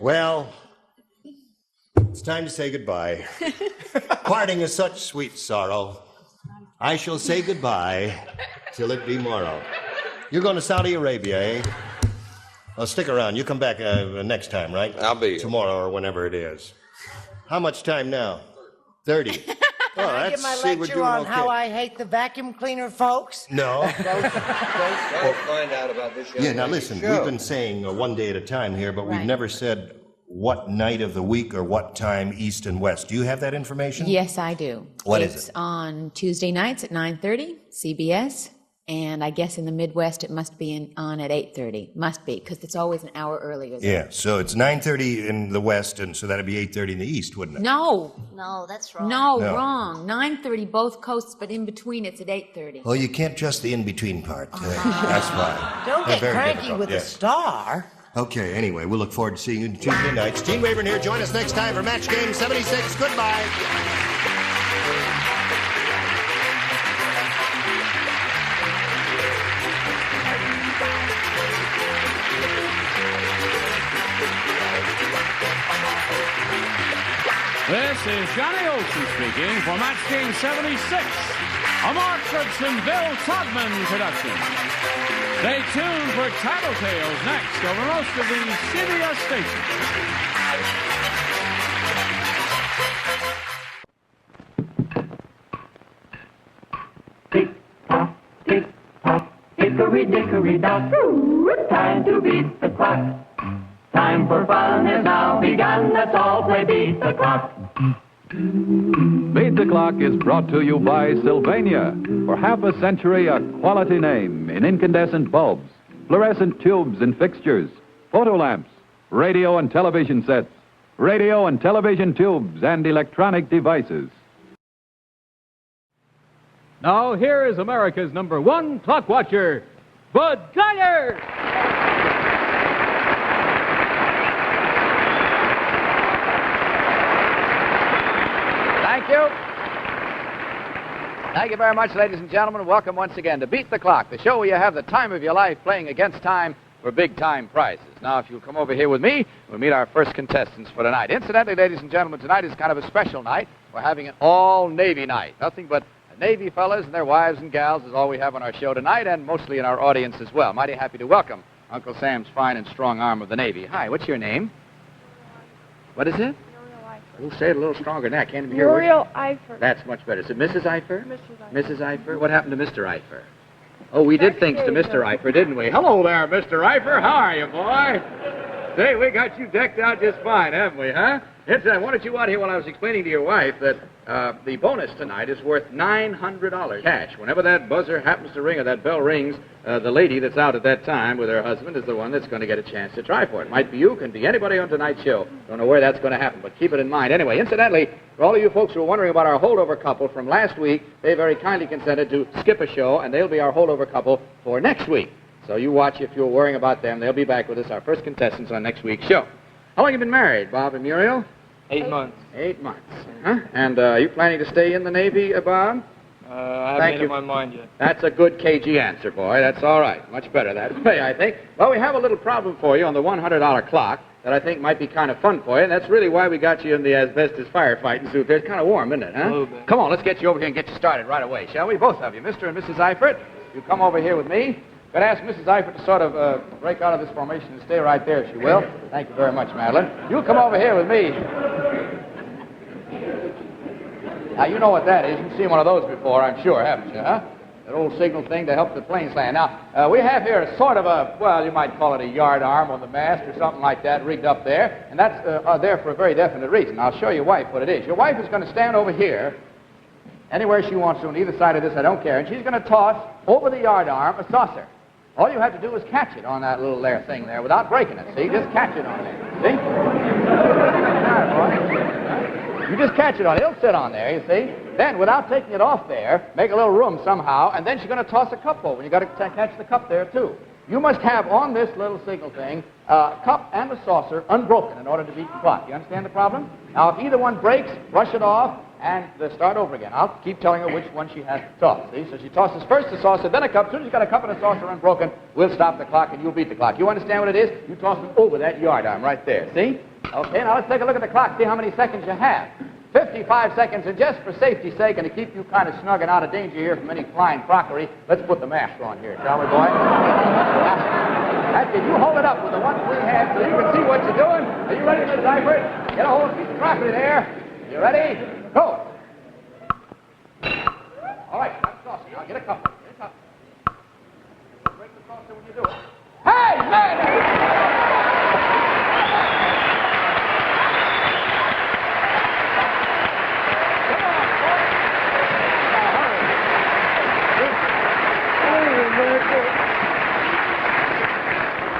Well, it's time to say goodbye. Parting is such sweet sorrow. I shall say goodbye till it be morrow. You're going to Saudi Arabia, eh? Well, stick around. You come back next time, right?
I'll be here.
Tomorrow or whenever it is. How much time now? 30. Well,
I give my lecture on how I hate the vacuum cleaner folks?
No.
Don't find out about this.
Yeah, now listen, we've been saying one day at a time here, but we've never said what night of the week or what time, east and west. Do you have that information?
Yes, I do.
What is
It's
it?
on Tuesday nights at 9:30, CBS. And I guess in the Midwest it must be on at 8:30. Must be, because it's always an hour earlier.
Yeah, so it's 9:30 in the west, and so that'd be 8:30 in the east, wouldn't it?
No.
No, that's wrong.
No,
No.
wrong. 9:30 both coasts, but in between it's at 8:30.
Well, you can't trust the in-between part. That's fine.
Don't get
Very
cranky
difficult,
with
yeah.
a star.
Okay, anyway, we'll look forward to seeing you Tuesday nights. Gene Rayburn here. Join us next time for Match Game 76. Goodbye.
This is Johnny Olson speaking for Match Game 76, a Mark Goodson, Bill Todman production. Stay tuned for Tattletales next over most of the CBS stations.
Hickory dickory dock, time to beat the clock. Time for fun has now begun, let's all play beat the clock.
Beat the Clock is brought to you by Sylvania. For half a century, a quality name in incandescent bulbs, fluorescent tubes and fixtures, photo lamps, radio and television sets, radio and television tubes, and electronic devices.
Now, here is America's #1 clock watcher, Bud Gunner.
Thank you. Thank you very much, ladies and gentlemen. Welcome once again to Beat the Clock, the show where you have the time of your life playing against time for big-time prizes. Now, if you'll come over here with me, we'll meet our first contestants for tonight. Incidentally, ladies and gentlemen, tonight is kind of a special night. We're having an all-Navy night. Nothing but Navy fellas and their wives and gals is all we have on our show tonight, and mostly in our audience as well. Mighty happy to welcome Uncle Sam's fine and strong arm of the Navy. Hi, what's your name? What is it? We'll say it a little stronger than that. Can't even hear words.
Muriel Eifer.
That's much better. Is it Mrs. Eifer?
Mrs. Eifer.
Mrs. Eifer? What happened to Mr. Eifer? Oh, we did things to Mr. Eifer, didn't we? Hello there, Mr. Eifer. How are you, boy? Say, we got you decked out just fine, haven't we, huh? I wanted you out here while I was explaining to your wife that the bonus tonight is worth $900 cash. Whenever that buzzer happens to ring or that bell rings, the lady that's out at that time with her husband is the one that's going to get a chance to try for it. Might be you, can be anybody on tonight's show. Don't know where that's going to happen, but keep it in mind. Anyway, incidentally, for all of you folks who are wondering about our holdover couple from last week, they very kindly consented to skip a show, and they'll be our holdover couple for next week. So you watch if you're worrying about them. They'll be back with us, our first contestants on next week's show. How long have you been married, Bob and Muriel?
8 months.
8 months. Huh? And are you planning to stay in the Navy, Bob?
I haven't made up my mind yet.
That's a good cagey answer, boy. That's all right. Much better that way, I think. Well, we have a little problem for you on the $100 clock that I think might be kind of fun for you, and that's really why we got you in the asbestos firefighting suit there. It's kind of warm, isn't it, huh?
A little bit.
Come on, let's get you over here and get you started right away, shall we? Both of you, Mr. and Mrs. Eifert. You come over here with me. Could I ask Mrs. Eifert to sort of break out of this formation and stay right there, if she will? Thank you very much, Madeline. You'll come over here with me. Now, you know what that is. You've seen one of those before, I'm sure, haven't you, huh? That old signal thing to help the planes land. Now, we have here a sort of a, well, you might call it a yard arm on the mast or something like that rigged up there, and that's there for a very definite reason. I'll show your wife what it is. Your wife is going to stand over here, anywhere she wants to, on either side of this, I don't care, and she's going to toss over the yardarm a saucer. All you have to do is catch it on that little thing there without breaking it. See? Just catch it on there. See? You just catch it on it. It'll sit on there, you see? Then, without taking it off there, make a little room somehow, and then she's going to toss a cup over. You've got to catch the cup there, too. You must have on this little signal thing a cup and a saucer unbroken in order to beat the clock. You understand the problem? Now, if either one breaks, brush it off and start over again. I'll keep telling her which one she has to toss. See? So she tosses first the saucer, then a cup. As soon as you've got a cup and a saucer unbroken, we'll stop the clock and you'll beat the clock. You understand what it is? You toss it over that yardarm right there. See? Okay, now let's take a look at the clock, see how many seconds you have. 55 seconds, and just for safety's sake and to keep you kind of snug and out of danger here from any flying crockery, let's put the mask on here, shall we, boy? That's it. You hold it up with the one free hand so you can see what you're doing. Are you ready, Miss Eifert? Get a hold of a piece of crockery there. You ready? Go. All right, I'm saucer now. Get a cup. Get a cup. Break the saucer when you do it. Hey, man!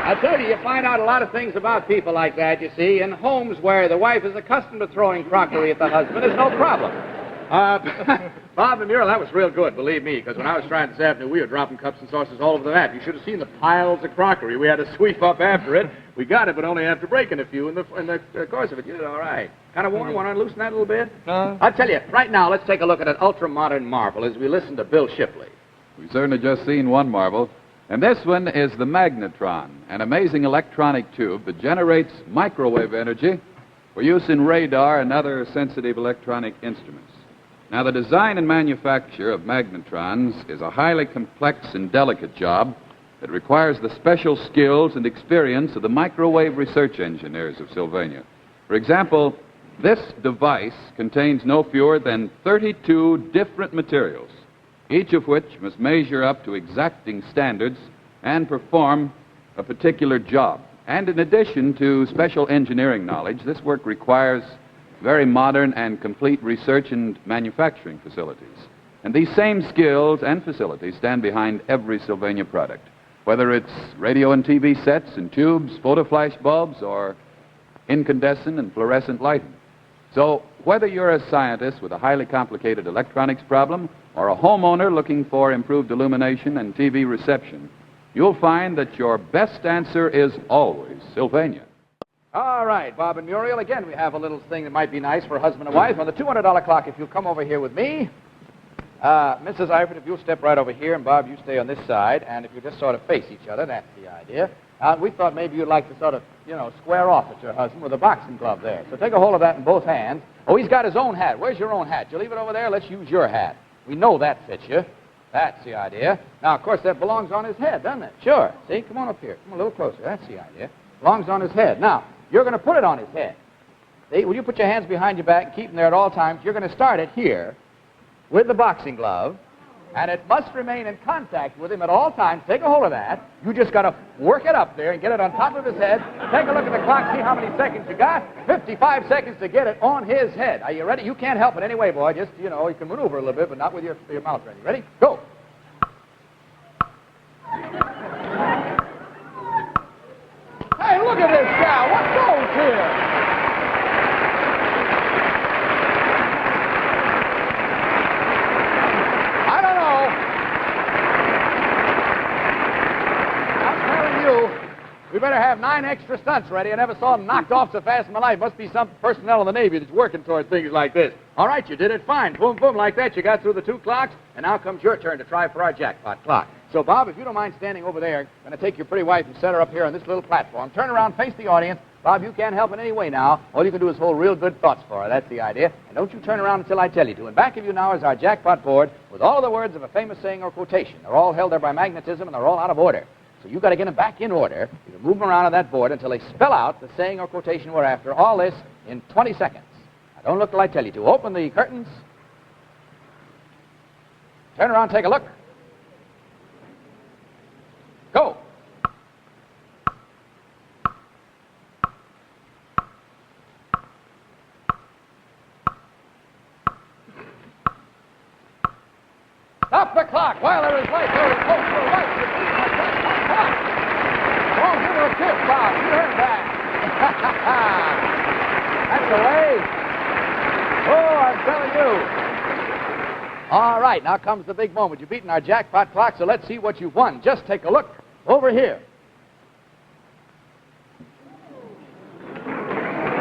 I tell you, you find out a lot of things about people like that, you see. In homes where the wife is accustomed to throwing crockery at the husband, there's no problem. Bob and Muriel, that was real good, believe me, because when I was trying this afternoon, we were dropping cups and saucers all over the mat. You should have seen the piles of crockery. We had to sweep up after it. We got it, but only after breaking a few in the course of it. You did all right. Kind of warm? Want to loosen that a little bit? No. I'll tell you, right now, let's take a look at an ultra-modern marvel as we listen to Bill Shipley.
We've certainly just seen one marvel. And this one is the magnetron, an amazing electronic tube that generates microwave energy for use in radar and other sensitive electronic instruments. Now, the design and manufacture of magnetrons is a highly complex and delicate job that requires the special skills and experience of the microwave research engineers of Sylvania. For example, this device contains no fewer than 32 different materials, each of which must measure up to exacting standards and perform a particular job. And in addition to special engineering knowledge, this work requires very modern and complete research and manufacturing facilities. And these same skills and facilities stand behind every Sylvania product, whether it's radio and TV sets and tubes, photoflash bulbs, or incandescent and fluorescent lighting. So whether you're a scientist with a highly complicated electronics problem or a homeowner looking for improved illumination and TV reception, you'll find that your best answer is always Sylvania.
All right, Bob and Muriel, again, we have a little thing that might be nice for husband and wife. On the $200 clock, if you'll come over here with me. Mrs. Eifert, if you'll step right over here, and Bob, you stay on this side, and if you just sort of face each other, that's the idea. We thought maybe you'd like to sort of, square off at your husband with a boxing glove there. So take a hold of that in both hands. Oh, he's got his own hat. Where's your own hat? You leave it over there? Let's use your hat. We know that fits you. That's the idea. Now, of course, that belongs on his head, doesn't it? Sure. See, come on up here. Come a little closer. That's the idea. Belongs on his head. Now, you're going to put it on his head. See, will you put your hands behind your back and keep them there at all times? You're going to start it here with the boxing glove, and it must remain in contact with him at all times. Take a hold of that. You just got to work it up there and get it on top of his head. Take a look at the clock, see how many seconds you got. 55 seconds to get it on his head. Are you ready? You can't help it anyway, boy. Just, you can maneuver a little bit, but not with your mouth ready. Ready? Go. Hey, look at this guy. What goes here? We better have 9 extra stunts ready. I never saw them knocked off so fast in my life. Must be some personnel in the Navy that's working toward things like this. All right, you did it fine. Boom, boom, like that. You got through the 2 clocks, and now comes your turn to try for our jackpot clock. So, Bob, if you don't mind standing over there, I'm going to take your pretty wife and set her up here on this little platform. Turn around, face the audience. Bob, you can't help in any way now. All you can do is hold real good thoughts for her. That's the idea. And don't you turn around until I tell you to. And back of you now is our jackpot board with all of the words of a famous saying or quotation. They're all held there by magnetism, and they're all out of order. So you've got to get them back in order. You can move them around on that board until they spell out the saying or quotation we're after. All this in 20 seconds. Now, don't look till I tell you to. Open the curtains. Turn around, take a look. Go. Stop the clock while there is light. There is hope for right. Come on. Come on, give her a kiss, Bob. You heard that. That's the way. Oh, I'm telling you. All right, now comes the big moment. You've beaten our jackpot clock, so let's see what you've won. Just take a look over here.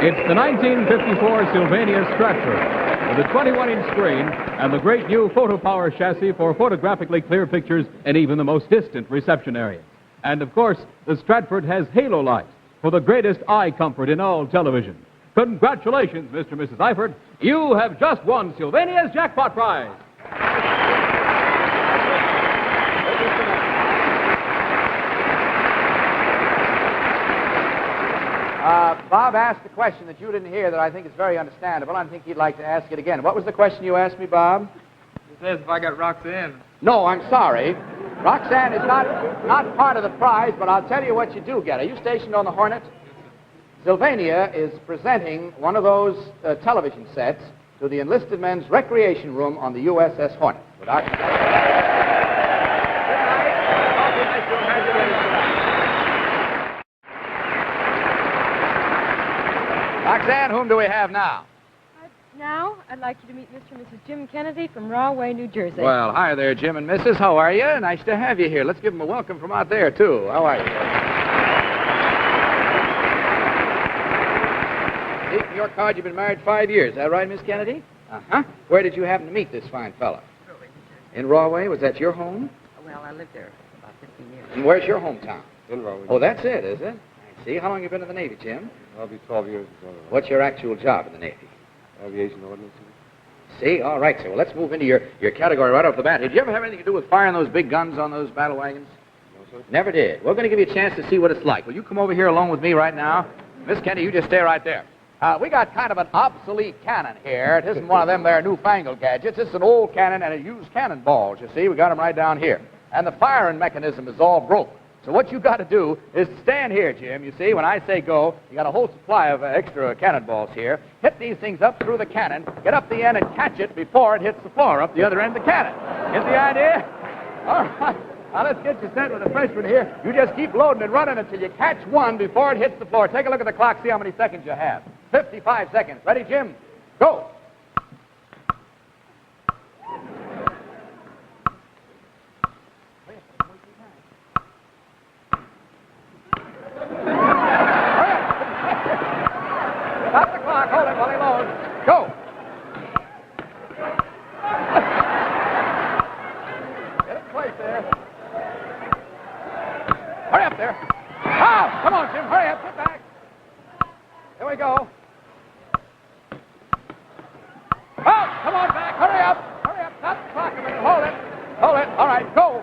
It's the 1954 Sylvania Stratford with a 21-inch screen and the great new photo power chassis for photographically clear pictures in even the most distant reception areas. And of course, the Stratford has halo light for the greatest eye comfort in all television. Congratulations, Mr. and Mrs. Eifert. You have just won Sylvania's jackpot prize.
Bob asked a question that you didn't hear that I think is very understandable. I think he'd like to ask it again. What was the question you asked me, Bob?
It says if I got Roxanne.
No, I'm sorry. Roxanne is not part of the prize, but I'll tell you what you do get. Are you stationed on the Hornet? Sylvania is presenting one of those television sets to the enlisted men's recreation room on the USS Hornet. Roxanne, whom do we have now?
Now, I'd like you to meet Mr. and Mrs. Jim Kennedy from Rahway, New Jersey.
Well, hi there, Jim and Mrs. How are you? Nice to have you here. Let's give them a welcome from out there, too. How are you? See, from your card, you've been married 5 years. Is that right, Miss Kennedy? Uh-huh. Where did you happen to meet this fine fella? In Rahway? Was that your home?
Well, I lived there about 15 years.
And where's your hometown?
In Rahway.
Oh, that's it, is it? I see. How long have you been in the Navy, Jim?
I'll be 12 years.
What's your actual job in the Navy?
Aviation ordnance.
See? All right, sir. Well, let's move into your category right off the bat. Did you ever have anything to do with firing those big guns on those battle wagons?
No, sir.
Never did. We're going to give you a chance to see what it's like. Will you come over here along with me right now? Miss Kennedy, you just stay right there. We got kind of an obsolete cannon here. It isn't one of them there newfangled gadgets. It's an old cannon, and it used cannonballs, you see. We got them right down here. And the firing mechanism is all broke. So what you got to do is stand here, Jim. You see, when I say go, you got a whole supply of extra cannonballs here. Hit these things up through the cannon, get up the end and catch it before it hits the floor up the other end of the cannon. Get the idea? All right. Now let's get you set with the freshman here. You just keep loading and running until you catch one before it hits the floor. Take a look at the clock, see how many seconds you have. 55 seconds. Ready, Jim? Go. Stop the clock. Hold it while he loads. Go. Get it in place there. Hurry up there. Oh, come on, Jim. Hurry up. Get back. Here we go. Oh, come on back. Hurry up. Hurry up. Stop the clock a minute. Hold it. Hold it. All right. Go.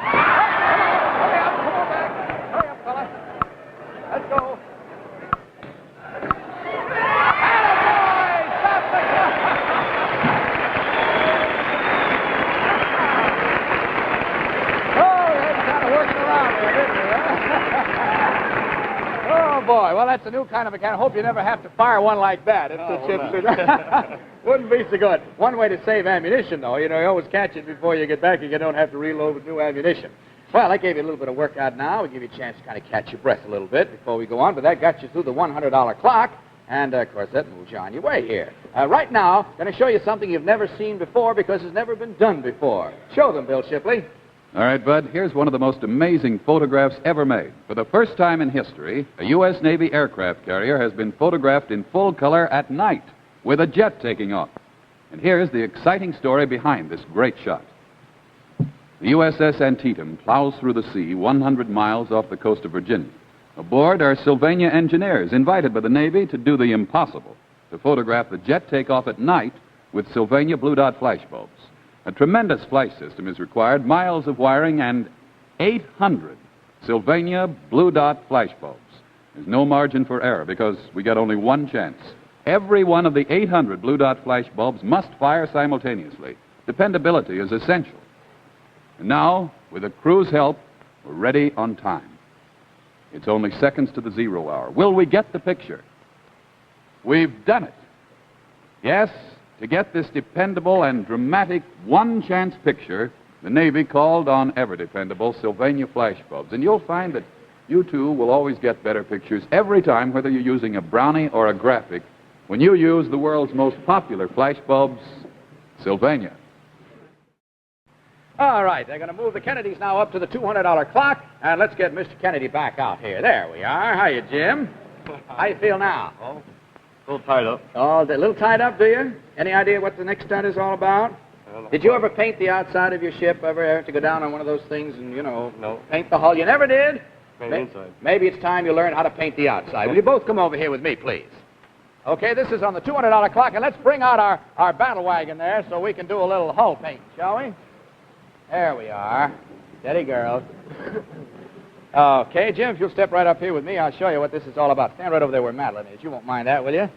Hurry up. Come on back. Hurry up, fella. Let's go. Oh, boy. Well, that's a new kind of a cannon. I hope you never have to fire one like that. Wouldn't be so good. One way to save ammunition, though, you always catch it before you get back and you don't have to reload with new ammunition. Well, I gave you a little bit of workout now. We'll give you a chance to kind of catch your breath a little bit before we go on, but that got you through the $100 clock, and, of course, that moves you on your way here. Right now, I'm going to show you something you've never seen before because it's never been done before. Show them, Bill Shipley.
All right, Bud, here's one of the most amazing photographs ever made. For the first time in history, a U.S. Navy aircraft carrier has been photographed in full color at night with a jet taking off. And here's the exciting story behind this great shot. The USS Antietam plows through the sea 100 miles off the coast of Virginia. Aboard are Sylvania engineers invited by the Navy to do the impossible, to photograph the jet takeoff at night with Sylvania blue dot flash bulbs. A tremendous flash system is required, miles of wiring, and 800 Sylvania blue dot flash bulbs. There's no margin for error because we got only one chance. Every one of the 800 blue dot flash bulbs must fire simultaneously. Dependability is essential. And now, with the crew's help, we're ready on time. It's only seconds to the 0 hour. Will we get the picture? We've done it. Yes, To get this dependable and dramatic one-chance picture, the Navy called on ever-dependable Sylvania flash bulbs. And you'll find that you, too, will always get better pictures every time, whether you're using a Brownie or a Graphic, when you use the world's most popular flash bulbs, Sylvania.
All right, they're going to move the Kennedys now up to the $200 clock, and let's get Mr. Kennedy back out here. There we are. How you, Jim? How you feel now?
Oh, a little tied up.
Oh, a little tied up, do you? Any idea what the next stunt is all about? Did you ever paint the outside of your ship? Ever have to go down on one of those things and,
No.
paint the hull? You never did?
Paint the inside.
Maybe it's time you learn how to paint the outside. Will you both come over here with me, please? Okay, this is on the $200 clock, and let's bring out our battle wagon there so we can do a little hull paint, shall we? There we are. Steady, girls. Okay, Jim, if you'll step right up here with me, I'll show you what this is all about. Stand right over there where Madeline is. You won't mind that, will you?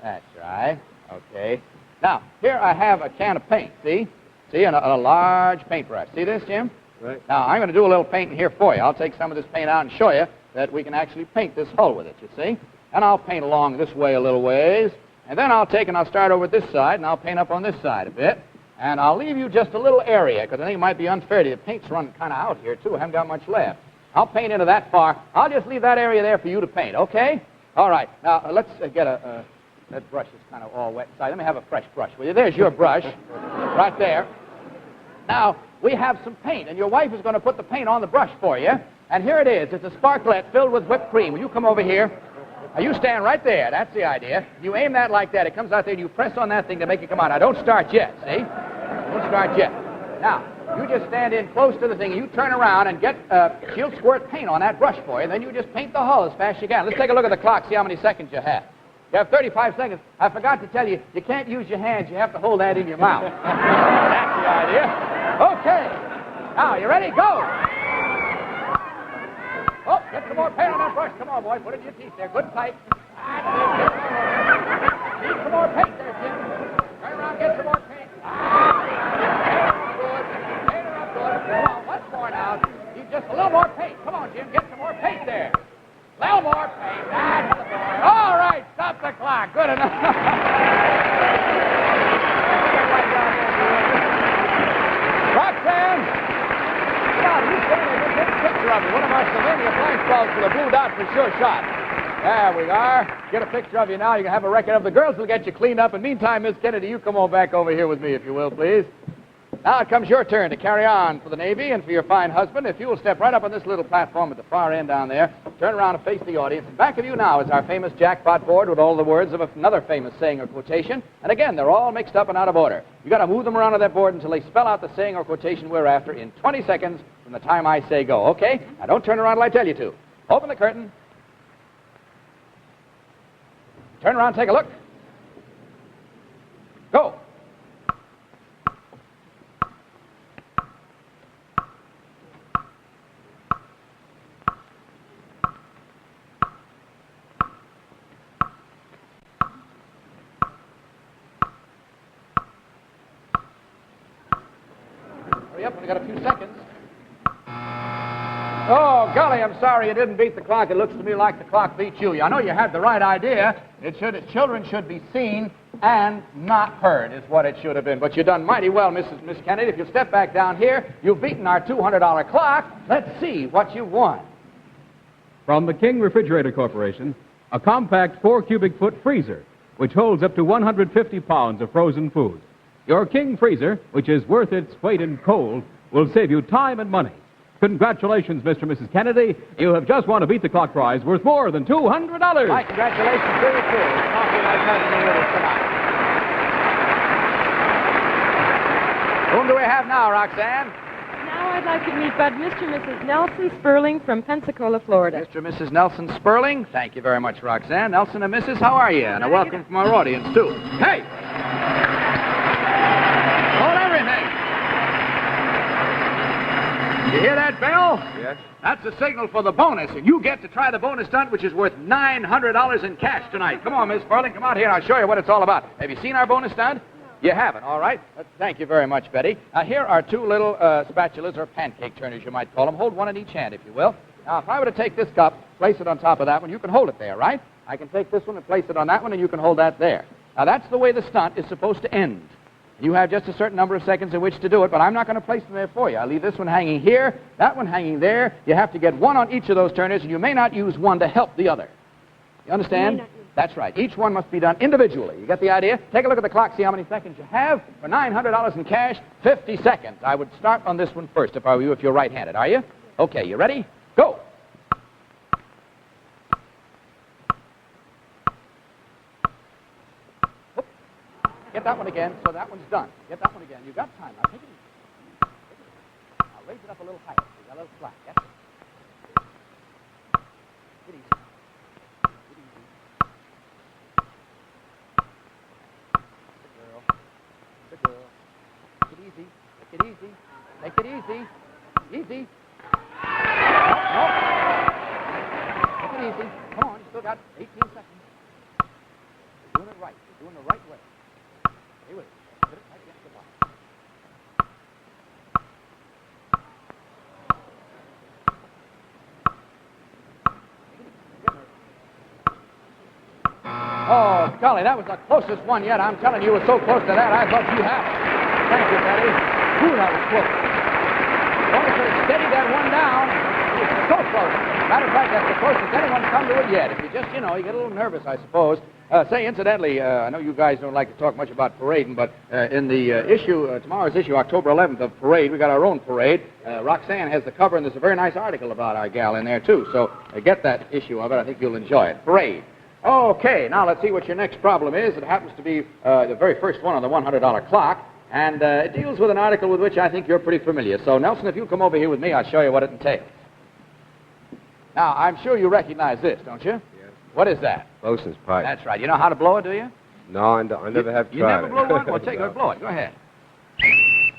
That's right. Okay. Now, here I have a can of paint, see? See, and a large paintbrush. See this, Jim?
Right.
Now, I'm going to do a little painting here for you. I'll take some of this paint out and show you that we can actually paint this hull with it, you see? And I'll paint along this way a little ways. And then I'll start over this side, and I'll paint up on this side a bit. And I'll leave you just a little area, because I think it might be unfair to you. The paint's running kind of out here, too. I haven't got much left. I'll paint into that far. I'll just leave that area there for you to paint, okay? All right. Now, let's get that brush is kind of all wet inside. Let me have a fresh brush with you. There's your brush, right there. Now, we have some paint, and your wife is going to put the paint on the brush for you. And here it is. It's a sparklet filled with whipped cream. Will you come over here? Now, you stand right there. That's the idea. You aim that like that. It comes out there, and you press on that thing to make it come out. Now, don't start yet, see? Don't start yet. Now, you just stand in close to the thing, and you turn around and she'll squirt paint on that brush for you, and then you just paint the hull as fast as you can. Let's take a look at the clock, see how many seconds you have. You have 35 seconds. I forgot to tell you, you can't use your hands. You have to hold that in your mouth. That's the idea. Okay. Now, you ready? Go. Oh, get some more paint on that brush. Come on, boy. Put it in your teeth there. Good tight. Need some more paint there, Jim. Turn around, get some more paint. Good. Paint her up good. Come on, once more now. Need just a little more paint. Come on, Jim. Get some more paint there. A little more paint. That's the boy. All right, stop the clock. Good enough. Roxanne! Come on, you stand there. Get a picture of you. One of our Sylvania flash bulbs with a blue dot for sure shot. There we are. Get a picture of you now. You can have a record of the girls will get you cleaned up. And meantime, Miss Kennedy, you come on back over here with me, if you will, please. Now it comes your turn to carry on for the Navy and for your fine husband. If you will step right up on this little platform at the far end down there, turn around and face the audience. In back of you now is our famous jackpot board with all the words of another famous saying or quotation. And again, they're all mixed up and out of order. You've got to move them around on that board until they spell out the saying or quotation we're after in 20 seconds from the time I say go, okay? Now don't turn around till I tell you to. Open the curtain. Turn around, take a look. Go. Hurry up, we got a few seconds. Oh, golly, I'm sorry you didn't beat the clock. It looks to me like the clock beat you. I know you had the right idea. Children should be seen and not heard is what it should have been. But you've done mighty well, Miss Kennedy. If you step back down here, you've beaten our $200 clock. Let's see what you've won.
From the King Refrigerator Corporation, a compact 4-cubic-foot freezer, which holds up to 150 pounds of frozen food. Your King freezer, which is worth its weight in coal, will save you time and money. Congratulations, Mr. and Mrs. Kennedy. You have just won a Beat the Clock prize worth more than $200.
My congratulations to you, too. Coffee like that with us tonight. Whom do we have now, Roxanne?
Now I'd like you to meet Bud, Mr. and Mrs. Nelson Sperling from Pensacola, Florida.
Mr. and Mrs. Nelson Sperling. Thank you very much, Roxanne. Nelson and Mrs., how are you? And a welcome from our audience, too. Hey! Hold everything! You hear that bell?
Yes.
That's a signal for the bonus, and you get to try the bonus stunt, which is worth $900 in cash tonight. Come on, Miss Sperling, come out here, and I'll show you what it's all about. Have you seen our bonus stunt? You haven't, all right. Thank you very much, Betty. Now, here are two little spatulas, or pancake turners, you might call them. Hold one in each hand, if you will. Now, if I were to take this cup, place it on top of that one, you can hold it there, right? I can take this one and place it on that one, and you can hold that there. Now, that's the way the stunt is supposed to end. You have just a certain number of seconds in which to do it, but I'm not going to place them there for you. I'll leave this one hanging here, that one hanging there. You have to get one on each of those turners, and you may not use one to help the other. You understand? That's right. Each one must be done individually. You get the idea? Take a look at the clock, see how many seconds you have. For $900 in cash, 50 seconds. I would start on this one first if I were you, if you're right-handed. Are you? Okay, you ready? Go. Whoop. Get that one again, so that one's done. Get that one again. You've got time. Now take it easy. Now raise it up a little higher. You got a little slack. Yes? Get easy. Good girl. Take it easy. Take it easy. Take it easy. Easy. No. Take it easy. Come on, you still got 18 seconds. You're doing it right. You're doing the right way. Stay with it. Put it right against the bar. Oh, golly, that was the closest one yet. I'm telling you, it was so close to that, I thought you had it. Thank you, Betty. Ooh, that was close. Only could have steadied that one down. It was so close. Matter of fact, that's the closest anyone's come to it yet. If you just, you get a little nervous, I suppose. Say, incidentally, I know you guys don't like to talk much about parading, but in the issue, tomorrow's issue, October 11th of Parade, we got our own parade. Roxanne has the cover, and there's a very nice article about our gal in there, too. So get that issue of it. I think you'll enjoy it. Parade. Okay, now let's see what your next problem is. It happens to be the very first one on the $100 clock, and it deals with an article with which I think you're pretty familiar. So, Nelson, if you come over here with me, I'll show you what it entails. Now, I'm sure you recognize this, don't you? Yes. What is that?
Bosun's pipe.
That's right. You know how to blow it, do you?
No, I never have tried it.
You never blow one? Well, take it, blow it. Go ahead.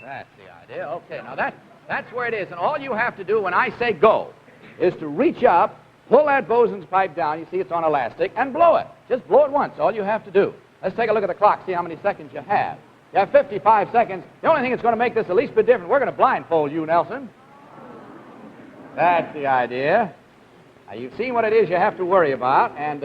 That's the idea. Okay, now that's where it is. And all you have to do when I say go is to reach up, pull that bosun's pipe down. You see it's on elastic, and blow it. Just blow it once. All you have to do. Let's take a look at the clock, see how many seconds you have. You have 55 seconds. The only thing that's going to make this the least bit different, we're going to blindfold you, Nelson. That's the idea. Now, you've seen what it is you have to worry about, and,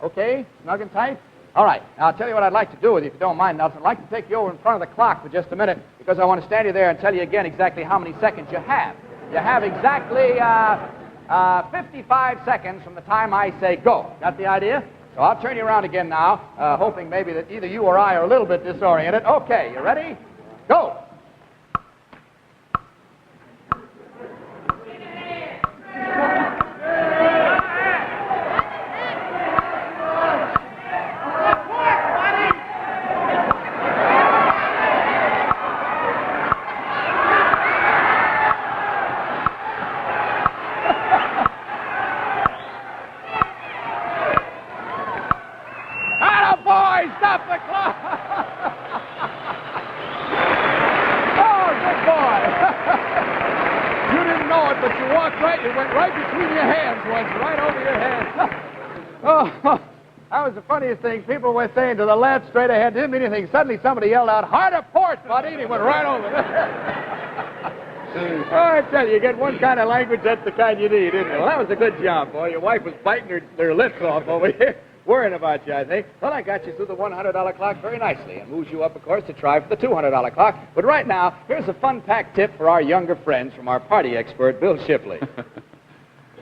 okay, snug and tight? All right, now I'll tell you what I'd like to do with you, if you don't mind, Nelson. I'd like to take you over in front of the clock for just a minute, because I want to stand you there and tell you again exactly how many seconds you have. You have exactly 55 seconds from the time I say go. Got the idea? So I'll turn you around again now, hoping maybe that either you or I are a little bit disoriented. Okay, you ready? Go! Stop the clock! Oh, good boy! You didn't know it, but you walked right, it went right between your hands once, right over your head. Oh, that was the funniest thing. People were saying to the left, straight ahead, didn't mean anything. Suddenly somebody yelled out, hard a port, buddy, and he went right over there. Oh, I tell you, you get one kind of language, that's the kind you need, isn't it? Well, that was a good job, boy. Your wife was biting her lips off over here. Worrying about you, I think. Well, I got you through the $100 clock very nicely and moves you up, of course, to try for the $200 clock. But right now, here's a fun-packed tip for our younger friends from our party expert, Bill Shipley.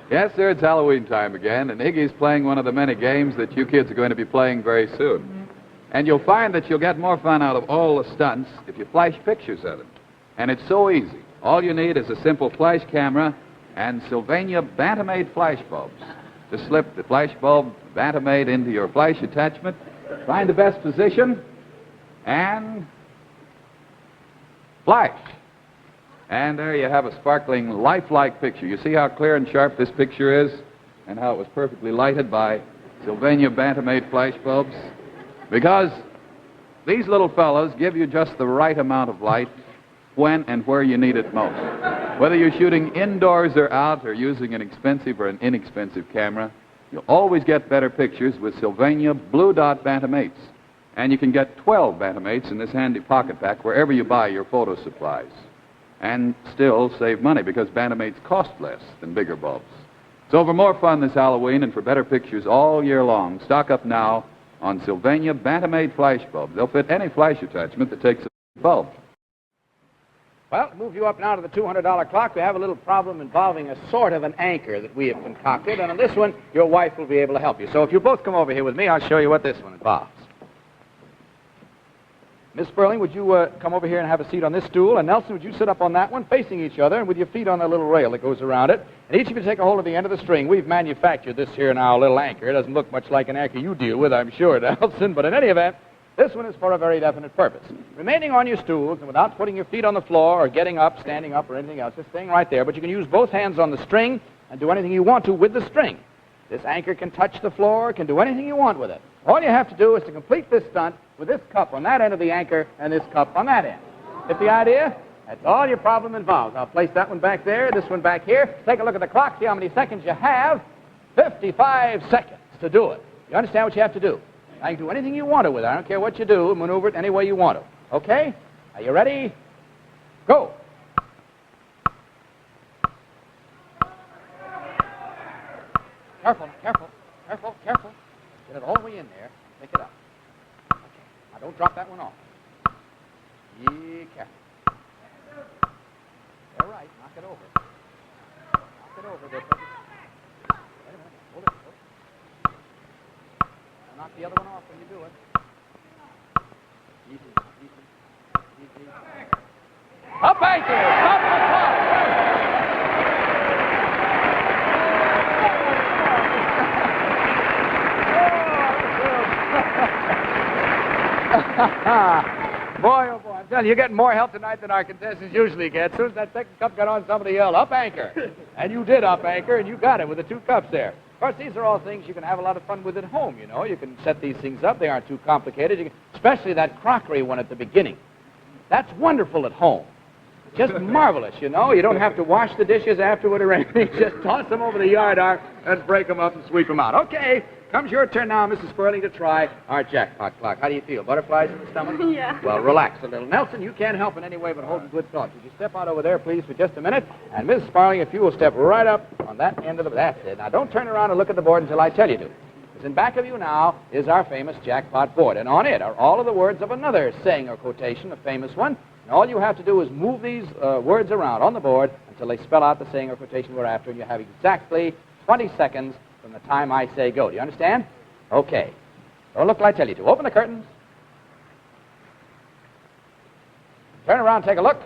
Yes, sir, it's Halloween time again, and Iggy's playing one of the many games that you kids are going to be playing very soon. And you'll find that you'll get more fun out of all the stunts if you flash pictures of them. And it's so easy. All you need is a simple flash camera and Sylvania Bantamade flash bulbs. To slip the flash bulb Bantamade into your flash attachment, find the best position, and flash. And there you have a sparkling, lifelike picture. You see how clear and sharp this picture is, and how it was perfectly lighted by Sylvania Bantamade flash bulbs? Because these little fellows give you just the right amount of light when and where you need it most. Whether you're shooting indoors or out, or using an expensive or an inexpensive camera, you'll always get better pictures with Sylvania Blue Dot Bantamates. And you can get 12 Bantamates in this handy pocket pack wherever you buy your photo supplies. And still save money, because Bantamates cost less than bigger bulbs. So for more fun this Halloween and for better pictures all year long, stock up now on Sylvania Bantamade flash bulbs. They'll fit any flash attachment that takes a bulb.
Well, to move you up now to the $200 clock, we have a little problem involving a sort of an anchor that we have concocted, and on this one, your wife will be able to help you. So if you both come over here with me, I'll show you what this one involves. Miss Sperling, would you come over here and have a seat on this stool? And Nelson, would you sit up on that one, facing each other, and with your feet on the little rail that goes around it? And each of you take a hold of the end of the string. We've manufactured this here now little anchor. It doesn't look much like an anchor you deal with, I'm sure, Nelson, but in any event, this one is for a very definite purpose. Remaining on your stools and without putting your feet on the floor or getting up, standing up, or anything else, just staying right there, but you can use both hands on the string and do anything you want to with the string. This anchor can touch the floor, can do anything you want with it. All you have to do is to complete this stunt with this cup on that end of the anchor and this cup on that end. Get the idea? That's all your problem involves. I'll place that one back there, this one back here. Take a look at the clock, see how many seconds you have. 55 seconds to do it. You understand what you have to do? Now, you can do anything you want to with it. I don't care what you do. Maneuver it any way you want to. Okay? Are you ready? Go. Careful, careful, careful, careful. Get it all the way in there. Pick it up. Okay. Now, don't drop that one off. Be careful. All right. Knock it over. Knock it over. Wait a minute. Hold it. Knock the other one off when you do it. Easy, easy, easy. Up anchor! Stop the clock! Boy, oh boy, I'm telling you, you're getting more help tonight than our contestants usually get. As soon as that second cup got on, somebody yelled, up anchor. And you did up anchor, and you got it with the two cups there. Of course, these are all things you can have a lot of fun with at home, you know. You can set these things up. They aren't too complicated. Especially that crockery one at the beginning. That's wonderful at home. Just marvelous, you know. You don't have to wash the dishes afterward or anything. Just toss them over the yard arc and break them up and sweep them out. Okay, comes your turn now, Mrs. Sperling, to try our jackpot clock. How do you feel? Butterflies in the stomach?
Yeah.
Well, relax a little. Nelson, you can't help in any way but holding good thoughts. Would you step out over there, please, for just a minute? And Mrs. Sperling, if you will step right up on that end of the... That's it. Now, don't turn around and look at the board until I tell you to. Because in back of you now is our famous jackpot board. And on it are all of the words of another saying or quotation, a famous one. And all you have to do is move these words around on the board until they spell out the saying or quotation we're after, and you have exactly 20 seconds from the time I say go. Do you understand? Okay. Don't look like I tell you to. Open the curtains. Turn around, take a look.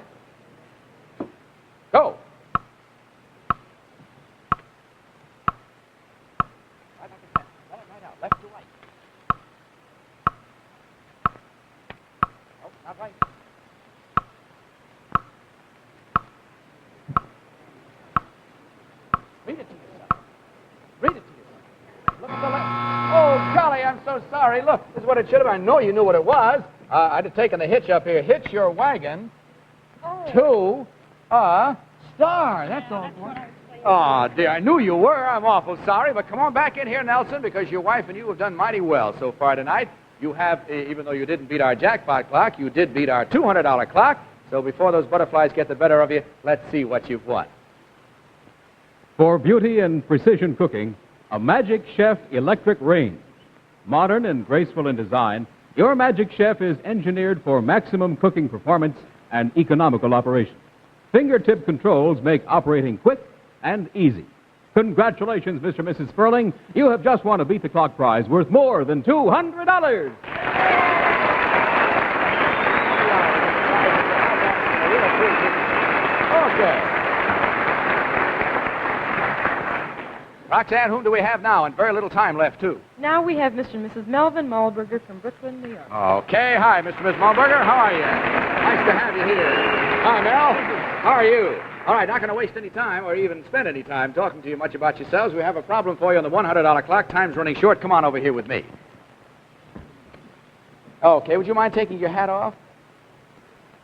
Go. Right like a pen. Let it right out. Left to right. Oh, not right. Read it to yourself. Read it to yourself. Look at the left. Oh, golly, I'm so sorry. Look, this is what it should have been. I know you knew what it was. I'd have taken the hitch up here. Hitch your wagon to a star. That's all. Oh, dear, I knew you were. I'm awful sorry. But come on back in here, Nelson, because your wife and you have done mighty well so far tonight. You have, even though you didn't beat our jackpot clock, you did beat our $200 clock. So before those butterflies get the better of you, let's see what you've won.
For beauty and precision cooking, a Magic Chef electric range. Modern and graceful in design, your Magic Chef is engineered for maximum cooking performance and economical operation. Fingertip controls make operating quick and easy. Congratulations, Mr. and Mrs. Sperling. You have just won a Beat the Clock prize worth more than $200.
Okay. Roxanne, whom do we have now? And very little time left, too.
Now we have Mr. and Mrs. Melvin Mullberger from Brooklyn, New York.
Okay. Hi, Mr. and Mrs. Mullberger. How are you? Nice to have you here. Hi, Mel. How are you? All right, not going to waste any time or even spend any time talking to you much about yourselves. We have a problem for you on the $100 clock. Time's running short. Come on over here with me. Okay, would you mind taking your hat off?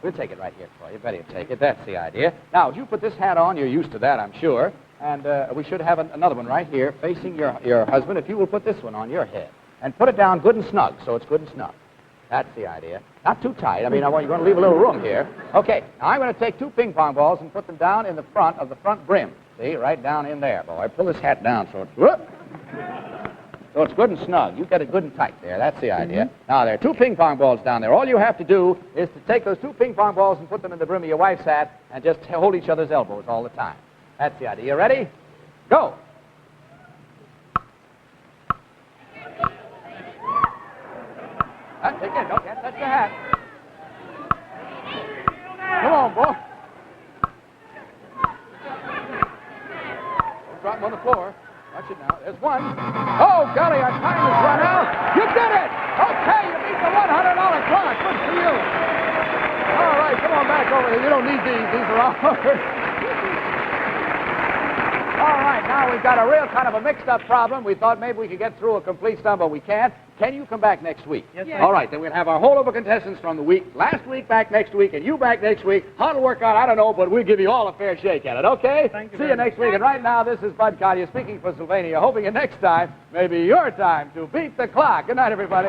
We'll take it right here for you. Betty will take it. That's the idea. Now, would you put this hat on? You're used to that, I'm sure. And we should have another one right here facing your husband. If you will put this one on your head and put it down good and snug so it's good and snug. That's the idea. Not too tight. I mean, you're going to leave a little room here. Okay, now I'm going to take two ping pong balls and put them down in the front of the front brim. See, right down in there, boy. Pull this hat down so it's... Whoop. So it's good and snug. You get it good and tight there. That's the idea. Now, there are 2 ping pong balls down there. All you have to do is to take those 2 ping pong balls and put them in the brim of your wife's hat and just hold each other's elbows all the time. That's the idea. You ready? Go. Take it. Don't touch your hat. Come on, boy. Don't drop them on the floor. Watch it now. There's one. Oh, golly, our time has run out. You did it! Okay, you beat the $100 clock. Good for you. All right, come on back over here. You don't need these. These are ours. All right, now we've got a real kind of a mixed-up problem. We thought maybe we could get through a complete sum, but we can't. Can you come back next week?
Yes, sir.
All right, then we'll have our whole of contestants from the week, last week back next week, and you back next week. How it'll work out, I don't know, but we'll give you all a fair shake at it, okay?
Thank you
See you
very
next week. And right now, this is Bud Collier speaking for Sylvania, hoping that next time may be your time to beat the clock. Good night, everybody.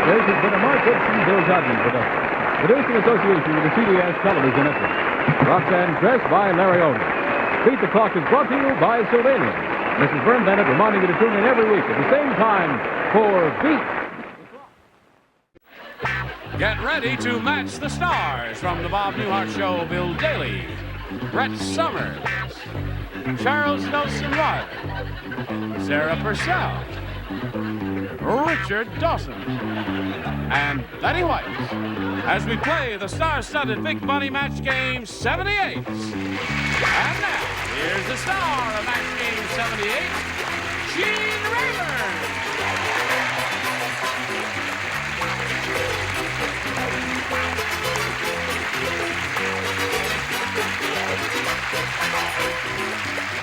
This has been a Mark Goodson, Bill Godwin production. Produced in association with the CBS Television Network. Roxanne Cress by Larry Olney. Beat the Clock is brought to you by Sylvania. Mrs. Vern Bennett reminding you to tune in every week at the same time for Beat.
Get ready to match the stars from the Bob Newhart Show. Bill Daly, Brett Summers, Charles Nelson Riley, Sarah Purcell, Richard Dawson, and Betty White as we play the star-studded Big Money Match Game 78. And now, here's the star of Match Game 78, Gene Rayburn.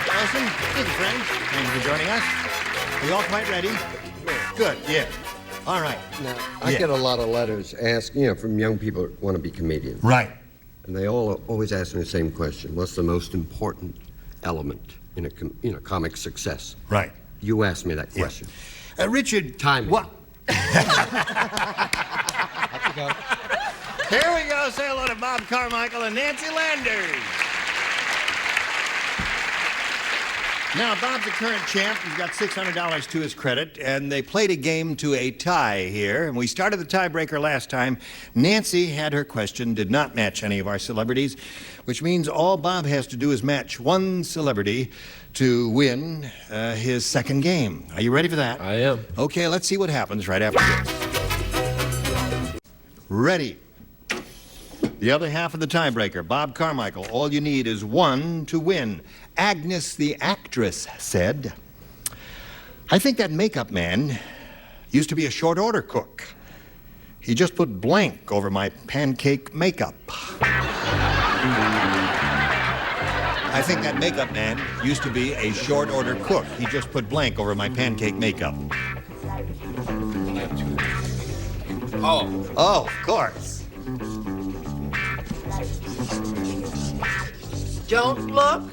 Nelson, good friends. Thank you for joining us. Are you all quite ready? Good, yeah. All right.
Now, I get a lot of letters from young people that want to be comedians.
Right.
And they all always ask me the same question. What's the most important element in a comic success?
Right.
You asked me that question.
Richard.
Timing.
What? Here we go. Say hello to Bob Carmichael and Nancy Landers. Now, Bob's the current champ. He's got $600 to his credit, and they played a game to a tie here. And we started the tiebreaker last time. Nancy had her question, did not match any of our celebrities, which means all Bob has to do is match one celebrity to win his second game. Are you ready for that?
I am.
Okay, let's see what happens right after this. Ready. The other half of the tiebreaker, Bob Carmichael. All you need is one to win. Agnes, the actress, said, I think that makeup man used to be a short order cook. He just put blank over my pancake makeup. I think that makeup man used to be a short order cook. He just put blank over my pancake makeup. Oh, of course.
Don't look.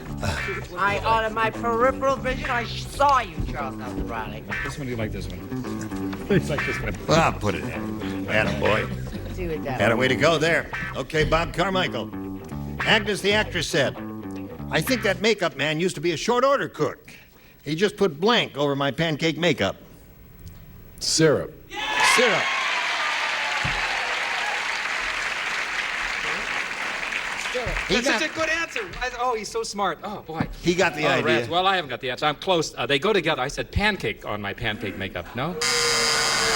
Out of my peripheral vision, I saw you, Charles Nelson Riley.
This one, do you like this one? Please like this one.
Well, I'll put it in. Attaboy.
See what that
Had a way to go there. Okay, Bob Carmichael. Agnes, the actress, said, I think that makeup man used to be a short order cook. He just put blank over my pancake makeup.
Syrup.
Syrup.
That's such a good answer. Oh, he's so smart. Oh, boy.
He got the idea.
Rats. Well, I haven't got the answer. I'm close. They go together. I said pancake on my pancake makeup. No?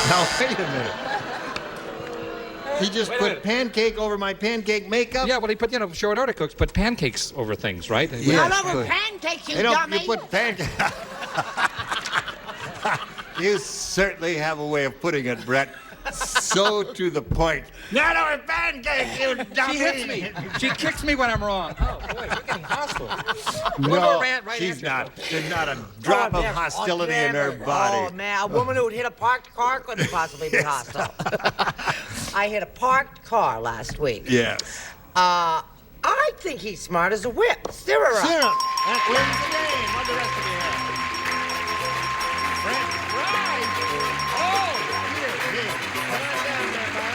Now, wait a minute. He just put pancake over my pancake makeup?
Yeah, well, he put, short order cooks put pancakes over things, right?
Not over pancakes, you dummy.
You put pancake. You certainly have a way of putting it, Brett. So to the point. Not over pancakes, you dummy.
She hits me. She kicks me when I'm wrong. Oh, boy, we're getting hostile.
No, she's not. There's not a drop of hostility in her body.
Oh, man, a woman who would hit a parked car couldn't possibly be hostile. I hit a parked car last week.
Yes.
I think he's smart as a whip. Syrup.
Syrup. That wins the game. What the rest of you have? French fries. Oh, here. Come on down there, Bob.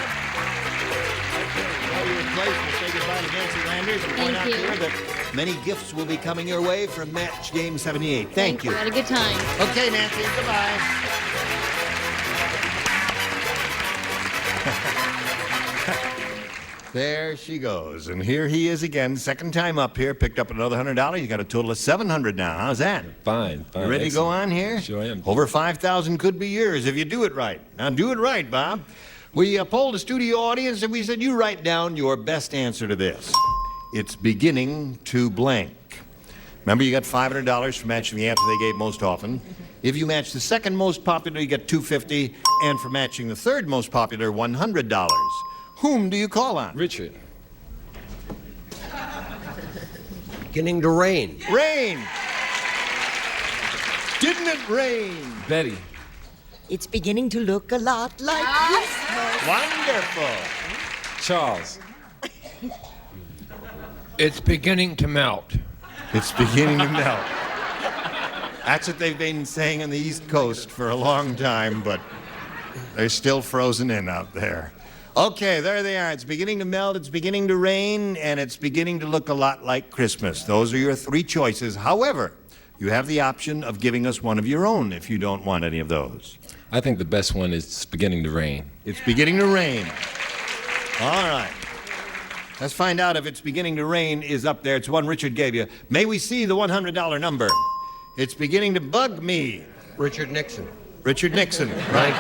place. We'll say goodbye to Nancy Landers and point out to her that many gifts will be coming your way from Match Game 78. Thank you.
Had a good time.
Okay, Nancy, goodbye. There she goes. And here he is again, second time up here, picked up another $100. You got a total of $700 now. How's that?
Fine.
You ready to go on here?
Sure am.
Over $5,000 could be yours if you do it right. Now, do it right, Bob. We polled the studio audience and we said, you write down your best answer to this. It's beginning to blank. Remember, you got $500 for matching the answer they gave most often. If you match the second most popular, you get $250, and for matching the third most popular, $100. Whom do you call on?
Richard.
Beginning to rain.
Rain. Didn't it rain?
Betty.
It's beginning to look a lot like Christmas.
Wonderful.
Charles. It's beginning to melt.
It's beginning to melt. That's what they've been saying on the East Coast for a long time, but they're still frozen in out there. Okay, there they are. It's beginning to melt, it's beginning to rain, and it's beginning to look a lot like Christmas. Those are your three choices. However, you have the option of giving us one of your own if you don't want any of those.
I think the best one is It's Beginning to Rain.
It's beginning to rain. All right. Let's find out if It's Beginning to Rain is up there. It's one Richard gave you. May we see the $100 number? It's beginning to bug me.
Richard Nixon.
Richard Nixon, right?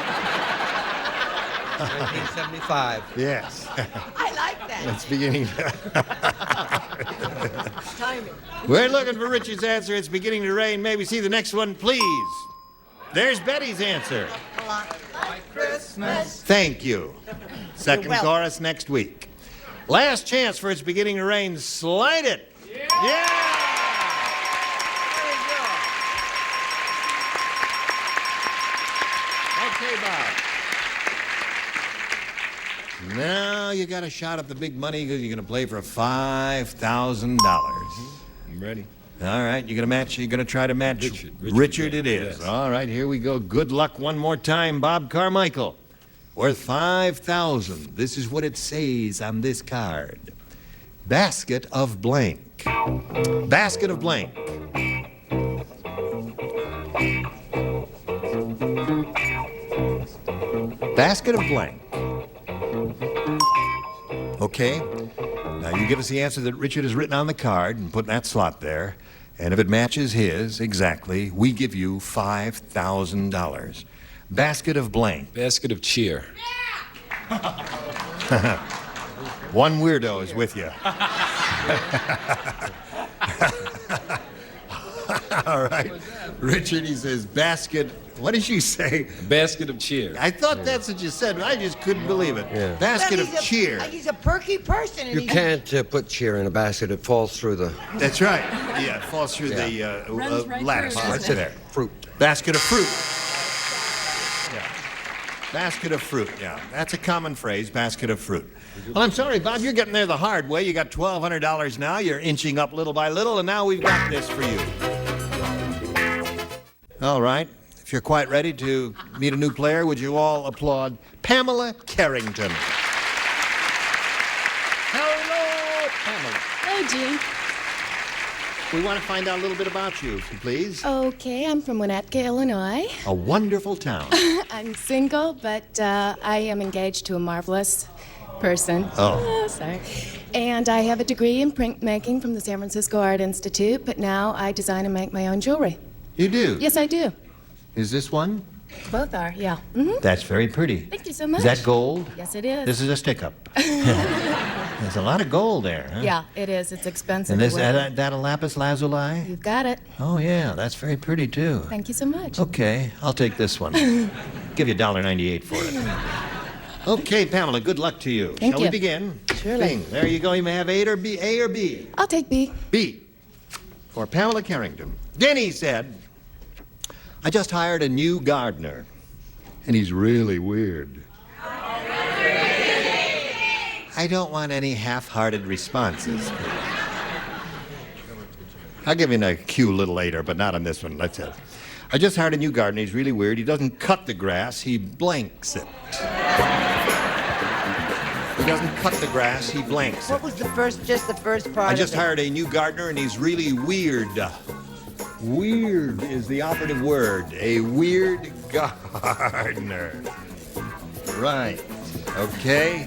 1975.
Yes.
I like that.
It's beginning to...
Timing.
We're looking for Richard's answer. It's beginning to rain. May we see the next one, please? There's Betty's answer.
A lot like Christmas.
Thank you. Second chorus next week. Last chance for It's Beginning to Rain. Slide it. Yeah! Okay, Bob. Now you got a shot at the big money because you're going to play for $5,000.
I'm ready.
All right, you're going to try to match Richard it is.
Yes.
All right, here we go. Good luck one more time, Bob Carmichael. Worth $5,000. This is what it says on this card. Basket of blank. Basket of blank. Basket of blank. Okay. Now you give us the answer that Richard has written on the card and put in that slot there. And if it matches his exactly, we give you $5,000. Basket of blank.
Basket of cheer.
One weirdo is with you. All right. Richard, he says basket. What did you say?
Basket of cheer.
I thought that's what you said, but I just couldn't believe it.
Yeah.
Basket
Well,
of cheer.
He's a perky person. And
You can't put cheer in a basket. It falls through the...
That's right. Yeah, it falls through the
Runs right
lattice
through,
right
doesn't
there.
Fruit.
Basket of fruit. Yeah. Basket of fruit, yeah. That's a common phrase, basket of fruit. Well, I'm sorry, Bob, you're getting there the hard way. You got $1,200 now. You're inching up little by little, and now we've got this for you. All right. If you're quite ready to meet a new player, would you all applaud Pamela Carrington? Hello, Pamela.
Hello, Gene.
We want to find out a little bit about you, if you please.
Okay, I'm from Winnetka, Illinois.
A wonderful town.
I'm single, but I am engaged to a marvelous person.
Oh.
Sorry. And I have a degree in printmaking from the San Francisco Art Institute, but now I design and make my own jewelry.
You do?
Yes, I do.
Is this one?
Both are, yeah. Mm-hmm.
That's very pretty.
Thank you so much.
Is that gold?
Yes, it is.
This is a stick-up. There's a lot of gold there, huh?
Yeah, it is. It's expensive.
And this,
to wear.
that a lapis lazuli?
You've got it.
Oh, yeah, that's very pretty, too.
Thank you so much.
Okay, I'll take this one. Give you $1.98 for it. Okay, Pamela, good luck to you.
Thank
Shall we
you.
begin?
Surely.
Bing. There you go. You may have A or B.
I'll take B.
B. For Pamela Carrington. Denny said, I just hired a new gardener, and he's really weird. I don't want any half-hearted responses. I'll give you a cue a little later, but not on this one. Let's have. I just hired a new gardener. He's really weird. He doesn't cut the grass. He blanks it. He doesn't cut the grass, he blanks it.
What was the first part
I
of
just
it?
hired a new gardener, and he's really weird. Weird is the operative word. A weird gardener. Right. Okay.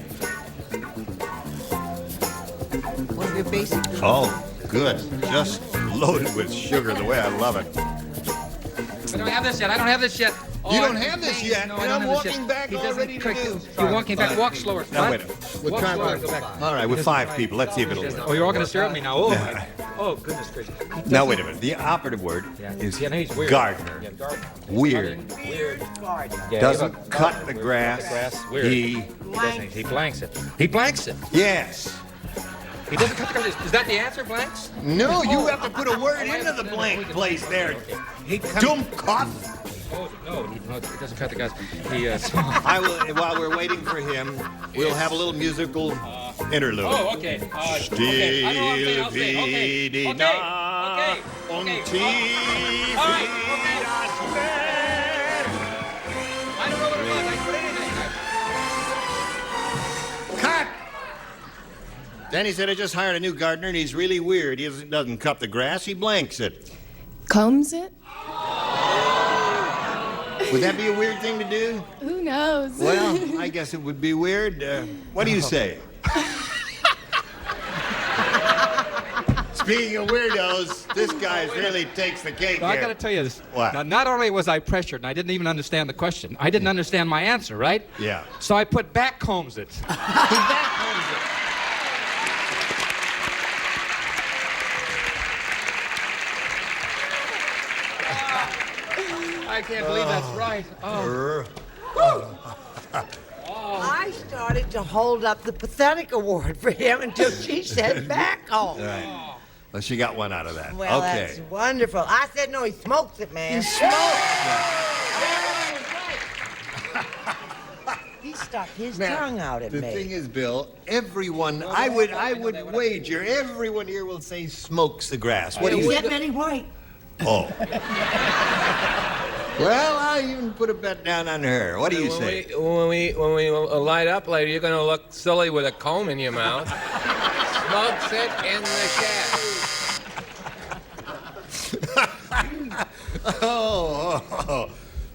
One of your basic...
Oh, good. Just loaded with sugar the way I love it.
I don't have this yet. I don't have this yet.
You don't have this yet,
No,
and
I
I'm
don't have this
walking
yet.
back
He
all
doesn't
ready to
quick-
do.
You're walking back. Walk slower.
Now,
What?
wait a minute. We'll
Walk
try
slower.
one.
Go back.
All right, with 5 people. Let's see if it'll work.
Oh, you're all going to stare at me now. Oh,
Yeah.
my. Oh, goodness gracious.
Now, wait a minute. The operative word is
Yeah, no, he's weird.
gardener.
Yeah, gardener.
Weird.
Weird. Yeah,
Doesn't
he's a
cut
gardener.
the grass.
Weird.
He
doesn't. He blanks it. He blanks it.
Yes.
He doesn't cut the grass. Is that the answer, blanks?
No, you
Oh.
have to put a word into the blank place there. Dumkopf.
Oh, no, it doesn't cut the grass. He,
I will, while we're waiting for him, we'll have a little musical interlude.
Oh, okay. Okay. I know what I'm saying. I'll say it. Okay. Okay. Okay. Okay. All right. Okay. I don't know what it was. I put anything.
Cut! Then he said, I just hired a new gardener, and he's really weird. He doesn't cut the grass, he blanks it.
Combs it?
Would that be a weird thing to do?
Who knows?
Well, I guess it would be weird. What do you say? Speaking of weirdos, this guy really takes the cake
Well, I
here.
got to tell you this.
What?
Now, not only was I pressured, and I didn't even understand the question, I didn't understand my answer, right?
Yeah.
So I put backcombs it. I can't believe that's right.
I started to hold up the pathetic award for him until she said back home.
Right. Well, she got one out of that.
Well,
okay.
that's wonderful. I said, no, he smokes it, man.
He smokes
He stuck his
Now,
tongue out at
the
me.
thing is, Bill, everyone, I would wager, everyone here will say smokes the grass. What do you
Except Betty White.
Oh. Well, I'll even put a bet down on her. What do you say?
When we light up later, you're going to look silly with a comb in your mouth. Smokes it in the shed.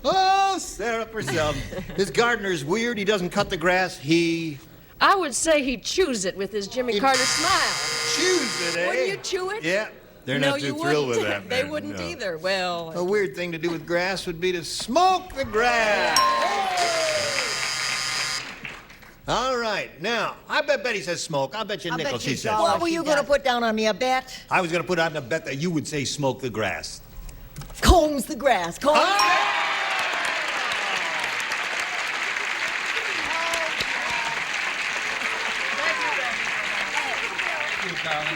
Oh, Sarah Purcell. This gardener's weird. He doesn't cut the grass. He
I would say he chews it with his Jimmy Carter smile.
chews it, eh?
Wouldn't you chew it?
Yeah. They're
No,
not
you
too thrilled with
wouldn't.
that.
They
man,
wouldn't
no.
either. Well,
A weird thing to do with grass would be to smoke the grass. All right. Now, I bet Betty says smoke. I'll bet you a nickel she says.
What were you going to put down on me, a bet?
I was going to put out a bet that you would say smoke the grass.
Combs the grass. Combs the grass.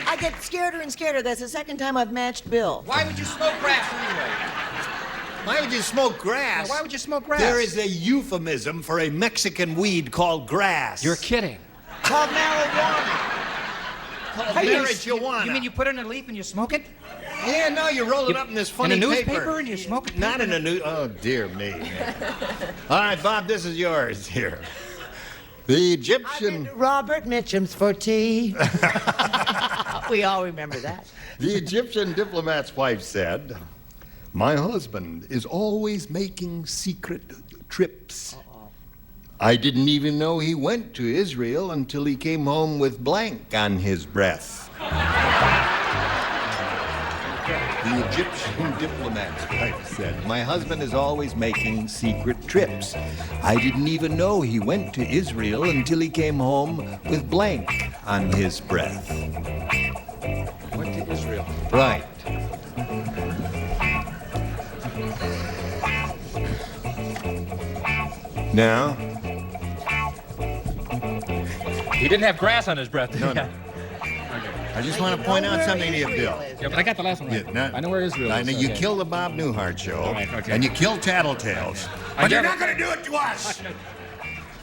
I get scareder and scareder. That's the second time I've matched Bill.
Why would you smoke grass anyway?
Why would you smoke grass?
Now, why would you smoke grass?
There is a euphemism for a Mexican weed called grass.
You're kidding.
Called marijuana.
Called
You
marijuana.
mean you put it in a leaf and you smoke it?
Yeah, no, you roll it up in this funny
in a
paper.
newspaper and you smoke it?
Not in a new. Oh dear me. All right, Bob, this is yours here. The Egyptian.
Robert Mitchum's for tea. We all remember that.
The Egyptian diplomat's wife said, "My husband is always making secret trips. I didn't even know he went to Israel until he came home with blank on his breath." The Egyptian diplomat's wife said, "My husband is always making secret trips. I didn't even know he went to Israel until he came home with blank on his breath."
Went to Israel.
Right. Now,
He didn't have grass on his breath.
No, no. I just want to point out something to you, Bill.
Yeah, but I got the last one right. I know where Israel
I
is.
know you
okay.
killed the Bob Newhart show,
All right, okay.
and you killed Tattletales,
I
but you're
never-
not going to do it to us.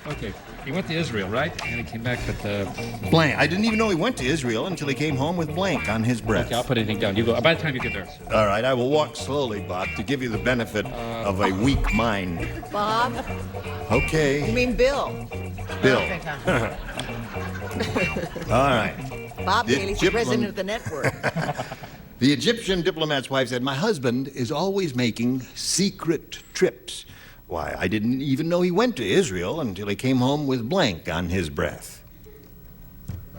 Okay. He went to Israel, right? And he came back with
Blank. I didn't even know he went to Israel until he came home with blank on his breath.
Okay, I'll put anything down. You go. By the time you get there.
All right, I will walk slowly, Bob, to give you the benefit of a weak mind.
Bob?
Okay.
You mean Bill?
Bill. All right.
Bob
The
Haley's the
Egyptian-
president of the network.
The Egyptian diplomat's wife said, "My husband is always making secret trips. Why, I didn't even know he went to Israel until he came home with blank on his breath."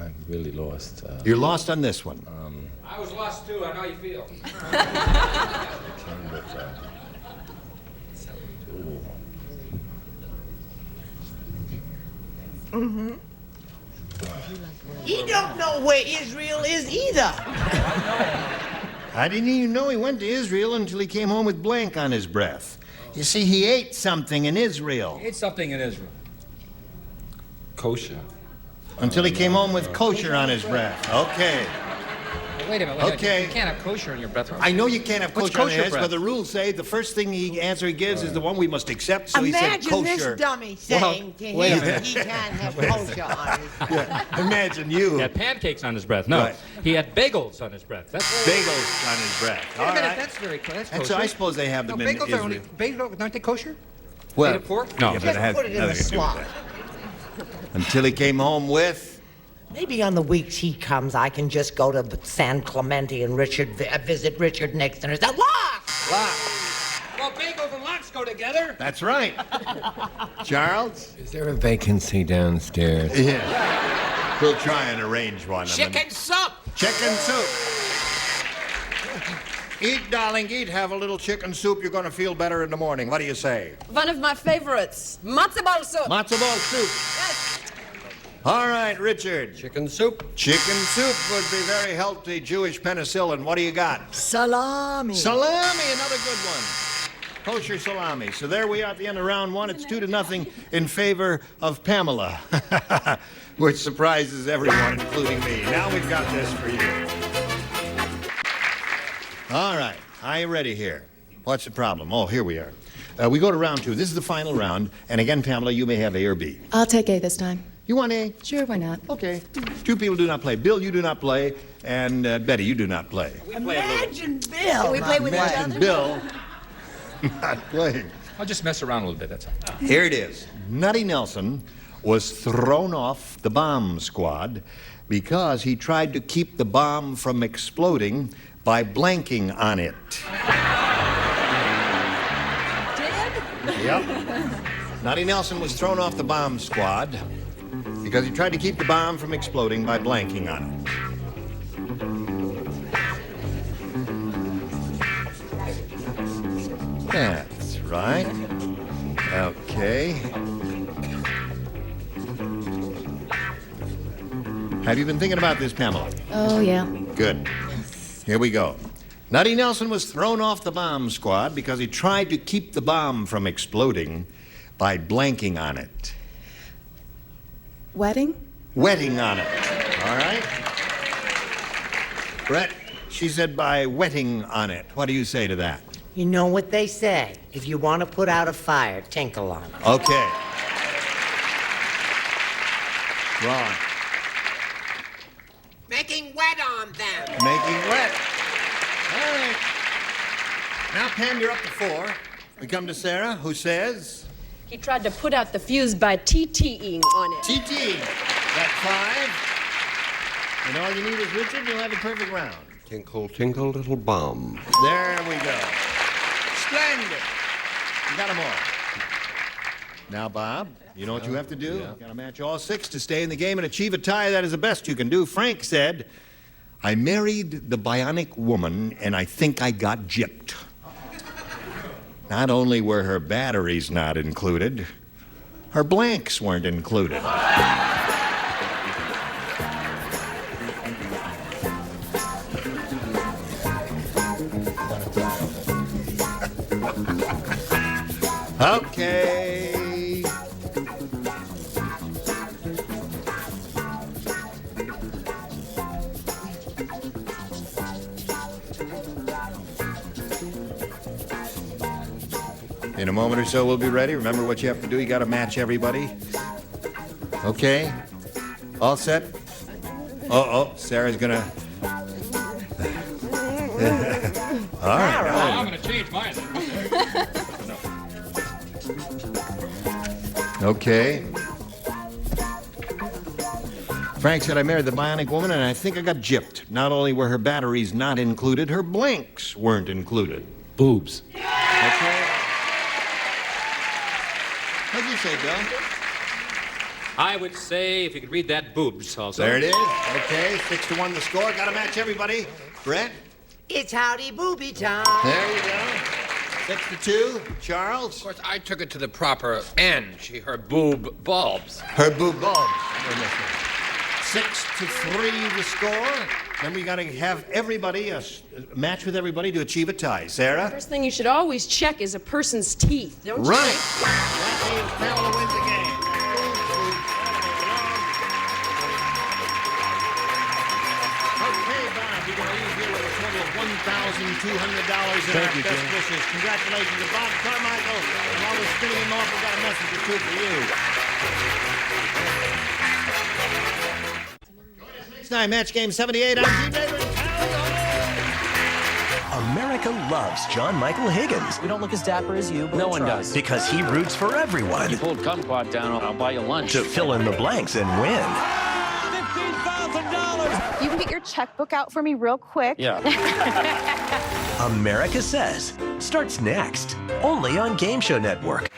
I'm really lost.
You're lost on this one.
I was lost too. I know how you feel.
Mm-hmm.
He don't know where Israel is either.
I didn't even know he went to Israel until he came home with blank on his breath. You see, he ate something in Israel.
It's something in Israel.
Kosher.
Until he came home with kosher on his breath. Okay.
Wait a minute.
Okay.
You can't have kosher in your breath.
I know you can't have
What's
kosher on
kosher
your heads,
breath?
but the rules say the first thing answer he gives is the one we must accept, so he said
Imagine
kosher.
this dummy saying to
wait a
him
minute.
he can't have kosher on his
Yeah, imagine you.
He had pancakes on his breath. No,
Right.
he had bagels on his breath. That's
Bagels on his breath.
Wait a
All
minute,
right.
that's very close. That's
And
kosher.
so I suppose they have them in
bagels
Israel.
are only bagels. Aren't they kosher?
Well,
Made of pork?
No,
Yeah,
but it has
put it in
nothing
the
to do with
slot.
that. Until he came home with...
Maybe on the weeks he comes, I can just go to San Clemente and visit Richard Nixon or something.
Well, bagels and lox go together.
That's right. Charles?
Is there a vacancy downstairs?
Yeah. We'll try and arrange one.
Chicken soup.
Chicken soup. Eat, darling, eat. Have a little chicken soup. You're going to feel better in the morning. What do you say?
One of my favorites, matzo ball soup.
Matzo ball soup. All right, Richard.
Chicken soup.
Chicken soup would be very healthy. Jewish penicillin. What do you got?
Salami.
Salami, another good one. Kosher salami. So there we are at the end of round one. It's 2-0 in favor of Pamela, which surprises everyone, including me. Now we've got this for you. All right. Are you ready here? What's the problem? Oh, here we are. We go to round two. This is the final round. And again, Pamela, you may have A or B.
I'll take A this time.
You want A?
Sure, why not?
Okay. Two people do not play. Bill, you do not play. And Betty, you do not play.
Imagine Bill.
Can we play with each
Imagine
other?
Bill not playing.
I'll just mess around a little bit. That's all.
Here it is. Nutty Nelson was thrown off the bomb squad because he tried to keep the bomb from exploding by blanking on it. Yep. Nutty Nelson was thrown off the bomb squad because he tried to keep the bomb from exploding by blanking on it. That's right. Okay. Have you been thinking about this, Pamela?
Oh, yeah.
Good. Here we go. Nutty Nelson was thrown off the bomb squad because he tried to keep the bomb from exploding by blanking on it.
Wedding?
Wetting on it. All right? Brett, she said by wetting on it. What do you say to that?
You know what they say. If you want to put out a fire, tinkle on it.
Okay. Wrong.
Making wet on them.
Making wet. All right. Now, Pam, you're up to 4. We come to Sarah, who says...
He tried to put out the fuse by TTing on it.
TT. That's 5. And all you need is Richard, you'll have a perfect round.
Tinkle, tinkle, little bomb.
There we go. Splendid. You got them all. Now, Bob, you know what you have to do? You've got to match all 6 to stay in the game and achieve a tie. That is the best you can do. Frank said, I married the bionic woman, and I think I got gypped. Not only were her batteries not included, her blanks weren't included. Okay. In a moment or so, we'll be ready. Remember what you have to do. You got to match everybody. Okay? All set? Sarah's going to... All right.
I'm going to change mine.
Okay. Frank said I married the Bionic Woman, and I think I got gypped. Not only were her batteries not included, her blinks weren't included.
Boobs.
That's right. What'd you say, Bill?
I would say if you could read that, boobs also.
There it is. Okay, 6-1 the score. Got to match everybody. Brett?
It's howdy booby time.
There you go. 6-2. Charles?
Of course, I took it to the proper end. Her boob bulbs.
Her boob bulbs. 6-3 the score. Then we got to have everybody, a match with everybody to achieve a tie. Sarah?
First thing you should always check is a person's teeth, don't you?
Right. That means Pamela wins the game. Okay, Bob, you're going to leave here with a total of $1,200 in our best wishes. Congratulations to Bob Carmichael. And while we're spinning him off, we've got a message or two for you. Next time, match game 78. I'm Gene Rayburn.
America loves John Michael Higgins.
We don't look as dapper as you, but
No one does. Because he roots for everyone.
You pulled kumquat down, I'll buy you lunch.
To fill in the blanks and win.
You can get your checkbook out for me real quick.
Yeah.
America Says starts next, only on Game Show Network.